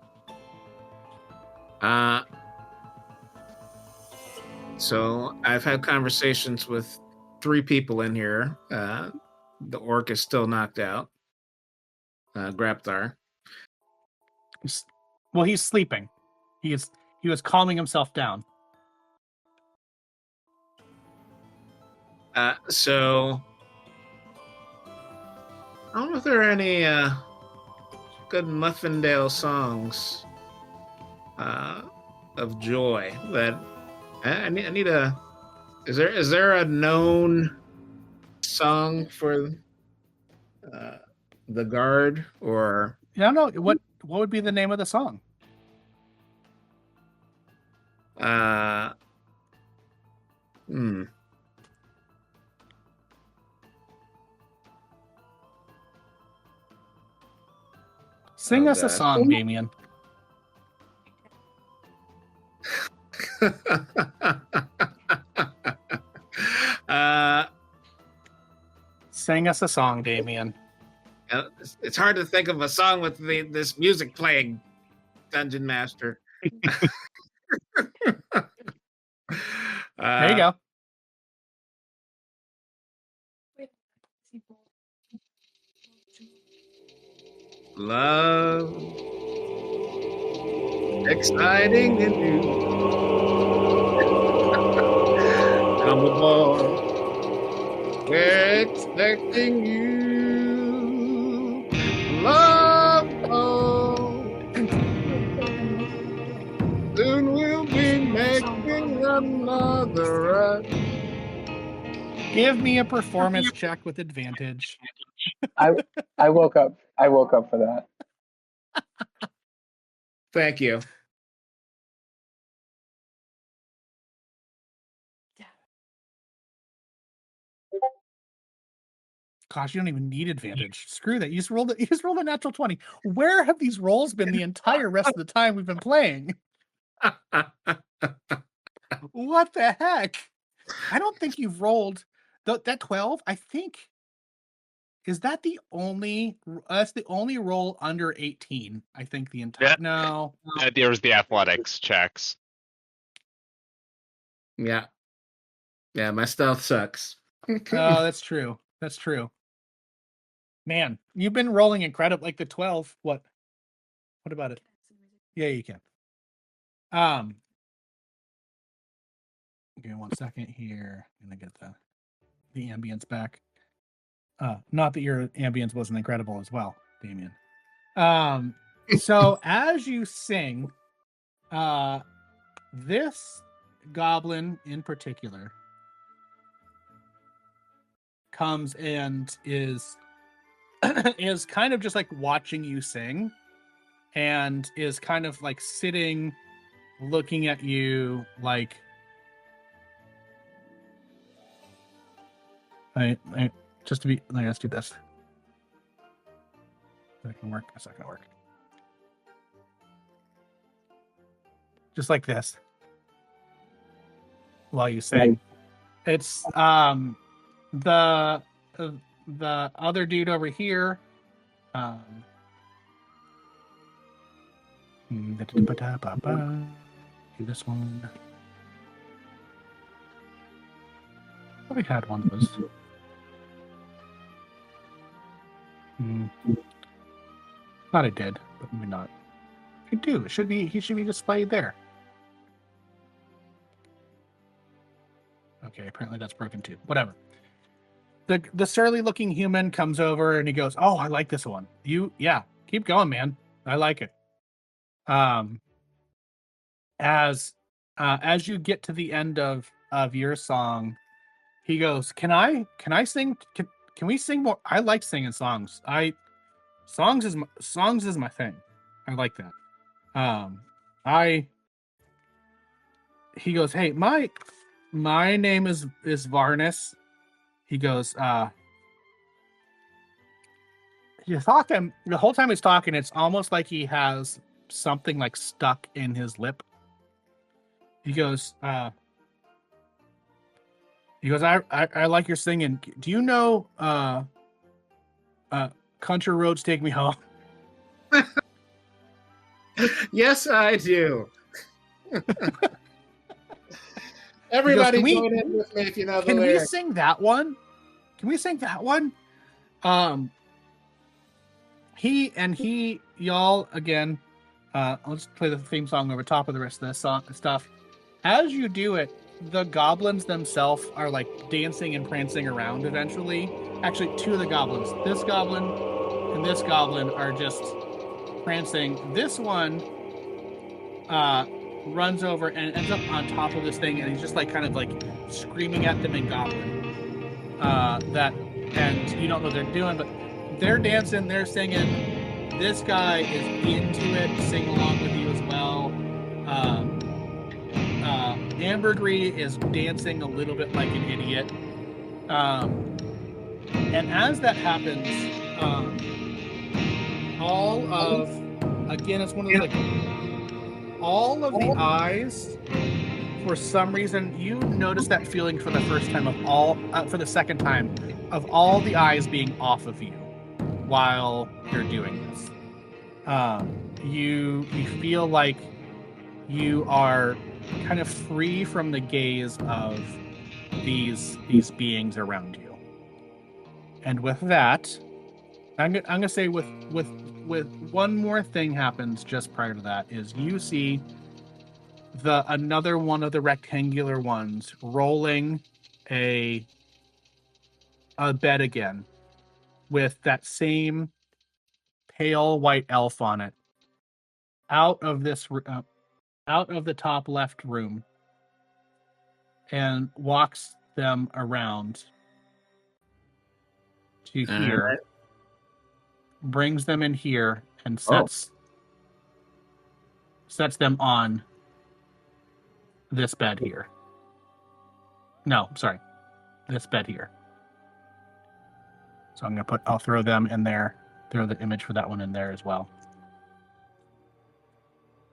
So I've had conversations with 3 people in here. The orc is still knocked out. Grapthar. He's sleeping. He was calming himself down. So I don't know if there are any good Muffindale songs of joy that I need a. Is there a known song for the guard or? I don't know what would be the name of the song. Sing Oh, us a God. song, Damien. Sing us a song, Damien. It's hard to think of a song with this music playing, Dungeon Master. There you go. Love, exciting and new. Come aboard. We're expecting you. Love, oh. Soon we'll be making another run. Give me a performance check with advantage. I woke up for that. Thank you. Gosh, you don't even need advantage. Screw that. You just rolled a natural 20. Where have these rolls been the entire rest of the time we've been playing? What the heck? I don't think you've rolled that 12. I think is that the only that's the only roll under 18. I think the entire no. There was the athletics checks. Yeah. Yeah, my stealth sucks. Oh, that's true. That's true. Man, you've been rolling incredible. Like the 12. What about it? Yeah, you can. Give me 1 second here. I'm gonna get the ambience back. Not that your ambience wasn't incredible as well, Damien. So as you sing, this goblin in particular comes and is kind of just like watching you sing, and is kind of like sitting, looking at you like. Just to be, let's do this. That can work. That's not gonna work. Just like this. While you sing, it's the other dude over here. Do this one. I had one of those. Thought I did, but maybe not. I do. It should be. He should be displayed there. Okay, apparently that's broken too. Whatever. The surly-looking human comes over and he goes, "Oh, I like this one. Keep going, man. I like it." As you get to the end of your song, he goes, "Can I sing? Can we sing more? I like singing songs. Songs is my thing. I like that." He goes, "Hey, my name is Varnus." He goes, "You're talking the whole time he's talking. It's almost like he has something like stuck in his lip." He goes, "I like your singing. Do you know, Country Roads Take Me Home?" Yes, I do. Everybody goes, join in with me if you know the Can we lyrics. sing that one? Can we sing that one? Y'all again. I'll just play the theme song over top of the rest of this stuff. As you do it, the goblins themselves are like dancing and prancing around eventually. Actually, two of the goblins, this goblin and this goblin, are just prancing. This one runs over and ends up on top of this thing, and he's just like kind of like screaming at them in goblin. And you don't know what they're doing, but they're dancing, they're singing. This guy is into it, sing along with you as well. Ambergris is dancing a little bit like an idiot. And as that happens, again, it's one of those, like, all of the eyes, for some reason, you notice that feeling for the first time for the second time, of all the eyes being off of you while you're doing this. You feel like you are kind of free from the gaze of these beings around you. And with that, I'm gonna say with one more thing happens just prior to that is you see another one of the rectangular ones rolling a bed again with that same pale white elf on it out of the top left room and walks them around to here, brings them in here and sets them on this bed here. No, sorry, this bed here. So I'll throw them in there, throw the image for that one in there as well.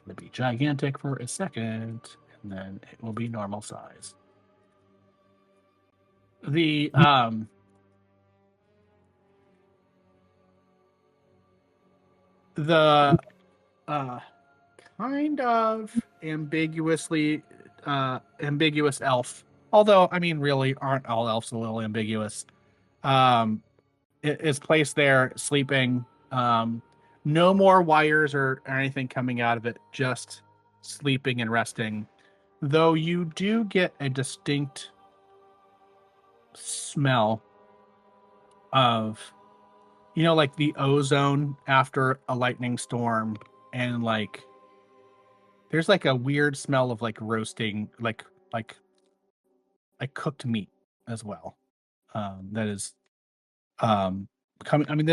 It'll be gigantic for a second, and then it will be normal size. The kind of ambiguous elf, although I mean, really, aren't all elves a little ambiguous? Is placed there sleeping. No more wires or anything coming out of it, just sleeping and resting. Though you do get a distinct smell of, like the ozone after a lightning storm, and like there's like a weird smell of like roasting, like cooked meat as well. That is coming. I mean,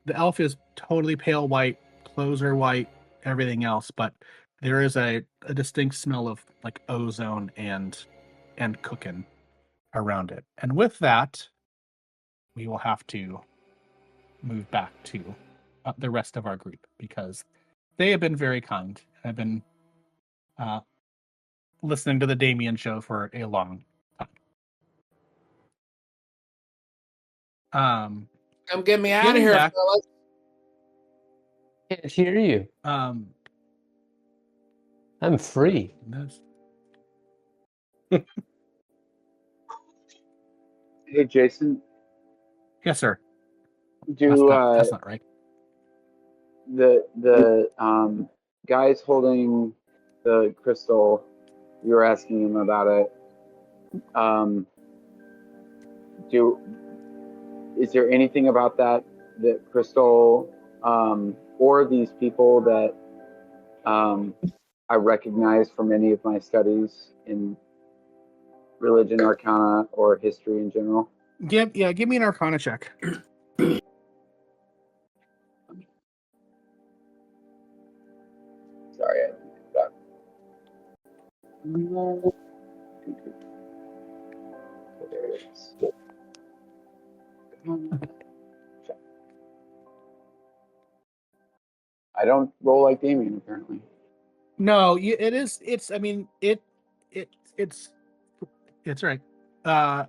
the elf is totally pale white, clothes are white, everything else, but there is a distinct smell of like ozone and cooking around it. And with that, we will have to move back to the rest of our group, because they have been very kind. I've been listening to the Damien show for a long time. Come get me out of here, fellas. Can't hear you. I'm free. Hey, Jason. Yes, sir. That's not right. The guys holding the crystal, you were asking him about it. Is there anything about that crystal or these people that I recognize from any of my studies in religion, arcana, or history in general? Give me an arcana check. Sorry, I didn't do that. There it is. I don't roll like Damien, apparently. No, it is. It's. I mean, it's right.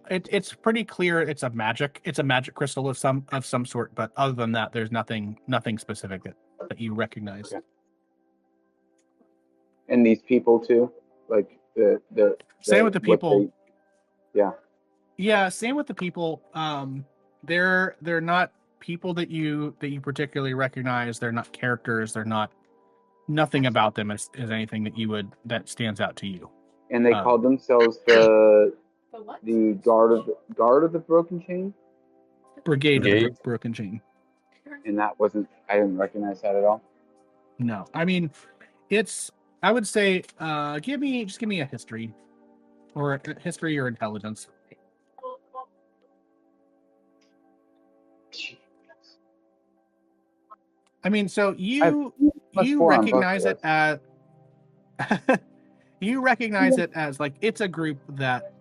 It's pretty clear. It's a magic crystal of some sort. But other than that, there's nothing specific that you recognize. Okay. And these people too, like the same with the people. Yeah, same with the people. They're not people that you particularly recognize. They're not characters. They're not. Nothing about them is anything that stands out to you. And they called themselves the guard of the broken chain. Brigade of the broken chain. And I didn't recognize that at all. No, I mean, I would say, give me a history, or intelligence. I mean, so you recognize it as like it's a group that,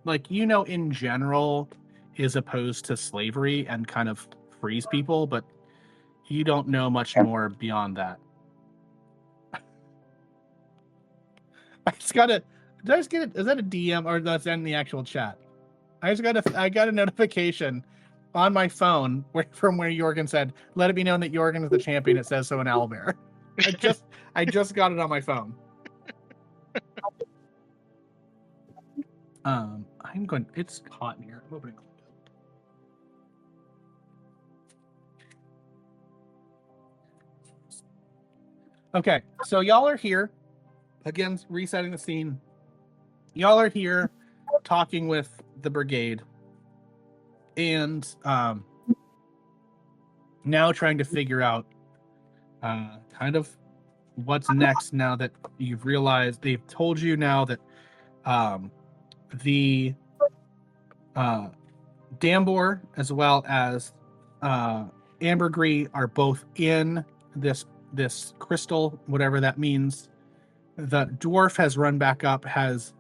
like, in general is opposed to slavery and kind of frees people, but You don't know much Okay. more beyond that. I just got a. Did I just get it? Is that a DM or that's in the actual chat? I got a notification on my phone from where Jorgen said, "Let it be known that Jorgen is the champion." It says so in Owlbear. I just got it on my phone. I'm going. It's hot in here. I'm opening. Okay, so y'all are here again, resetting the scene. Y'all are here talking with the brigade, and now trying to figure out kind of what's next. Now that you've realized they've told you now that the Dambor as well as Ambergris are both in this crystal, whatever that means. The dwarf has run back up, has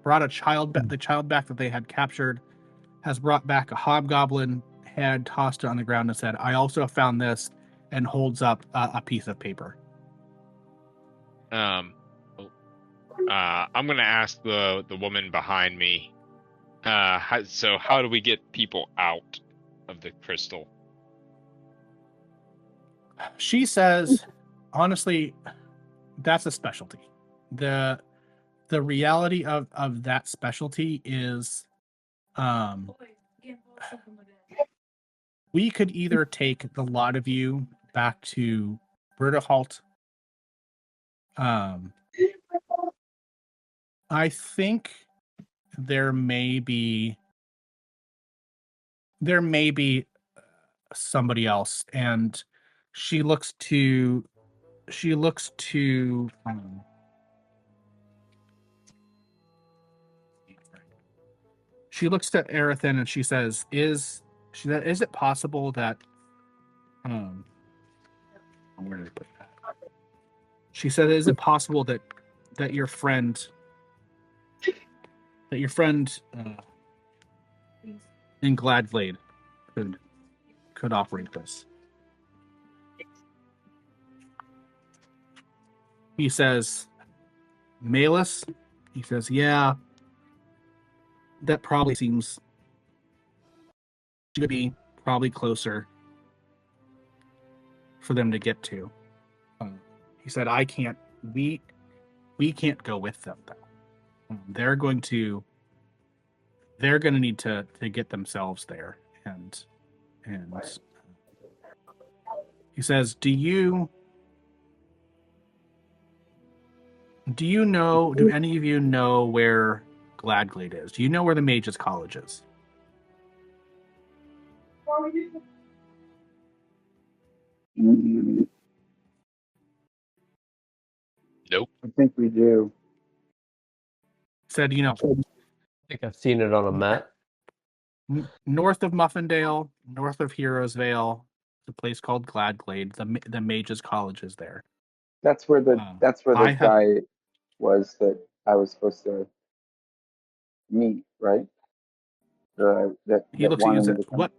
brought a child back, the child back that they had captured, has brought back a hobgoblin head, tossed it on the ground, and said, "I also found this," and holds up a piece of paper. I'm gonna ask the woman behind me. How do we get people out of the crystal? She says, honestly, that's a specialty. The reality of that specialty is we could either take the lot of you back to Bertahalt. I think there may be somebody else, and she looks to Arathan, and she says, is it possible that where did I put that? She said, is it possible that your friend in Gladglade could operate this? He says, Malus? He says, yeah, that probably seems to be probably closer for them to get to. He said, we can't go with them though. They're going to need to get themselves there, and he says, do any of you know where Gladglade is? Do you know where the Mages College is? Nope. I think we do. Said, I think I've seen it on a map. North of Muffindale, north of Heroes Vale, a place called Gladglade. The Mages College is there. That's where the guy was that I was supposed to meet, right? He looks at you and says, "What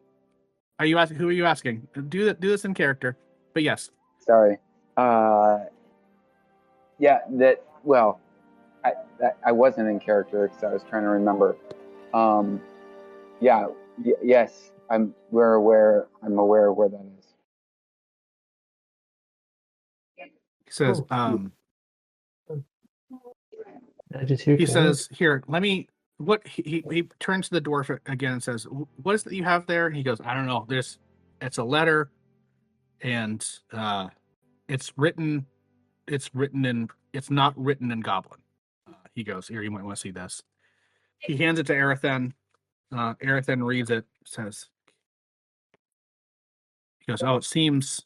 are you asking? Who are you asking? Do this in character." But yes. Sorry. Yeah. Well, I wasn't in character because I was trying to remember. Yeah. Yes. I'm aware of where that is. He says, he says, here, let me, what, he turns to the dwarf again and says, what is it that you have there? And he goes, I don't know, it's a letter, and it's not written in Goblin. He goes, here, you might want to see this. He hands it to Arathan. Arathan reads it, says, he goes, oh, it seems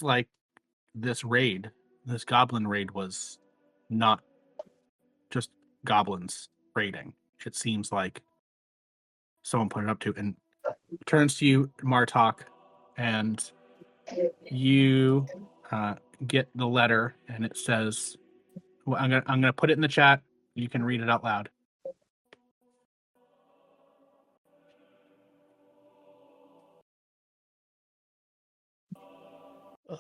like this goblin raid was not just goblins raiding. It seems like someone put it up to, and turns to you, Martok, and you get the letter, and it says, well, I'm gonna put it in the chat. You can read it out loud.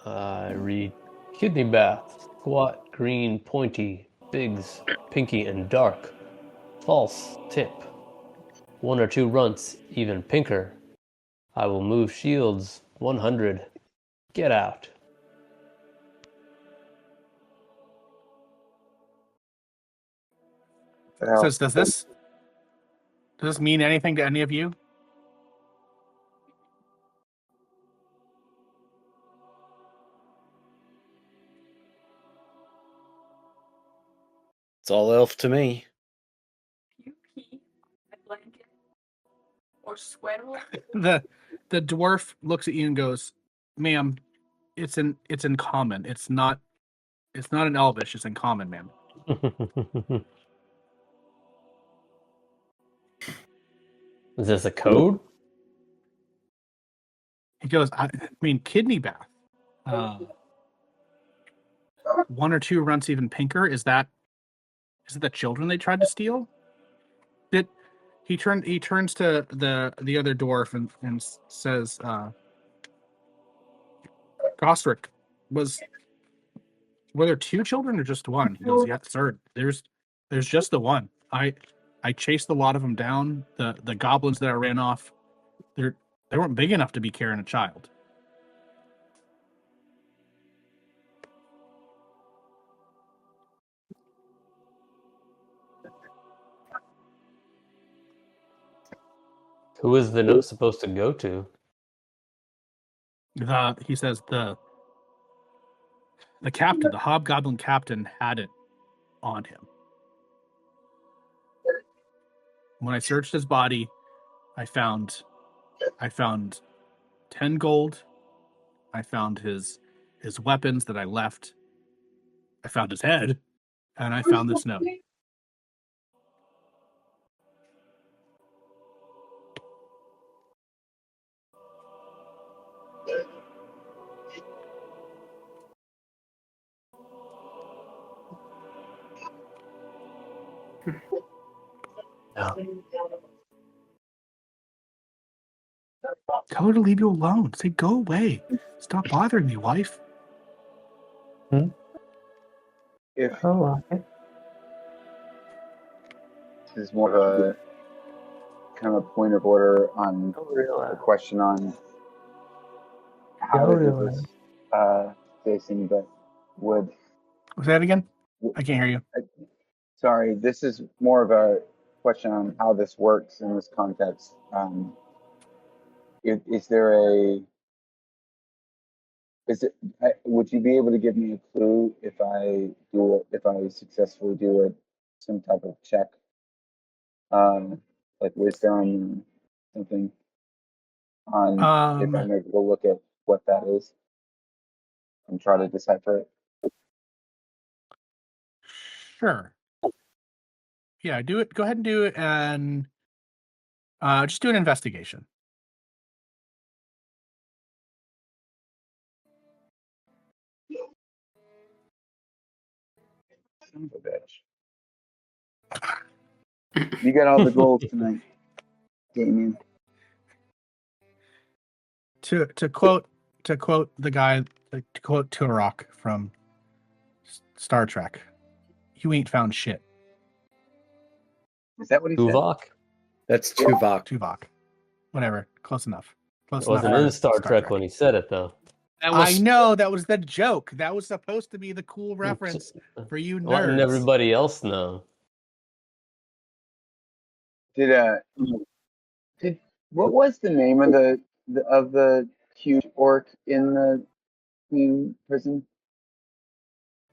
I read Kidneybath, squat, green, pointy, bigs, pinky, and dark. False tip. 1 or 2 runts, even pinker. I will move shields 100. Get out. So does this mean anything to any of you? It's all elf to me. You pee a blanket or sweater? The dwarf looks at you and goes, "Ma'am, it's in common. It's not in Elvish. It's in common, ma'am." Is this a code? He goes, "I mean, Kidneybath. 1 or 2 runts even pinker. Is it the children they tried to steal?" He turns to the other dwarf and says, "Gostrick, were there 2 children or just 1?" He goes, "Yeah, sir. There's just the one. I chased a lot of them down. The goblins that I ran off, they weren't big enough to be carrying a child." Who is the note supposed to go to? He says the captain, the hobgoblin captain, had it on him. When I searched his body, I found 10 gold. I found his weapons that I left. I found his head, and I found this note. Tell her to leave you alone. Say, "Go away. Stop bothering me, wife." If Oh, okay. this is more of a kind of point of order on the question on how to do this, Jason, but would... Was that again? I can't hear you. Sorry, this is more of a question on how this works in this context. Would you be able to give me a clue if I successfully do some type of check, like wisdom or something, on if I'm able to look at what that is and try to decipher it? Sure. Yeah, do it. Go ahead and do it, and just do an investigation. Son of a bitch. You got all the gold tonight, Damien. To quote the guy, to quote Turok from Star Trek, "You ain't found shit." Is that what he Tuvok? said? That's Tuvok. Tuvok. Whatever. Close enough. It wasn't in Star Trek when he said it, though. I know, that was the joke. That was supposed to be the cool reference for you nerds. Letting everybody else know. What was the name of the huge orc in the Queen prison?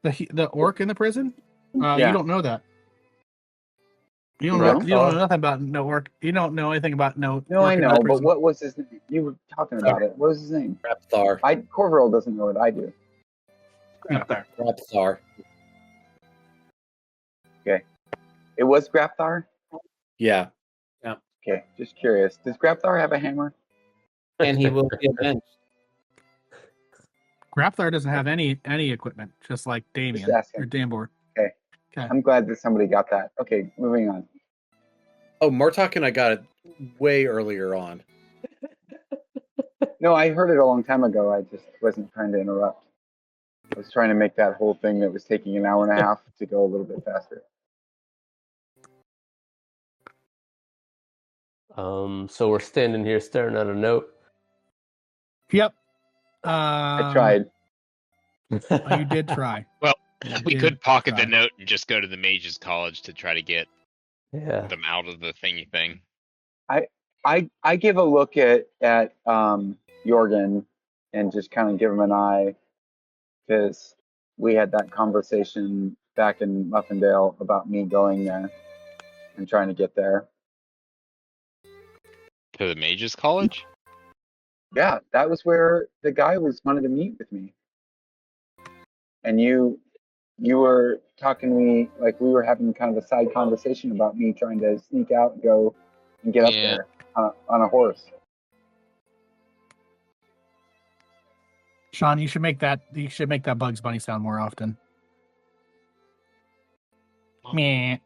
The orc in the prison? Yeah. You don't know that. You don't know nothing about no orc. You don't know anything about no. No, I know, but what was his name? You were talking about it. What was his name? Rapthar. Corverall doesn't know it. I do. Rapthar. Okay. It was Grapthar? Yeah. Yeah. Okay, just curious. Does Grapthar have a hammer? And he will be avenged. Grapthar doesn't have any equipment, just like Damien or Dambor. Okay. I'm glad that somebody got that. Okay, moving on. Oh, Martok and I got it way earlier on. No, I heard it a long time ago. I just wasn't trying to interrupt. I was trying to make that whole thing that was taking an hour and a half to go a little bit faster. So we're standing here staring at a note. Yep. I tried. You did try. Well, we could pocket the try. note and just go to the Mages College to try to get Yeah. them out of the thingy thing. I give a look at Jorgen and just kind of give him an eye, because we had that conversation back in Muffindale about me going there and trying to get there. To the Mages College? Yeah, that was where the guy wanted to meet with me. And you were talking to me like we were having kind of a side conversation about me trying to sneak out and go and get up there on a horse. Sean, you should make that Bugs Bunny sound more often. Meh.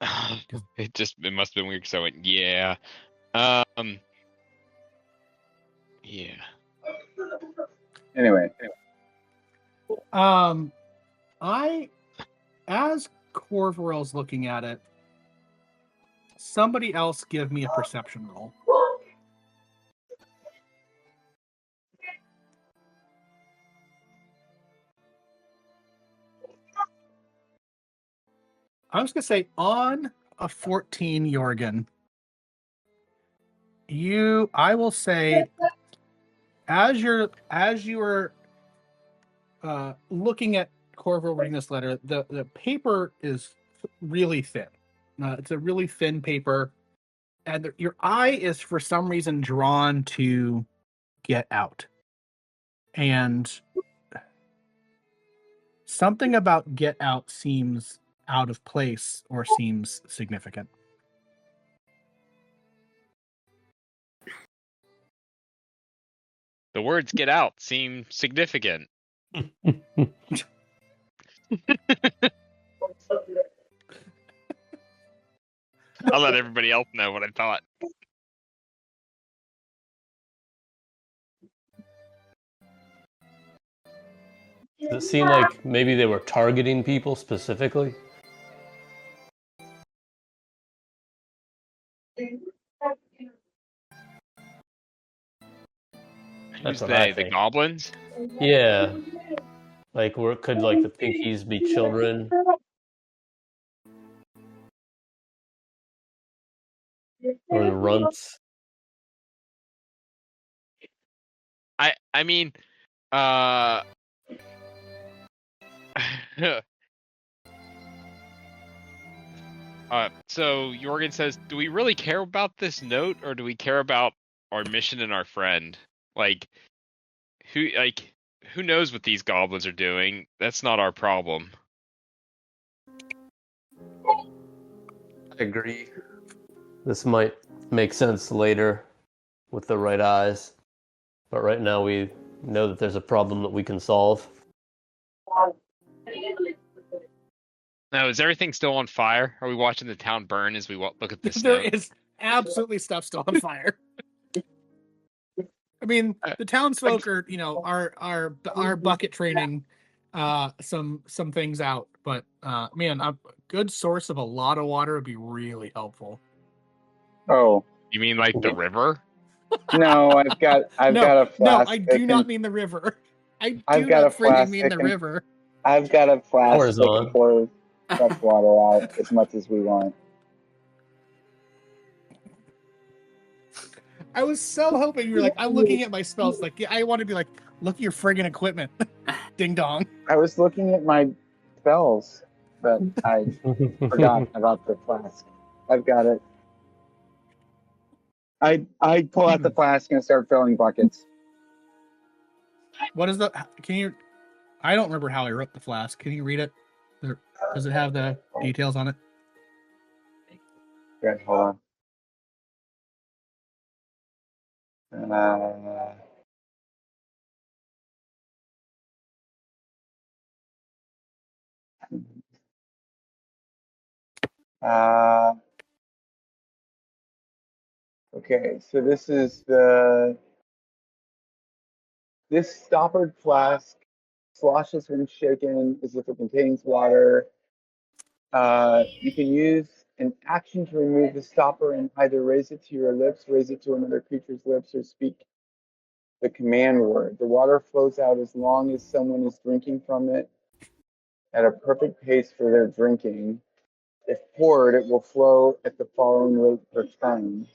It must have been weird because I went, yeah. Yeah. Anyway. As Corvorel's looking at it, somebody else give me a perception roll. I was going to say, on a 14, Jorgen, I will say, as you are looking at Corvo reading this letter, the paper is really thin. It's a really thin paper, and your eye is for some reason drawn to get out. And something about get out seems out of place or seems significant. The words "get out" seem significant. I'll let everybody else know what I thought. Does it seem like maybe they were targeting people specifically? Who's they? The goblins? Yeah. Like, could like the Pinkies be children? Or the Runts? I mean, so Jorgen says, do we really care about this note, or do we care about our mission and our friend? Who knows what these goblins are doing? That's not our problem. I agree. This might make sense later with the right eyes. But right now we know that there's a problem that we can solve. Now, is everything still on fire? Are we watching the town burn as we look at this There note? is absolutely stuff still on fire. I mean, the townsfolk are bucket training some things out, but man, a good source of a lot of water would be really helpful. Oh, you mean like the river? No, I've got a flask. No, I do not mean the river. I've got a flask mean the river. I've got a flask that can pour fresh water out as much as we want. I was so hoping you were like, I'm looking at my spells. Like, I want to be like, look at your friggin' equipment. Ding dong. I was looking at my spells, but I forgot about the flask. I've got it. I pull out the flask and start filling buckets. What is the? I don't remember how I wrote the flask. Can you read it? Does it have the details on it? Okay, hold on. Okay, so this is the This stoppered flask sloshes when shaken as if it contains water. You can use an action to remove the stopper and either raise it to your lips, raise it to another creature's lips, or speak the command word. The water flows out as long as someone is drinking from it at a perfect pace for their drinking. If poured, it will flow at the following rate per turn.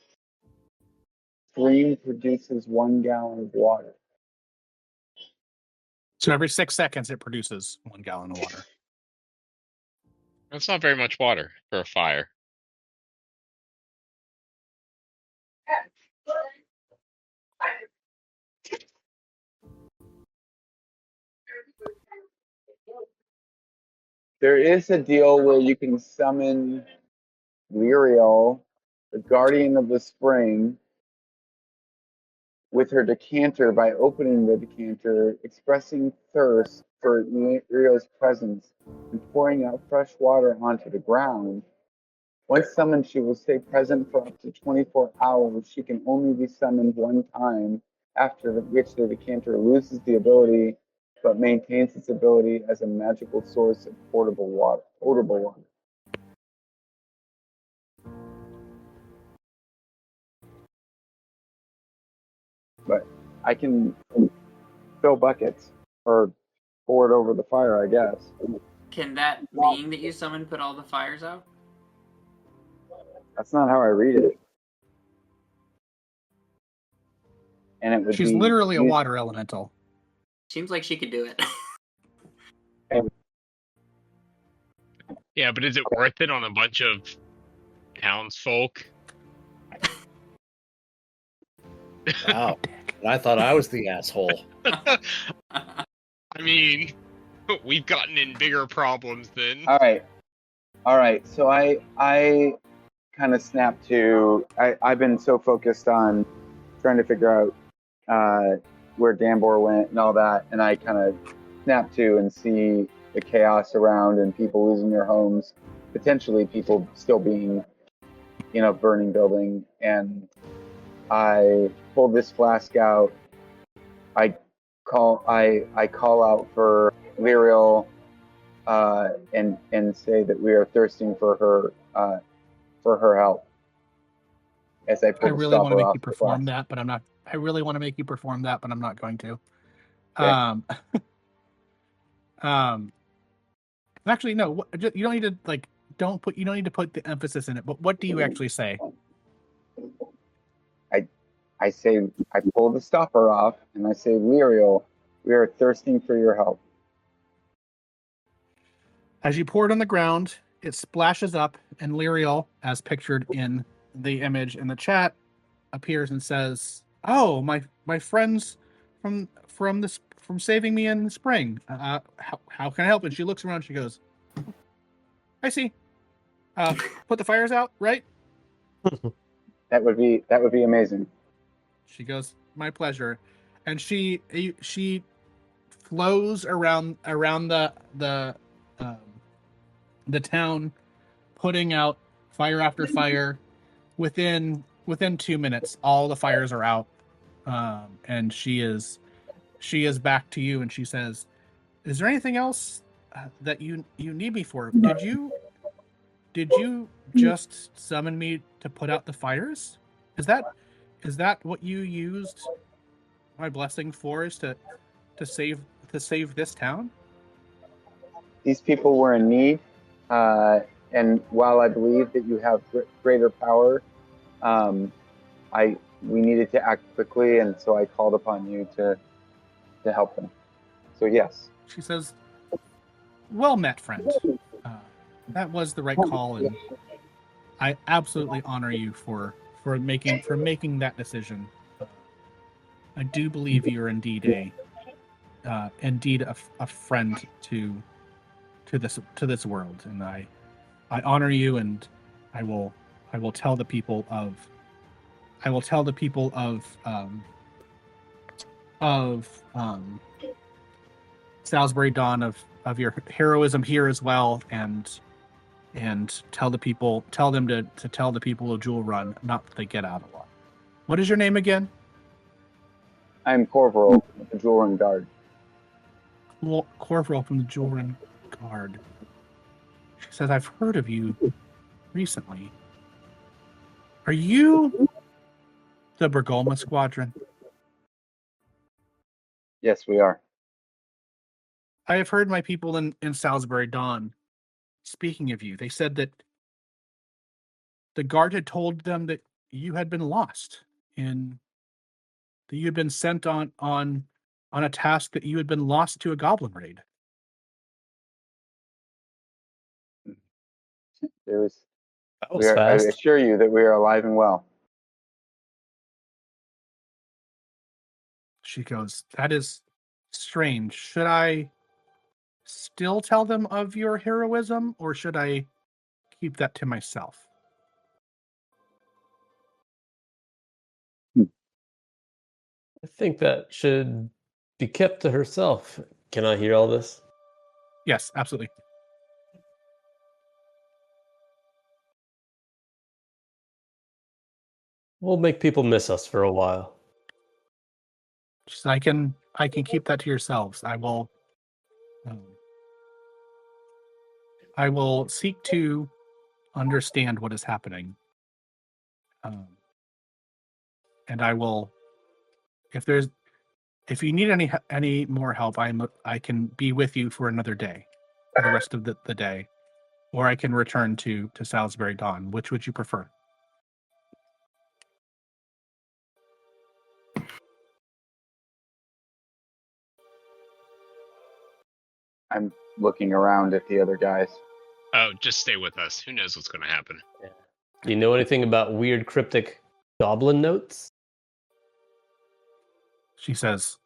Stream produces 1 gallon of water. So every 6 seconds, it produces 1 gallon of water. That's not very much water for a fire. There is a deal where you can summon Muriel, the guardian of the spring, with her decanter by opening the decanter, expressing thirst for Muriel's presence, and pouring out fresh water onto the ground. Once summoned, she will stay present for up to 24 hours. She can only be summoned one time, after which the decanter loses the ability, but maintains its ability as a magical source of potable water. But I can fill buckets or pour it over the fire, I guess. Can that being that you summon put all the fires out? That's not how I read it. And it would She's be literally a water elemental. Seems like she could do it. Yeah, but is it worth it on a bunch of townsfolk? Wow. And I thought I was the asshole. I mean, we've gotten in bigger problems than. All right. So I kind of snapped to. I've been so focused on trying to figure out where Dambor went and all that, and I kind of snap to and see the chaos around and people losing their homes, potentially people still being, burning building, and I pull this flask out. I call out for Lyriel and say that we are thirsting for her help. As I pull the really want to stopper make off you the perform flask. that, but I'm not. I really want to make you perform that, but I'm not going to. Okay. Actually, no. You don't need to You don't need to put the emphasis in it. But what do you actually say? I say, I pull the stopper off and I say, Lyriel, we are thirsting for your help. As you pour it on the ground, it splashes up, and Lyriel, as pictured in the image in the chat, appears and says, "Oh, my friends from saving me in the spring. How can I help?" And she looks around. She goes, "I see. Put the fires out, right?" That would be amazing. She goes, "My pleasure," and she flows around the town, putting out fire after fire. Within 2 minutes, all the fires are out, and she is back to you, and she says, "Is there anything else that you need me for? Did you just summon me to put out the fires? Is that what you used my blessing for? Is to save this town?" These people were in need, and while I believe that you have greater power, we needed to act quickly, and so I called upon you to help them. So yes. She says, "Well met, friend. That was the right call, and I absolutely honor you for making that decision. I do believe you're indeed a friend to this world, and I honor you, and I will tell the people of Salisbury Dawn of your heroism here as well, and tell them to tell the people of Jewel Run not to get out a lot. What is your name again?" I'm Corporal, the Jewelry Guard. Corporal from the Jewelry Guard. She says, I've heard of you recently. Are you the Bragolma Squadron? Yes, we are. I have heard my people in Salisbury Dawn speaking of you. They said that the guard had told them that you had been lost and that you had been sent on a task, that you had been lost to a goblin raid. There was. That was I fast. assure you that we are alive and well. She goes, that is strange. Should I still tell them of your heroism, or should I keep that to myself? I think that should be kept to herself. Can I hear all this? Yes, absolutely. We'll make people miss us for a while. Just, I can keep that to yourselves. I will seek to understand what is happening, and I will. If you need any more help, I can be with you for another day, for the rest of the day, or I can return to Salisbury Dawn. Which would you prefer? I'm looking around at the other guys. Oh, just stay with us. Who knows what's going to happen? Yeah. Do you know anything about weird cryptic goblin notes? She says,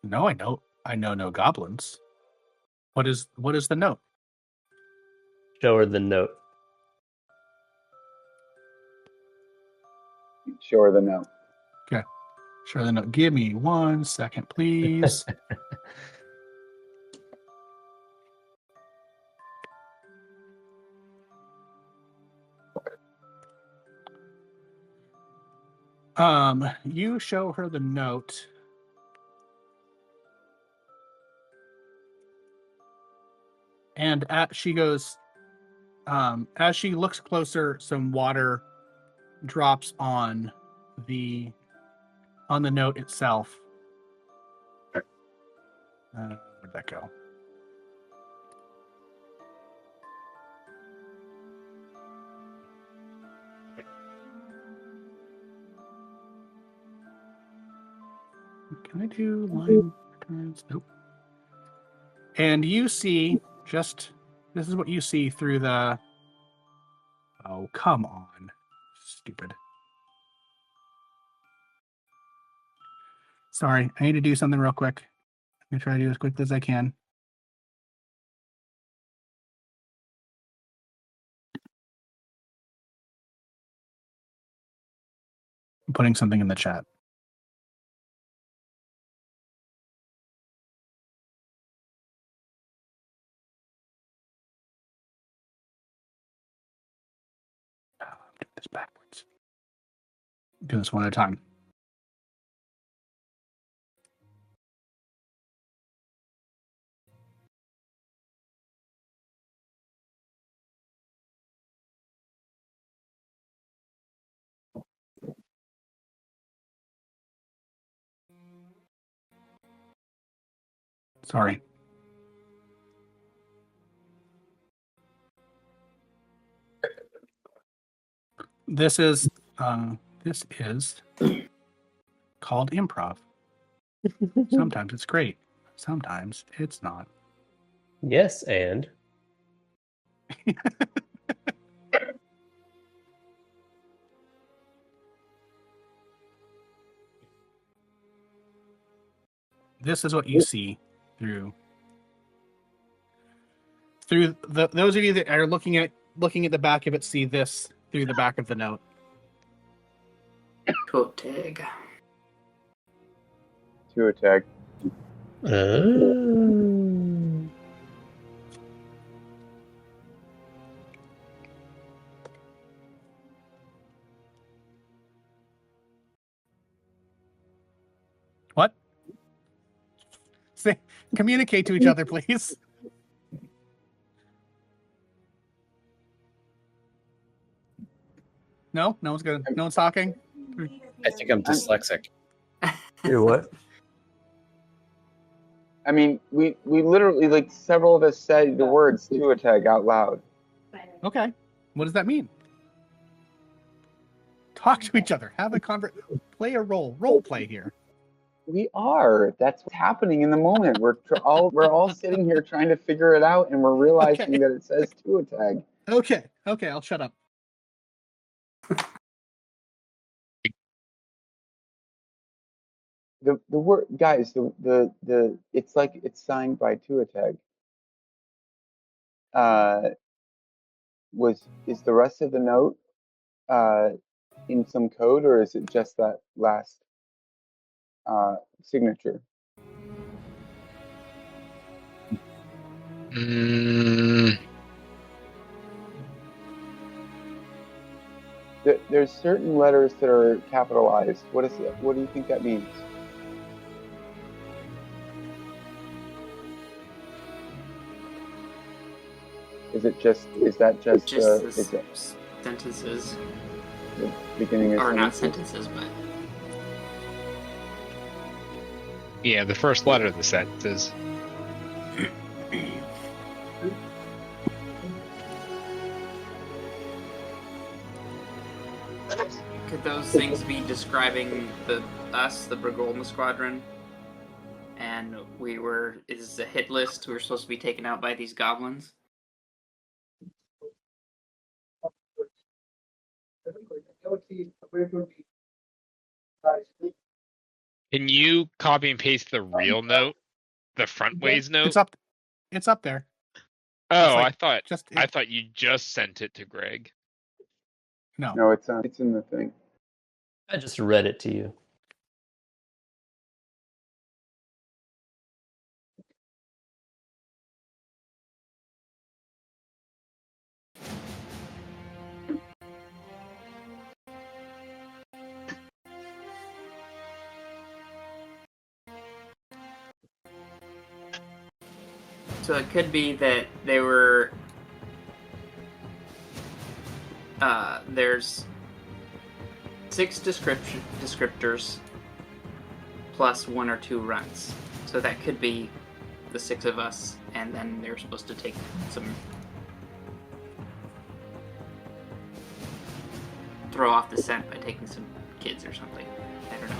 "No, I know no goblins. What is the note?" Show her the note. Show her the note. Okay, sure. The note. Give me 1 second, please. You show her the note. And she goes, as she looks closer, some water drops on the note itself. Where'd that go? Can I do line returns? Nope. And you see this is what you see through the. Oh, come on. Stupid. Sorry, I need to do something real quick. I'm going to try to do as quick as I can. I'm putting something in the chat. Oh, I'm doing this backwards. Do this one at a time. Sorry. This is called improv. Sometimes it's great. Sometimes it's not. Yes, and This is what you see through those of you that are looking at the back of it, see this through the back of the note. Quote tag. To a tag. What? Communicate to each other, please. No one's good. No one's talking. I think I'm dyslexic. You're what? I mean, we literally, like, several of us said the words Tuateg out loud. Okay. What does that mean? Talk to each other. Have a play a role play here. We are. That's what's happening in the moment. We're all sitting here trying to figure it out, and we're realizing that it says Tuateg. Okay, I'll shut up. The word, guys, the it's like it's signed by Tuateg. Is the rest of the note in some code, or is it just that last signature? There's certain letters that are capitalized. What is it? What do you think that means? Is that just sentences? The beginning of or not sentences? sentences, but Yeah, the first letter of the sentences. could those things be describing the Bragolma Squadron? And is a hit list. We were supposed to be taken out by these goblins. Can you copy and paste the real note, the front ways note? It's up there. Oh, like I thought you just sent it to Greg. No, it's in the thing. I just read it to you. So it could be that they were. There's 6 descriptors plus 1 or 2 runs. So that could be the 6 of us, and then they're supposed to take throw off the scent by taking some kids or something. I don't know.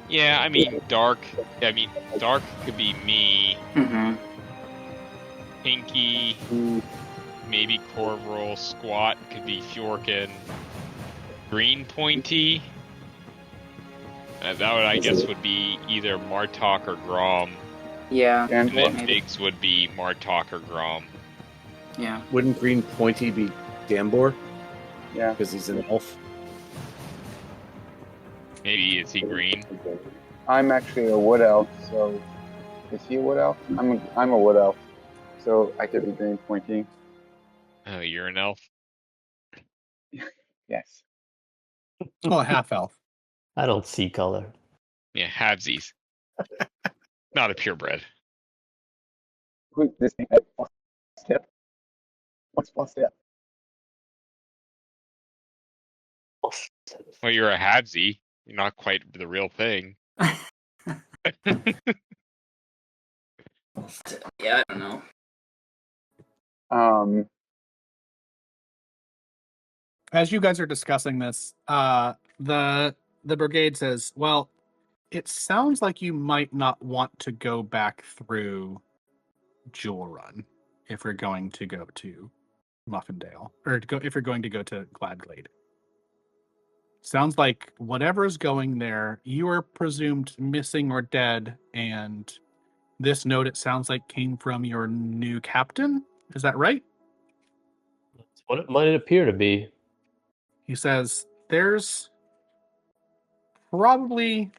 Yeah, I mean, Dark could be me. Mm-hmm. Pinky, maybe Corvoral. Squat could be Fjorkin. Green Pointy. That I guess would be either Martok or Grom. Yeah. And then Biggs would be Martok or Grom. Yeah. Wouldn't Green Pointy be Dambor? Yeah. Because he's an elf. Maybe is he green? I'm actually a wood elf, so is he a wood elf? I'm a wood elf, so I could be Green Pointy. Oh, you're an elf? Yes. Oh, a half elf. I don't see color. Yeah, halvesies. Not a purebred. Who this thing? Step. What's plus step? Well, you're a halvesy. You're not quite the real thing. Yeah, I don't know. As you guys are discussing this, the brigade says, "Well, it sounds like you might not want to go back through Jewel Run if we're going to go to Muffindale, or if you're going to go to Gladglade. Sounds like whatever's going there, you are presumed missing or dead, and this note, it sounds like, came from your new captain. Is that right?" That's what it might appear to be. He says, "There's you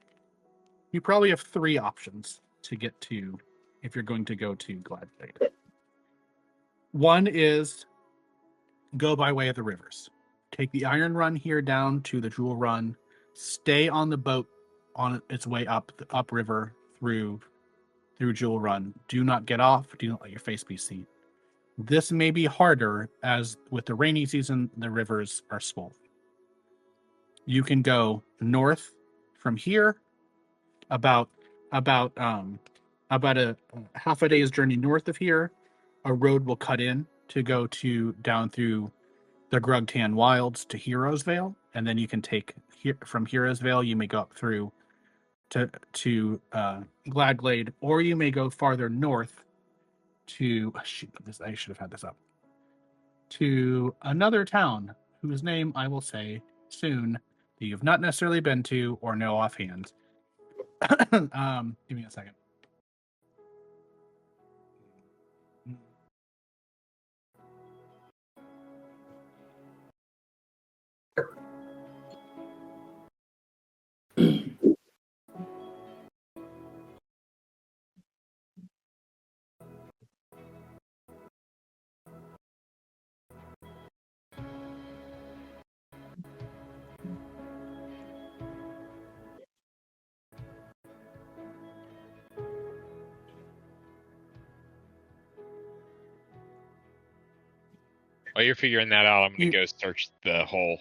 probably have 3 options to get to if you're going to go to Gladglade. One is go by way of the rivers. Take the Iron Run here down to the Jewel Run, stay on the boat on its way upriver through Jewel Run. Do not get off. Do not let your face be seen. This may be harder, as with the rainy season, the rivers are swollen. You can go north from here, about a half a day's journey north of here. A road will cut in to go down through the Grugtan Wilds to Heroes Vale, and then you can take from Heroes Vale. You may go up through to Gladglade, or you may go farther north to I should have had this up, to another town whose name I will say soon that you've not necessarily been to or know offhand. Give me a second. While you're figuring that out, I'm gonna go search the hole.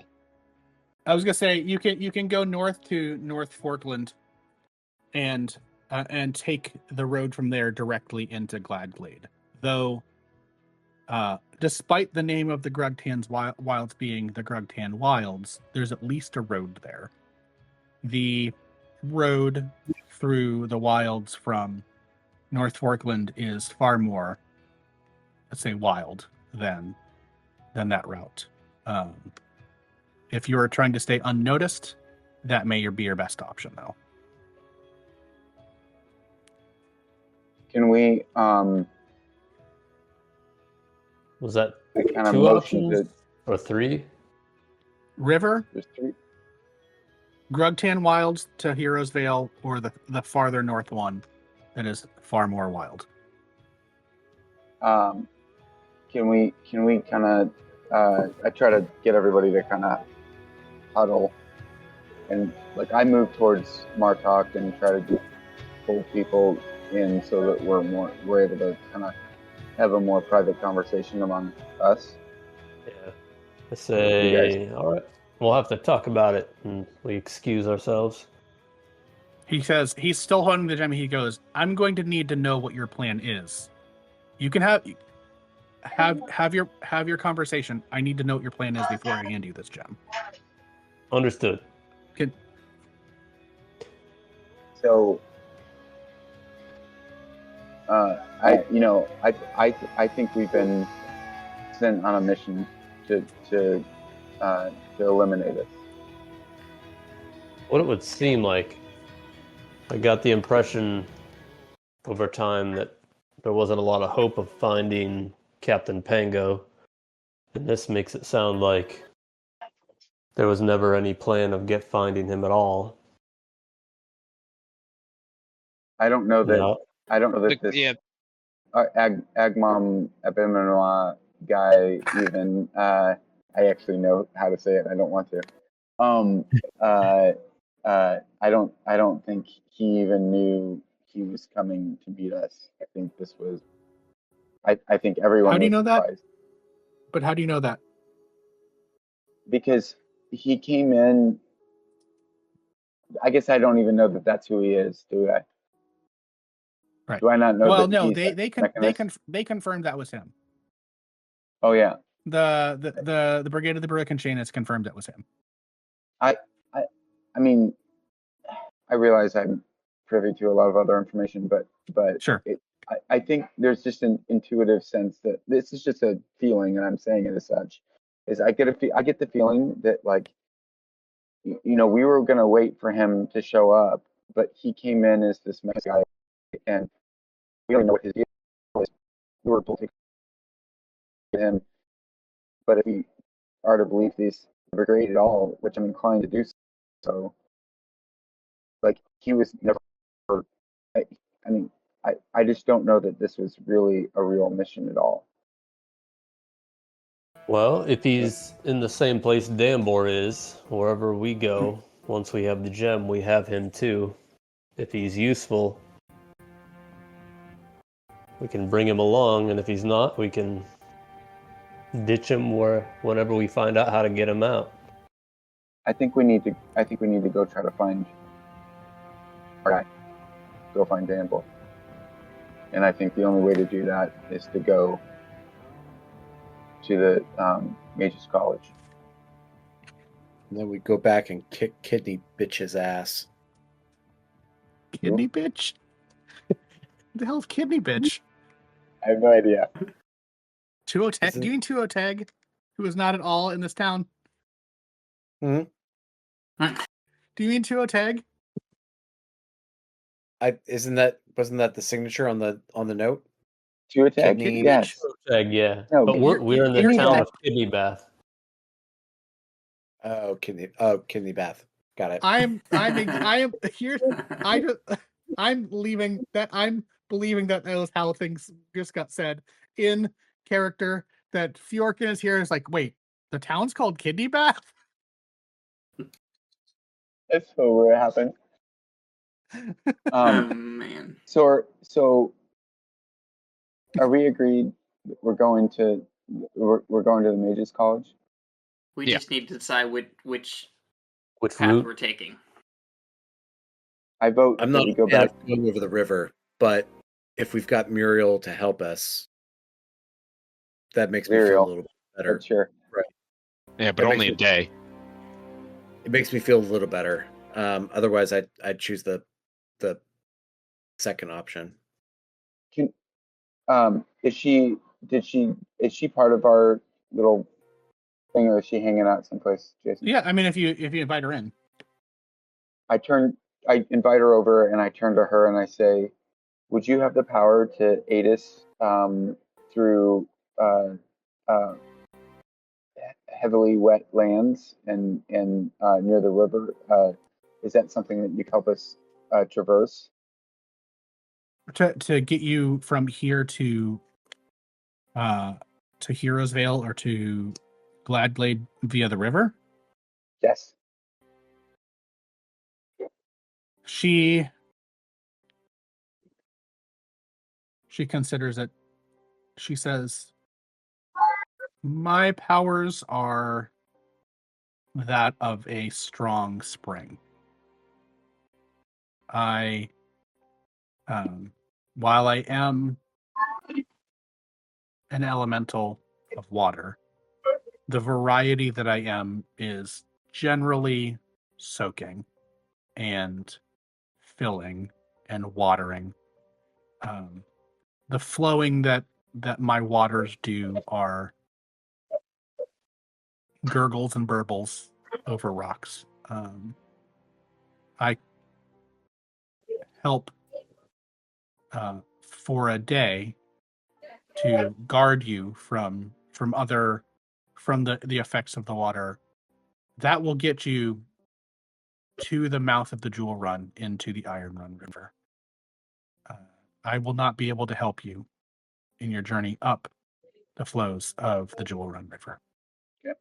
I was gonna say you can go north to North Forkland, and take the road from there directly into Gladglade. Though, despite the name of the Grugtan's Wilds being the Grugtan Wilds, there's at least a road there. The road through the wilds from North Forkland is far more, let's say, wild than that route. If you're trying to stay unnoticed, that may be your best option, though. Can we Was that kind of two motion options or three? River, there's three? Grugtan Wilds to Heroes Vale, or the farther north one that is far more wild. Can we kind of I try to get everybody to kind of huddle, and like I move towards Martok and try to pull people in so that we're able to kind of have a more private conversation among us. Yeah. I say, all right, we'll have to talk about it, and we excuse ourselves. He says he's still holding the gem. He goes, "I'm going to need to know what your plan is. You can have your conversation. I need to know what your plan is before I hand you this gem." Understood. Good. So, I think we've been sent on a mission to eliminate it. What it would seem like, I got the impression over time that there wasn't a lot of hope of finding Captain Pango, and this makes it sound like there was never any plan of finding him at all. I don't know that. No. I don't know that this Agmam Abimanoa guy even. I actually know how to say it. I don't want to. I don't think he even knew he was coming to meet us. I think this was. I think everyone. How do you was know that? surprised. But how do you know that? Because he came in. I guess I don't even know that that's who he is, do I? Right. Do I not know? Well, that no, he's they confirmed that was him. Oh yeah. The Brigade of the Broken Chain has confirmed that was him. I mean, I realize I'm privy to a lot of other information, but Sure. I think there's just an intuitive sense that this is just a feeling, and I'm saying it as such. Is I get the feeling that, like, we were gonna wait for him to show up, but he came in as this mess guy, and we don't know what his deal was. We were told to get him, but if we are to believe these brigade at all, which I'm inclined to do so, like, he was never. I mean, I just don't know that this was really a real mission at all. Well, if he's in the same place Dambor is, wherever we go, once we have the gem, we have him too. If he's useful, we can bring him along, and if he's not, we can ditch him whenever we find out how to get him out. I think we need to go try to find our guy. Go find Danville. And I think the only way to do that is to go to the Mages College. And then we go back and kick Kidney bitch's ass. Kidney bitch? What the hell is kidney bitch? I have no idea. Tuoteg? Do you mean Tuoteg, who is not at all in this town? Hmm? Do you mean Tuoteg? Wasn't that the signature on the note? Tuoteg? Kidney Yes. Tuoteg, yeah. No, but we're in the you're town not- of Kidneybath. Kidneybath. Got it. I'm leaving that. I'm believing that was how things just got said in character. That Fjorkin is here is like, wait, the town's called Kidneybath? That's what happened. Oh man. So are we agreed that we're going to the Mages College? We Yeah. just need to decide which path route? we're taking. I vote I'm that not we a go fan back. of going over the river, but if we've got Muriel to help us, that makes me feel Muriel. a little bit better. Sure. Yeah, but That only a makes day. It makes me feel a little better. Otherwise, I'd choose the second option. Is she part of our little thing, or is she hanging out someplace, Jason? Yeah, I mean, if you invite her in. I invite her over and I turn to her and I say, would you have the power to aid us through heavily wet lands and near the river? Is that something that you'd help us traverse? To get you from here to Heroes Vale or to Gladglade via the river? Yes. She considers it. She says, my powers are that of a strong spring. While I am an elemental of water, the variety that I am is generally soaking and filling and watering. The flowing that my waters do are gurgles and burbles over rocks. I help for a day to guard you from the effects of the water. That will get you to the mouth of the Jewel Run into the Iron Run River. I will not be able to help you in your journey up the flows of the Jewel Run River. Yep.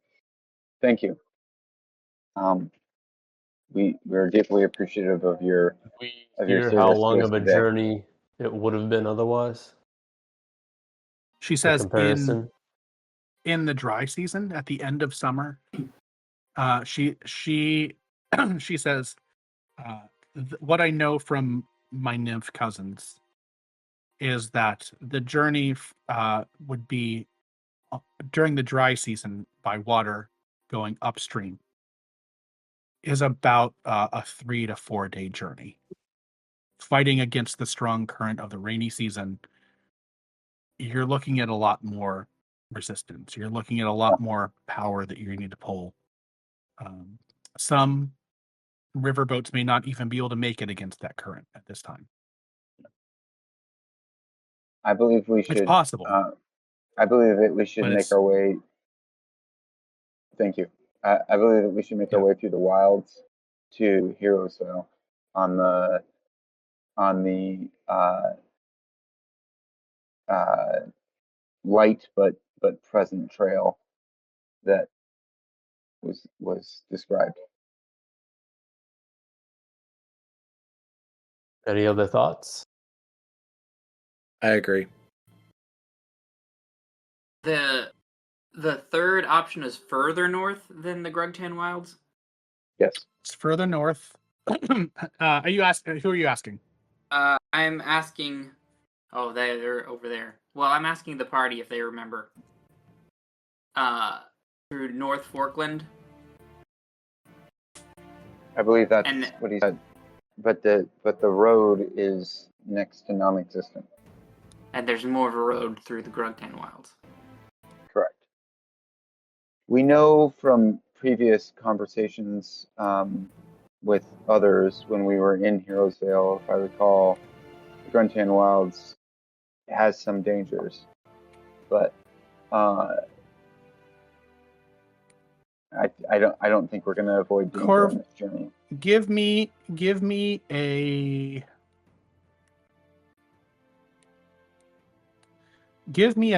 Thank you. We're deeply appreciative of your Hear service how to long us of a today. journey it would have been otherwise? She says comparison. in the dry season at the end of summer, she says, what I know from my nymph cousins is that the journey would be during the dry season by water going upstream is about a 3 to 4 day journey. Fighting against the strong current of the rainy season, you're looking at a lot more resistance. You're looking at a lot more power that you need to pull. Some riverboats may not even be able to make it against that current at this time. I believe we should. It's possible. I believe that we should But make it's- our way. Thank you. I believe that we should make our way through the wilds to Heroesville on the light but present trail that was described. Any other thoughts? I agree. The third option is further north than the Grugtan Wilds. Yes. It's further north. Are you asking? Who are you asking? I'm asking. Oh, they're over there. Well, I'm asking the party if they remember. Through North Forkland. I believe that's And- what he said. But the road is next to non-existent. And there's more of a road through the Grugtan Wilds. Correct. We know from previous conversations with others when we were in Heroes Vale, if I recall, the Gruntan Wilds has some dangers, but I don't think we're going to avoid danger on this journey. Give me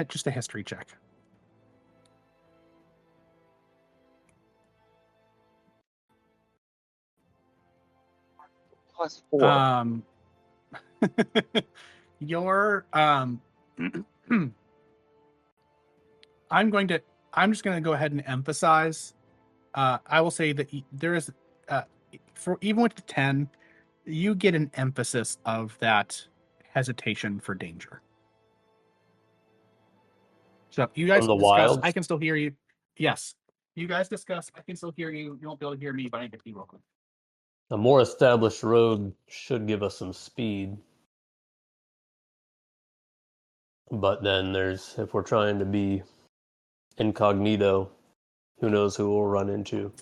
just a history check. +4. Your I'm just going to go ahead and emphasize. I will say that there is, for even with the 10, you get an emphasis of that hesitation for danger. So if you guys From the discuss, wilds? I can still hear you. Yes, you guys discuss. I can still hear you. You won't be able to hear me, but I can be real quick. A more established road should give us some speed. But then if we're trying to be incognito, who knows who we'll run into.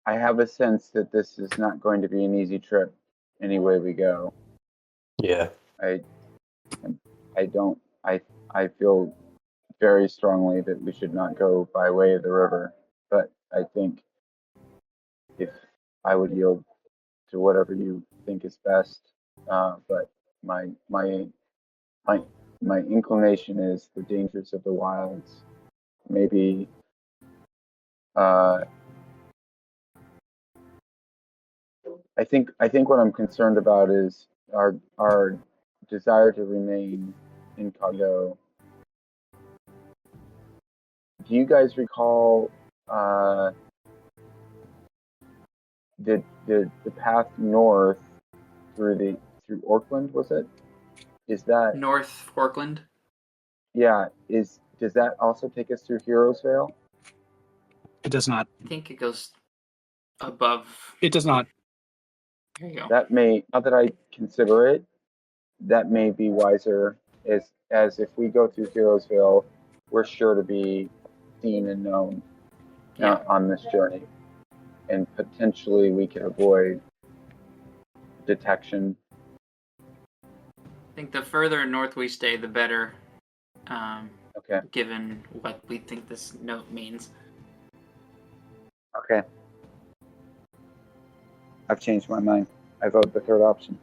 I have a sense that this is not going to be an easy trip any way we go. Yeah. I feel very strongly that we should not go by way of the river, but I think if I would yield to whatever you think is best, but my inclination is the dangers of the wilds. Maybe I think what I'm concerned about is our desire to remain incognito. Do you guys recall the path north through Auckland? Was it? Is that North Forkland? Yeah. Does that also take us through Heroes Vale? It does not. I think it goes above. It does not. There you go. That may, now that I consider it, that may be wiser. As if we go through Heroes Vale, we're sure to be seen and known on this journey, and potentially we can avoid detection. I think the further north we stay, the better. Okay. Given what we think this note means. Okay. I've changed my mind. I vote the third option.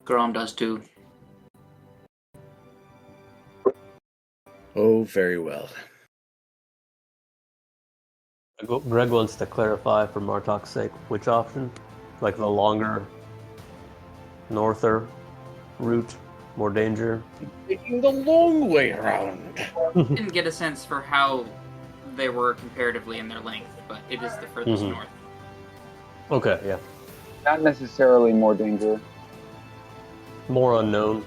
Grom does too. Oh, very well. Greg wants to clarify for Martok's sake which option? Like the longer norther route, more danger? Taking the long way around. Didn't get a sense for how they were comparatively in their length, but it is the furthest north. Okay, yeah. Not necessarily more danger. More unknown.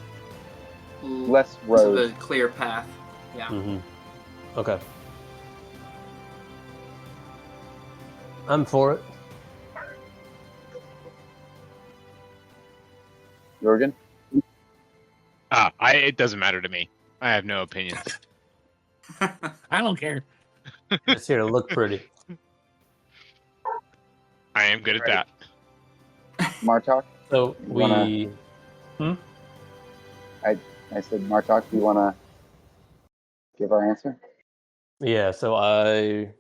Less road. To the clear path. Yeah. Okay. I'm for it. Jorgen? It doesn't matter to me. I have no opinions. I don't care. Just here to look pretty. I am good at that. Martok? So we... I said, Martok, do you want to give our answer? Yeah, so I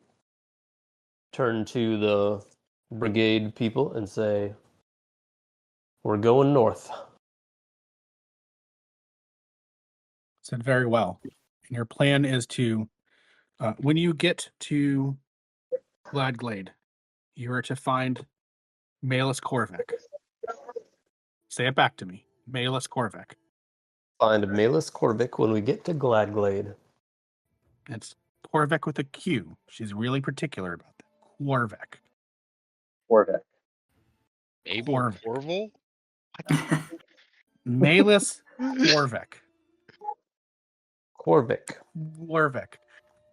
turn to the brigade people and say, we're going north. Said very well. And your plan is to When you get to Gladglade, you are to find Malus Korvik. Say it back to me. Malus Korvik. Find Malus Korvik when we get to Gladglade. It's Korvik with a Q. She's really particular about that. Korvik. Corvette. Abel Corvik. Corval? Malus Korvik. Korvik. Warvik.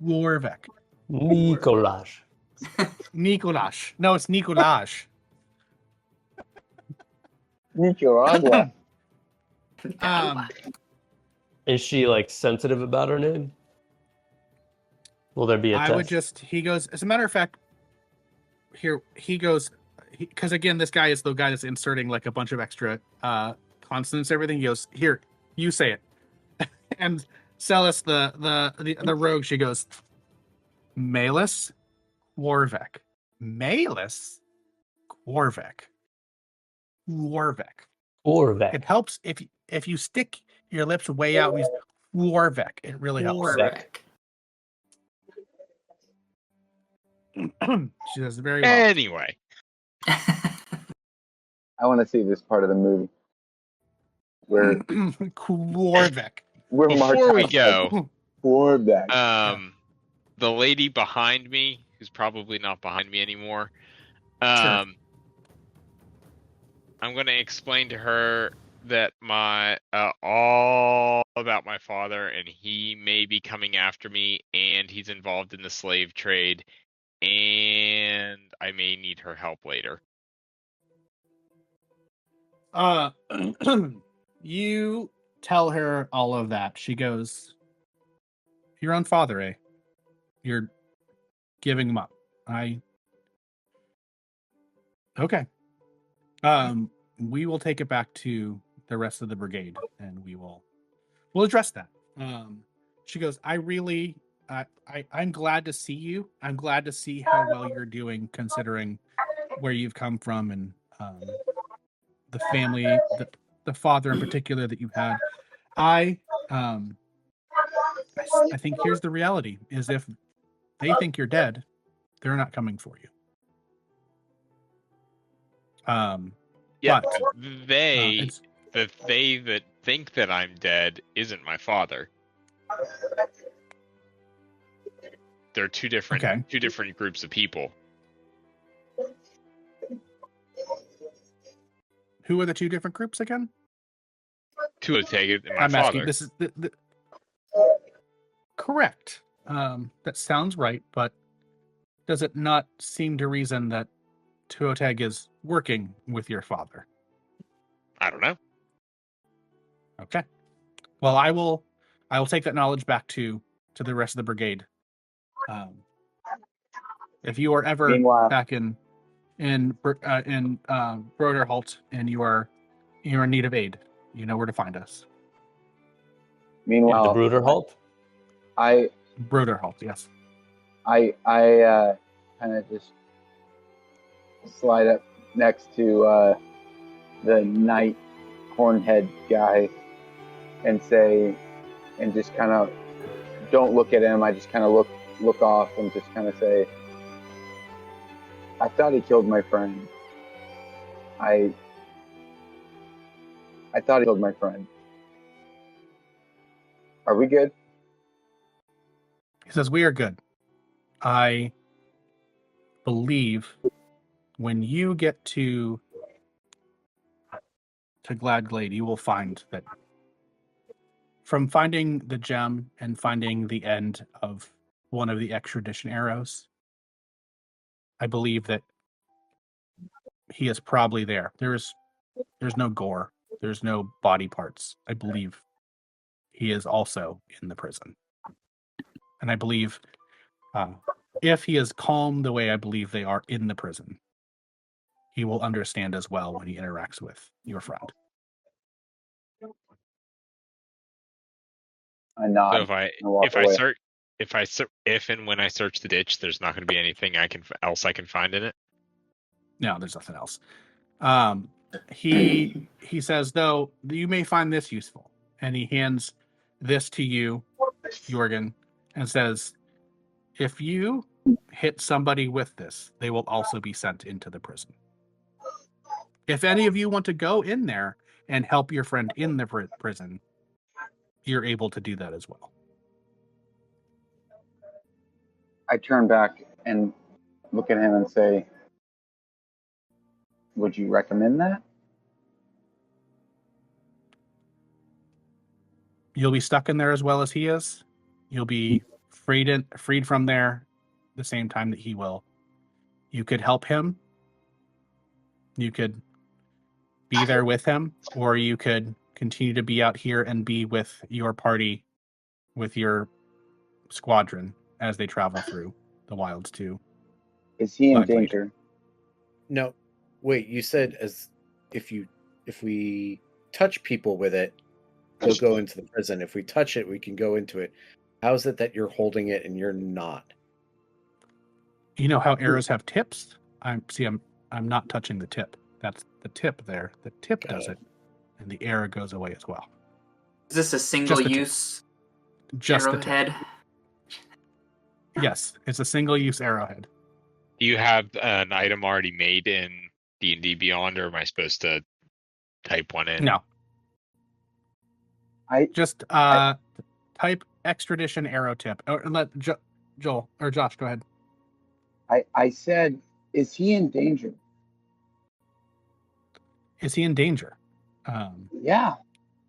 Warvik. Nikolaj. Nikolaj. No, it's Nikolaj. Nicaragua. Is she like sensitive about her name? Will there be a I test? would just, he goes, as a matter of fact, here, he goes, because again, this guy is the guy that's inserting like a bunch of extra consonants, everything. He goes, here, you say it. And Celis, the rogue, she goes, Malus Warvik. Malus Warvik. Warvik. Korvik. It helps if you stick your lips way out. He's Warvik. It really helps. Warvik. She does very well. Anyway, I want to see this part of the movie where Warvik. where before we Mark go, Corvette. the lady behind me, who's probably not behind me anymore, Sure. I'm going to explain to her that all about my father, and he may be coming after me, and he's involved in the slave trade, and I may need her help later. You tell her all of that. She goes, your own father, eh? You're giving him up. Okay. We will take it back to the rest of the brigade, and we'll address that. She goes, I'm glad to see you. I'm glad to see how well you're doing, considering where you've come from and the family, the father in particular that you've had. I think here's the reality: is if they think you're dead, they're not coming for you. Yeah, but they that think that I'm dead isn't my father. They're two different groups of people. Who are the two different groups again? Tuateg and my I'm father. asking. This is the correct. That sounds right, but does it not seem to reason that Tuateg is working with your father? I don't know. Okay. Well, I will take that knowledge back to the rest of the brigade. If you are ever back in Broderholt and you're in need of aid, you know where to find us. Meanwhile, the Broderholt? Broderholt, yes. I kind of just slide up next to the knight hornhead guy and say, and just kind of don't look at him. I just kind of look off and just kind of say, I thought he killed my friend. I thought he killed my friend. Are we good? He says, we are good. I believe when you get to Gladglade, you will find that from finding the gem and finding the end of one of the extradition arrows, I believe that he is probably there. There's no gore. There's no body parts. I believe he is also in the prison. And I believe if he is calm the way I believe they are in the prison, he will understand as well when he interacts with your friend. I nod. So if and when I search the ditch, there's not going to be anything else I can find in it. No, there's nothing else. He says, though, you may find this useful, and he hands this to you, Jorgen, and says, If you hit somebody with this, they will also be sent into the prison. If any of you want to go in there and help your friend in the prison, you're able to do that as well. I turn back and look at him and say, would you recommend that? You'll be stuck in there as well as he is. You'll be freed from there the same time that he will. You could help him. You could be there with him, or you could continue to be out here and be with your party, with your squadron as they travel through the wilds too. Is he in Black Blade. danger? No, wait. You said if we touch people with it, they'll go into the prison. If we touch it, we can go into it. How is it that you're holding it and you're not? You know how arrows have tips? I'm not touching the tip. That's the tip there. The tip does it, and the arrow goes away as well. Is this a single-use Just the tip. arrowhead? Yes, it's a single-use arrowhead. Do you have an item already made in D&D Beyond, or am I supposed to type one in? No. Just type extradition arrow tip. Or let Joel or Josh go ahead. I said, is he in danger? Is he in danger? Yeah.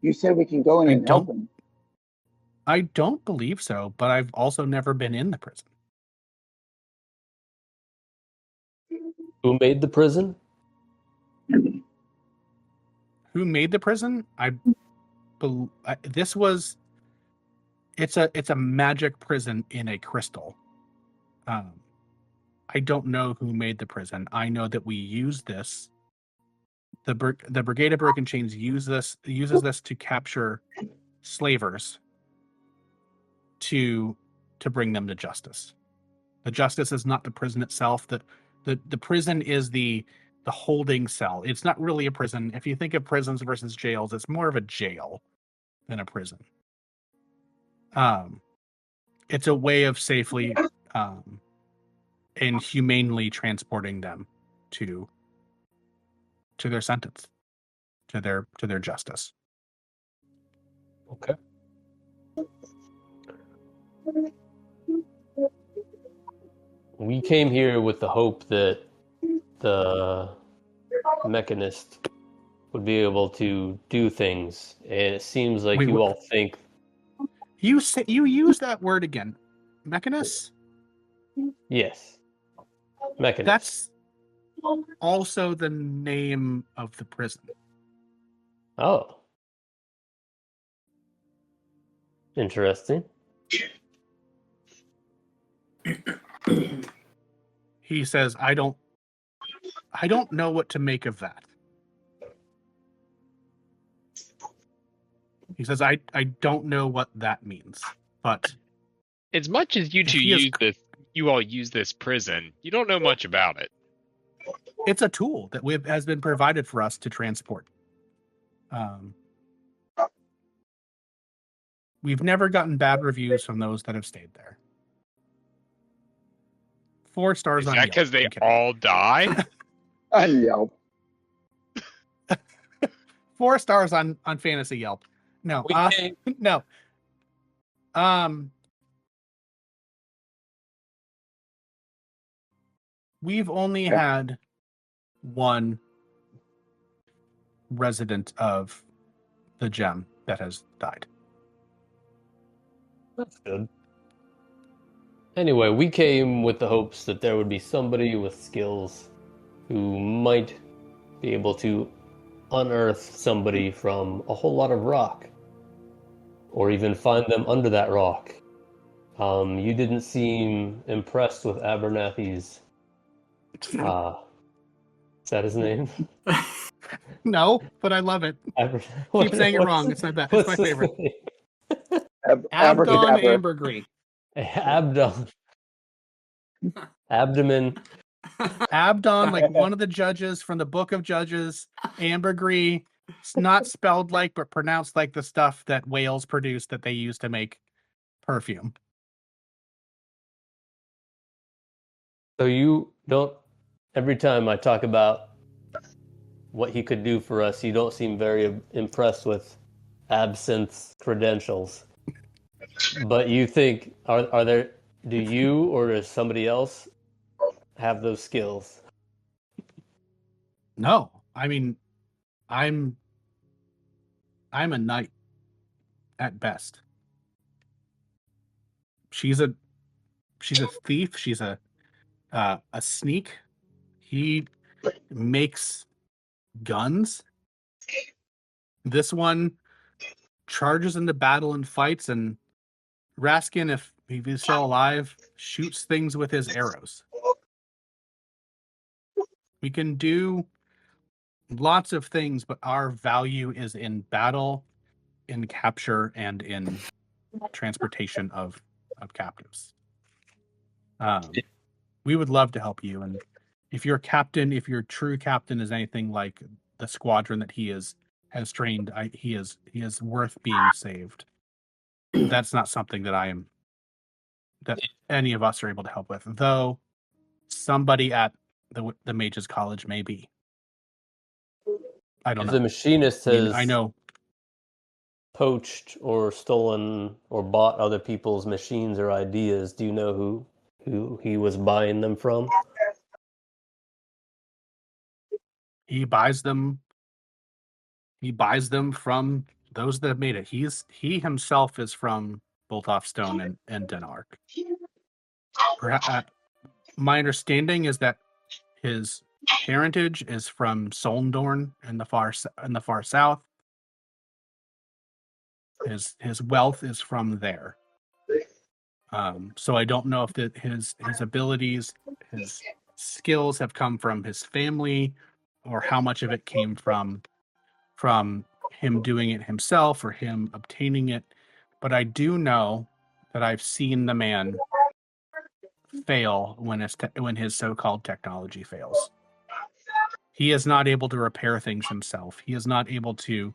You said we can go in and help him. I don't believe so, but I've also never been in the prison. Who made the prison? Who made the prison? It's a magic prison in a crystal. I don't know who made the prison. I know that we use this. The Brigade of Broken Chains uses this to capture slavers to bring them to justice. The justice is not the prison itself. The prison is the holding cell. It's not really a prison. If you think of prisons versus jails, it's more of a jail than a prison. It's a way of safely and humanely transporting them to their sentence, to their justice. Okay. We came here with the hope that the mechanist would be able to do things, and it seems like you all think you use that word again, mechanist. Yes, mechanist. That's also the name of the prison. Oh, interesting. He says, I don't know what to make of that. He says, I don't know what that means, but as much as you all use this prison, you don't know much about it. It's a tool that has been provided for us to transport. We've never gotten bad reviews from those that have stayed there. 4 stars on Yelp. Is that because they all die? On Yelp. 4 stars on Fantasy Yelp. No. No. We've only had one resident of the gem that has died. That's good. Anyway, we came with the hopes that there would be somebody with skills who might be able to unearth somebody from a whole lot of rock, or even find them under that rock. You didn't seem impressed with Abernathy's. Is that his name? No, but I love it. Keep saying it wrong. It's my best. It's my favorite. Abdon Ambergris. Abdon. Abdomen. Abdon, like one of the judges from the Book of Judges. Ambergris. It's not spelled like, but pronounced like the stuff that whales produce that they use to make perfume. So you don't. Every time I talk about what he could do for us, you don't seem very impressed with Absinthe's credentials. But you think, are there? Do you or does somebody else have those skills? No, I mean, I'm a knight at best. She's a thief. She's a sneak. He makes guns. This one charges into battle and fights, and Raskin, if he's still alive, shoots things with his arrows. We can do lots of things, but our value is in battle, in capture, and in transportation of captives. We would love to help you, and if your true captain is anything like the squadron that he has trained, he is worth being saved. That's not something that any of us are able to help with, though somebody at the Mages College may be. I don't know. If the machinist has I know poached or stolen or bought other people's machines or ideas, do you know who he was buying them from? he buys them from those that have made it. He himself is from Boltoffstone and Denark. My understanding is that his parentage is from Solndorn in the far south. His wealth is from there. So I don't know if his abilities, his skills have come from his family, or how much of it came from him doing it himself or him obtaining it. But I do know that I've seen the man fail when his so-called technology fails. He is not able to repair things himself. He is not able to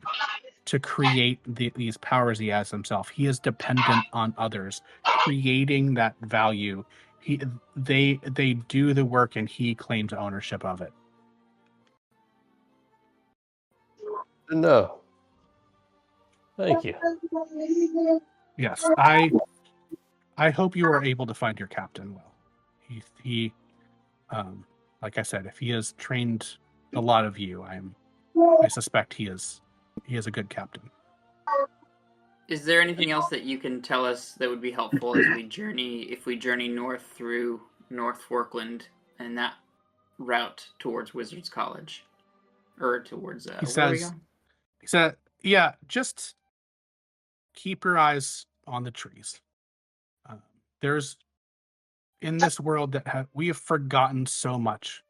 create these powers he has himself. He is dependent on others creating that value. They do the work and he claims ownership of it. No. Thank you. Yes, I hope you are able to find your captain well. He like I said, if he has trained a lot of you, I suspect he is a good captain. Is there anything else that you can tell us that would be helpful as we journey north through North Forkland and that route towards Wizards College, or towards He said, yeah, just keep your eyes on the trees. There's in this world that we have forgotten so much.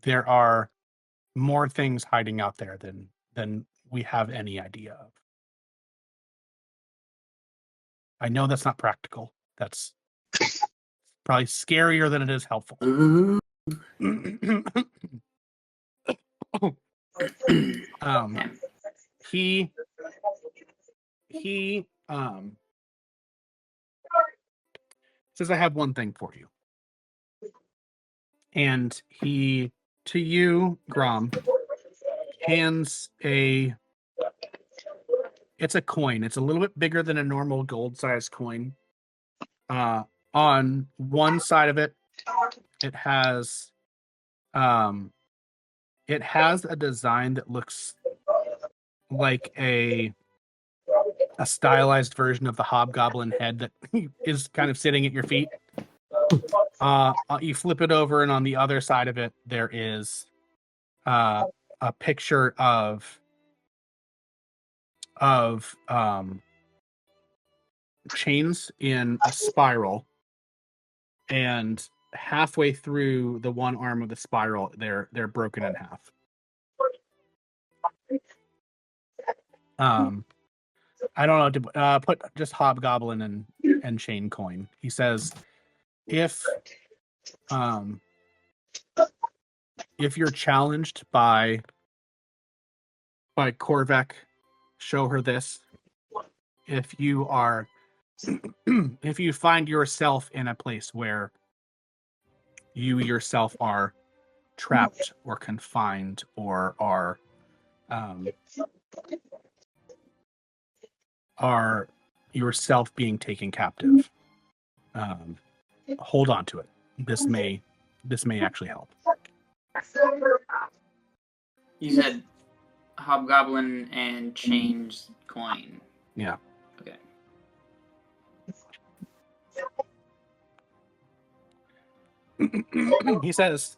There are more things hiding out there than we have any idea of. I know that's not practical. That's probably scarier than it is helpful. He says, I have one thing for you. And he, to you, Grom, hands it's a coin. It's a little bit bigger than a normal gold-sized coin. On one side of it, it has a design that looks like a stylized version of the hobgoblin head that is kind of sitting at your feet. You flip it over, and on the other side of it, there is a picture of chains in a spiral, and halfway through the one arm of the spiral, they're broken in half. I don't know, to put just hobgoblin and chain coin. He says, if you're challenged by Korvek, show her this. If you find yourself in a place where you yourself are trapped or confined or are yourself being taken captive. Hold on to it. This may actually help. You said hobgoblin and change coin. Yeah. Okay. He says,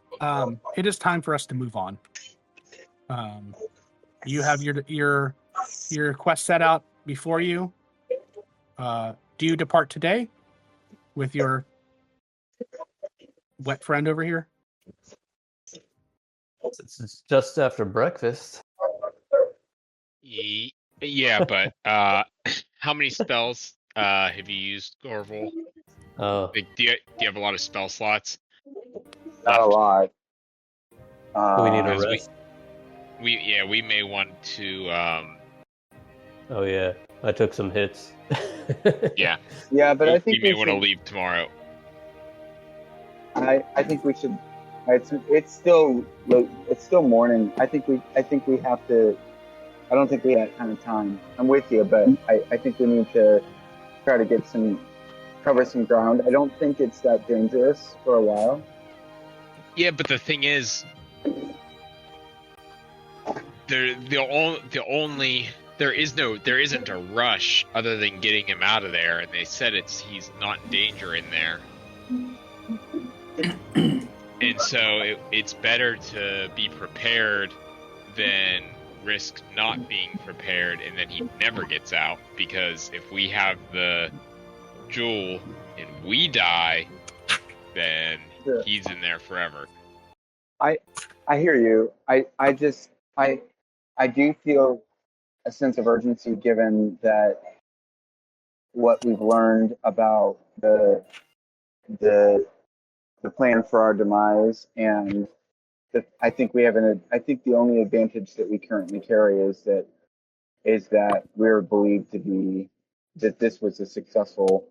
"It is time for us to move on. You have your quest set out before you. Do you depart today with your wet friend over here?" It's just after breakfast. Yeah, but how many spells have you used, Orville? Oh, Like, do you have a lot of spell slots? Not a lot. we need a Because rest. we may want to Oh yeah, I took some hits. yeah. Yeah, but I think we may we want to should. leave tomorrow. I think we should. It's still morning. I think we have to. I don't think we have that kind of time. I'm with you, but I think we need to try to cover some ground. I don't think it's that dangerous for a while. Yeah, but the thing is, there isn't a rush other than getting him out of there, and they said he's not in danger in there. And so it's better to be prepared than risk not being prepared and then he never gets out, because if we have the jewel and we die, then Sure. he's in there forever. I hear you. I do feel a sense of urgency given that what we've learned about the plan for our demise, and I think the only advantage that we currently carry is that we're believed to be that this was successful,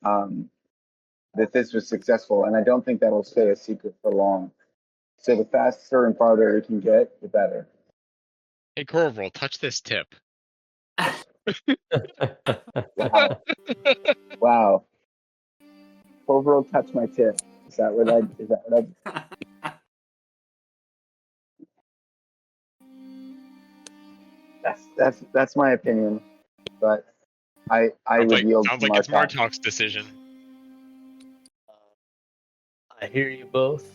and I don't think that'll stay a secret for long. So the faster and farther we can get, the better. Hey, Corvoral, touch this tip. Wow. Overall, touch my tip. Is that what I? That's my opinion, but I would yield Sounds to like it's Martok. Martok's decision. I hear you both.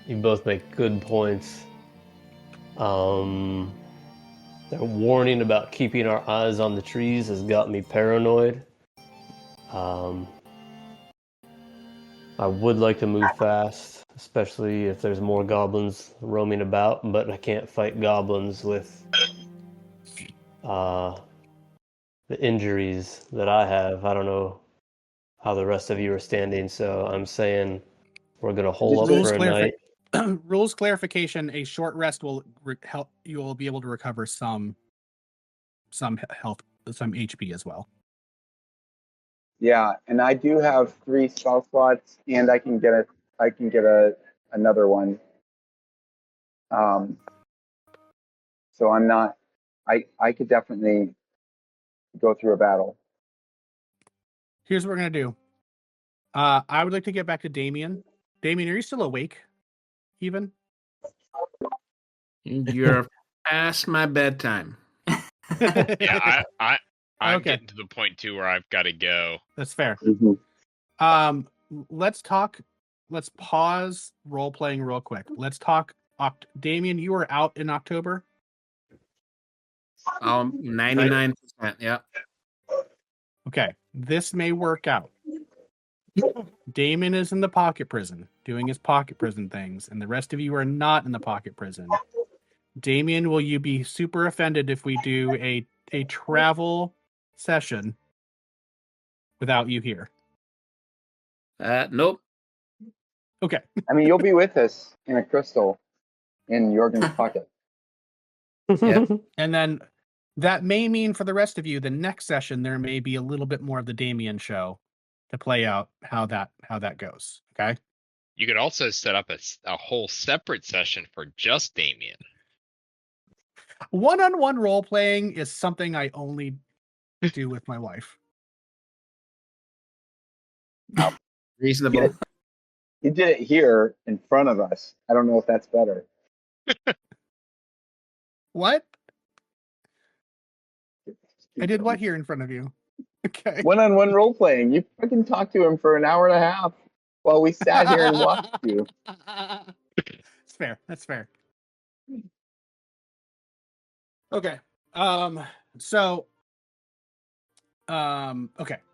You both make good points. Their warning about keeping our eyes on the trees has got me paranoid. I would like to move fast, especially if there's more goblins roaming about, but I can't fight goblins with the injuries that I have. I don't know how the rest of you are standing, so I'm saying we're going to hole up for a night. Rules clarification: a short rest will help. You will be able to recover some health, some HP as well. Yeah, and I do have 3 spell slots, and I can get another one. So I'm not. I could definitely go through a battle. Here's what we're gonna do. I would like to get back to Damien. Damien, are you still awake? Even? You're past my bedtime. Yeah, I'm Okay. getting to the point too where I've got to go. That's fair. Mm-hmm. Let's pause role playing real quick. Let's talk. Damien, you were out in October. 99%. Yeah. Okay, this may work out. Damien is in the pocket prison doing his pocket prison things, and the rest of you are not in the pocket prison. Damien, will you be super offended if we do a travel session without you here? Nope. Okay. I mean, you'll be with us in a crystal in Jorgen's pocket. Yep. And then that may mean for the rest of you, the next session, there may be a little bit more of the Damien show to play out how that goes. Okay. You could also set up a whole separate session for just Damien. One-on-one role playing is something I only do with my wife. Reasonable. He did it here in front of us. I don't know if that's better. What? I did what here in front of you? Okay. One-on-one role playing. You fucking talked to him for an hour and a half while we sat here and watched you. It's fair. That's fair. Okay. Okay.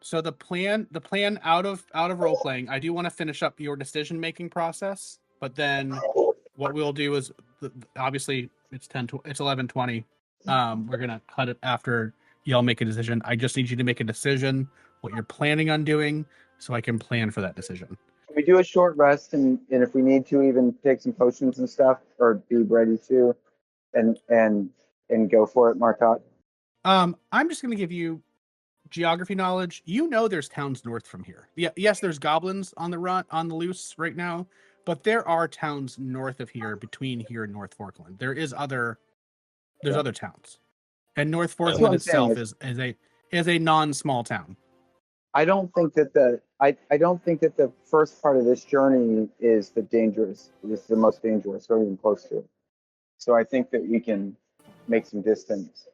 So the plan out of role playing, I do want to finish up your decision making process, but then what we'll do is obviously it's 11:20. We're going to cut it after y'all make a decision. I just need you to make a decision what you're planning on doing so I can plan for that decision. Can we do a short rest and if we need to even take some potions and stuff or be ready to and go for it, Marcotte? I'm just going to give you geography knowledge. You know there's towns north from here. Yeah, yes, there's goblins on the loose right now, but there are towns north of here, between here and North Forkland. There's other towns. And North Forkland itself is a non-small town. I don't think that the first part of this journey is the most dangerous or even close to it. So I think that we can make some distance.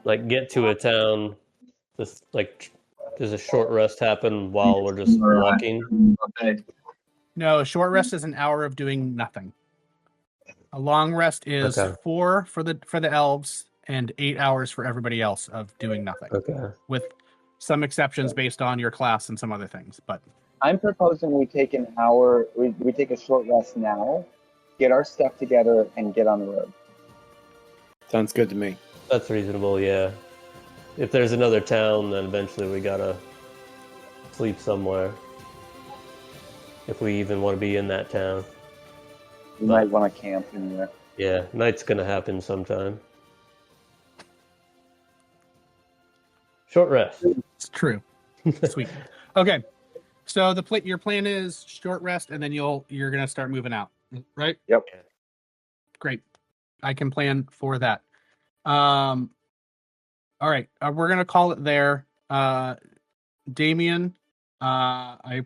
Like get to a town, just like does a short rest happen while we're just walking? Okay. No, a short rest is an hour of doing nothing. A long rest is 4 for the elves and 8 hours for everybody else of doing nothing. Okay. With some exceptions based on your class and some other things. But I'm proposing we take an hour. We take a short rest now, get our stuff together, and get on the road. Sounds good to me. That's reasonable, yeah. If there's another town, then eventually we gotta sleep somewhere. If we even want to be in that town. You might want to camp in there. Yeah, night's gonna happen sometime. Short rest. It's true. Sweet. Okay. So your plan is short rest, and then you're gonna start moving out, right? Yep. Great. I can plan for that. All right. We're gonna call it there. Damien, I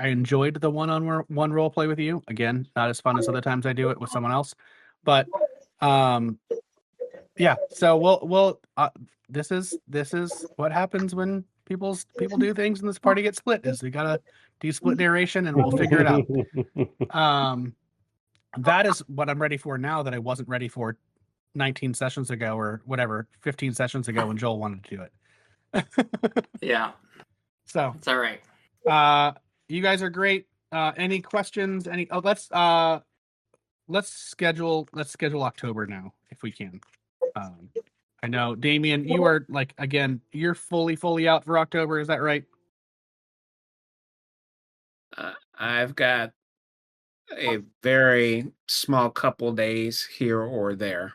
enjoyed the one role play with you. Again, not as fun as other times I do it with someone else, but yeah. So we'll this is what happens when people do things and this party gets split. Is we gotta do split narration and we'll figure it out. That is what I'm ready for now that I wasn't ready for 19 sessions ago or whatever, 15 sessions ago when Joel wanted to do it. Yeah. So it's all right. You guys are great. Any questions? Let's schedule October now if we can. I know Damien, you are you're fully out for October, is that right? I've got a very small couple days here or there.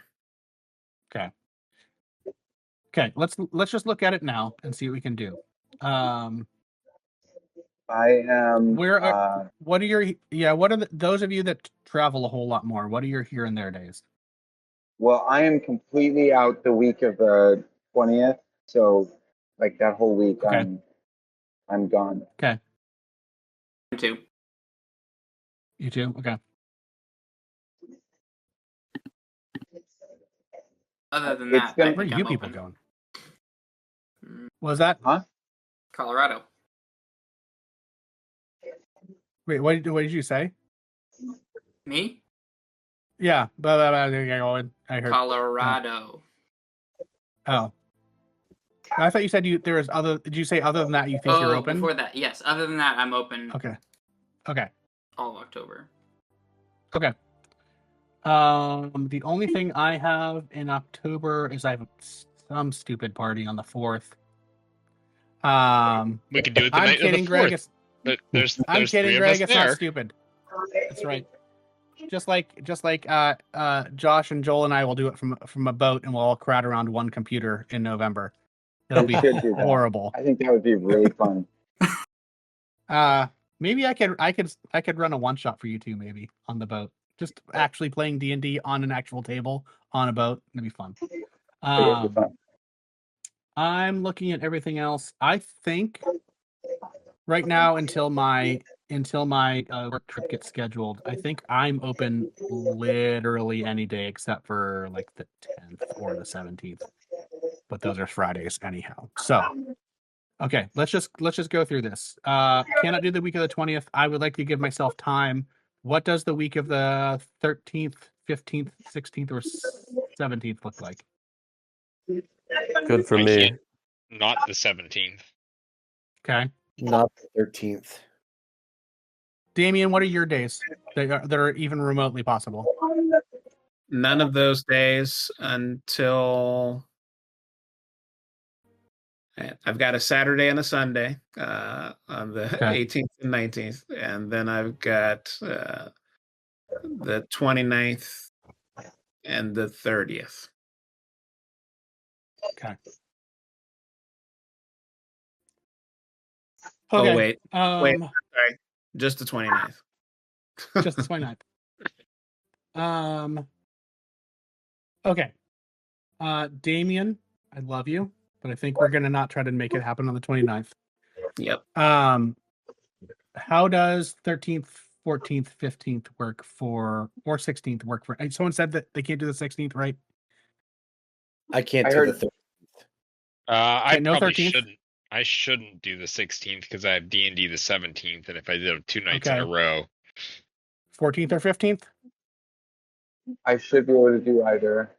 Okay, let's just look at it now and see what we can do. I am. What are those of you that travel a whole lot more? What are your here and there days? Well, I am completely out the week of the 20th, so like that whole week, okay. I'm gone. Okay. You too. You too. Okay. Other than that, where are you people going? Was that? Huh? Colorado. Wait, what did you say? Me? Yeah, but I heard Colorado. Oh. I thought you said there was other. Did you say other than that you think you're open? Before that, yes. Other than that, I'm open. Okay. All of October. Okay. The only thing I have in October is I have some stupid party on the 4th. We can do it the I'm night kidding, of the 4th. Greg. There's I'm kidding, Greg. It's there. not stupid. That's right. Just like Josh and Joel and I will do it from a boat, and we'll all crowd around one computer in November. It'll We be should do that. horrible. I think that would be really fun. Maybe I could run a one shot for you two, maybe on the boat. Just actually playing D&D on an actual table on a boat. It'd be fun. It would be fun. I'm looking at everything else. I think right now until my work trip gets scheduled, I think I'm open literally any day except for like the 10th or the 17th. But those are Fridays anyhow. So okay, let's just go through this. Cannot do the week of the 20th. I would like to give myself time. What does the week of the 13th, 15th, 16th, or 17th look like? Good for I me. can't- Not the 17th. Okay. Not the 13th. Damien, what are your days that are even remotely possible? None of those days until I've got a Saturday and a Sunday on the Okay. 18th and 19th, and then I've got the 29th and the 30th. Okay. Oh, Okay. wait, sorry, just the 29th. Just the 29th. Okay. Damien, I love you, but I think we're gonna not try to make it happen on the 29th. Yep. How does 13th, 14th, 15th work for, or 16th work for? Someone said that they can't do the 16th, right? I can't I do heard- the 13th. I no probably 13th? shouldn't. I shouldn't do the 16th because I have D&D the 17th, and if I did it 2 nights in Okay. a row, 14th or 15th? I should be able to do either.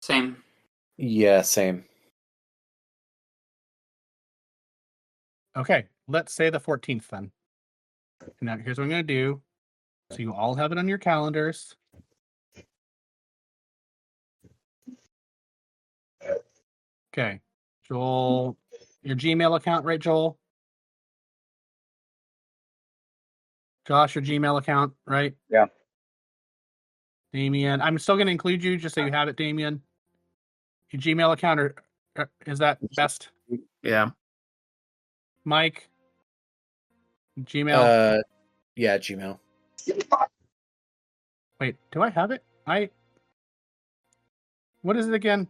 Same. Yeah, same. Okay, let's say the 14th then. Now, here's what I'm going to do. So you all have it on your calendars. Okay, Joel, your Gmail account, right, Joel? Josh, your Gmail account, right? Yeah. Damien, I'm still going to include you just so you have it, Damien. Your Gmail account, or is that best? Yeah. Mike, Gmail. Yeah, Gmail. Wait, do I have it? What is it again?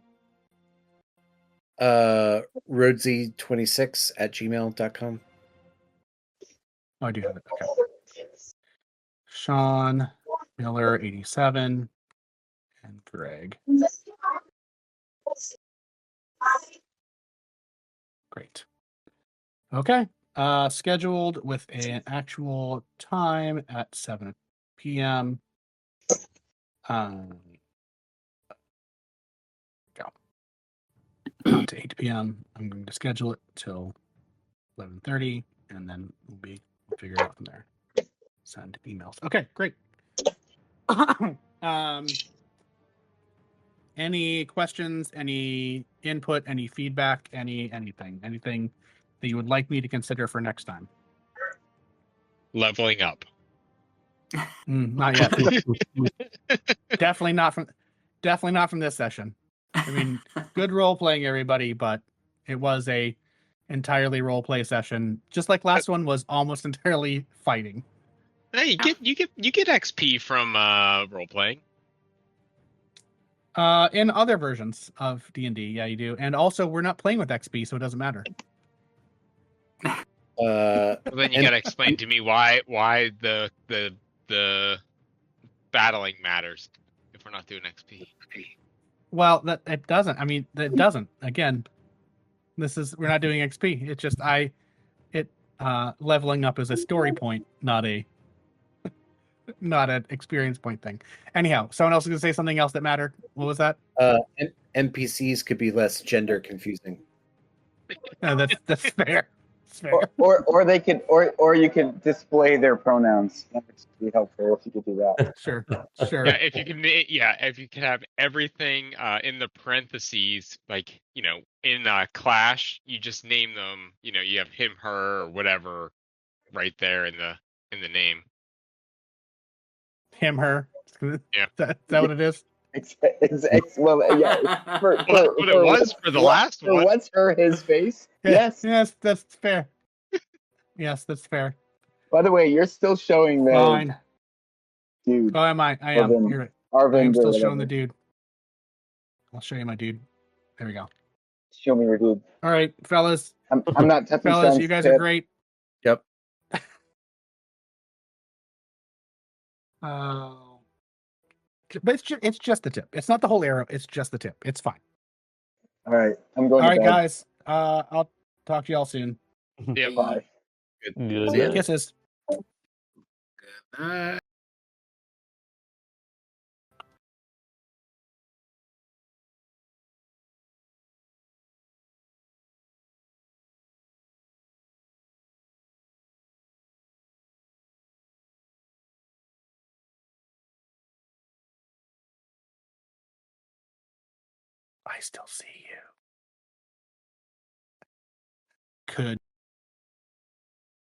Rhodesy26@gmail.com. Oh, I do have it. Okay. Sean Miller 87 and Greg. Great. Okay. Scheduled with an actual time at 7 p.m. Go. Not to 8 p.m. I'm going to schedule it till 11:30, and then we'll figure it out from there. Send emails. Okay, great. Any questions, any input, any feedback, anything that you would like me to consider for next time? leveling up. Not yet. Definitely not from this session. I mean, good role playing, everybody, but it was a entirely role play session. Just like last one was almost entirely fighting. Hey, you get XP from role playing. In other versions of D&D, yeah, you do. And also, we're not playing with XP, so it doesn't matter. Well, then you got to explain to me why the battling matters if we're not doing XP. Well, it doesn't. I mean, it doesn't. Again, we're not doing XP. It's just leveling up is a story point, not an experience point thing. Anyhow, someone else is gonna say something else that mattered. What was that? NPCs could be less gender confusing. That's fair. That's fair. Or they could, or you could display their pronouns. That would be helpful if you could do that. Sure. Yeah, if you can have everything in the parentheses, like in Clash, you just name them. You have him, her, or whatever, right there in the name. Him, her. Yeah. Is that what it is? Well, yeah. For, Well, that's what it was for the last one. What's his face? Yes. Yes, that's fair. Yes, that's fair. By the way, you're still showing the Fine. dude. Oh, am I? I am. Arvind. You're right. I Arvind am or still whatever. showing the dude. I'll show you my dude. There we go. Show me your dude. All right, fellas. I'm not touching Fellas, Sean's you guys are tip. great. Yep. But it's just the tip. It's not the whole arrow. It's just the tip. It's fine. All right, I'm going All to right, bed. guys. I'll talk to y'all soon. Yep. Bye. Good See ya. night. Kisses. I still see you. Could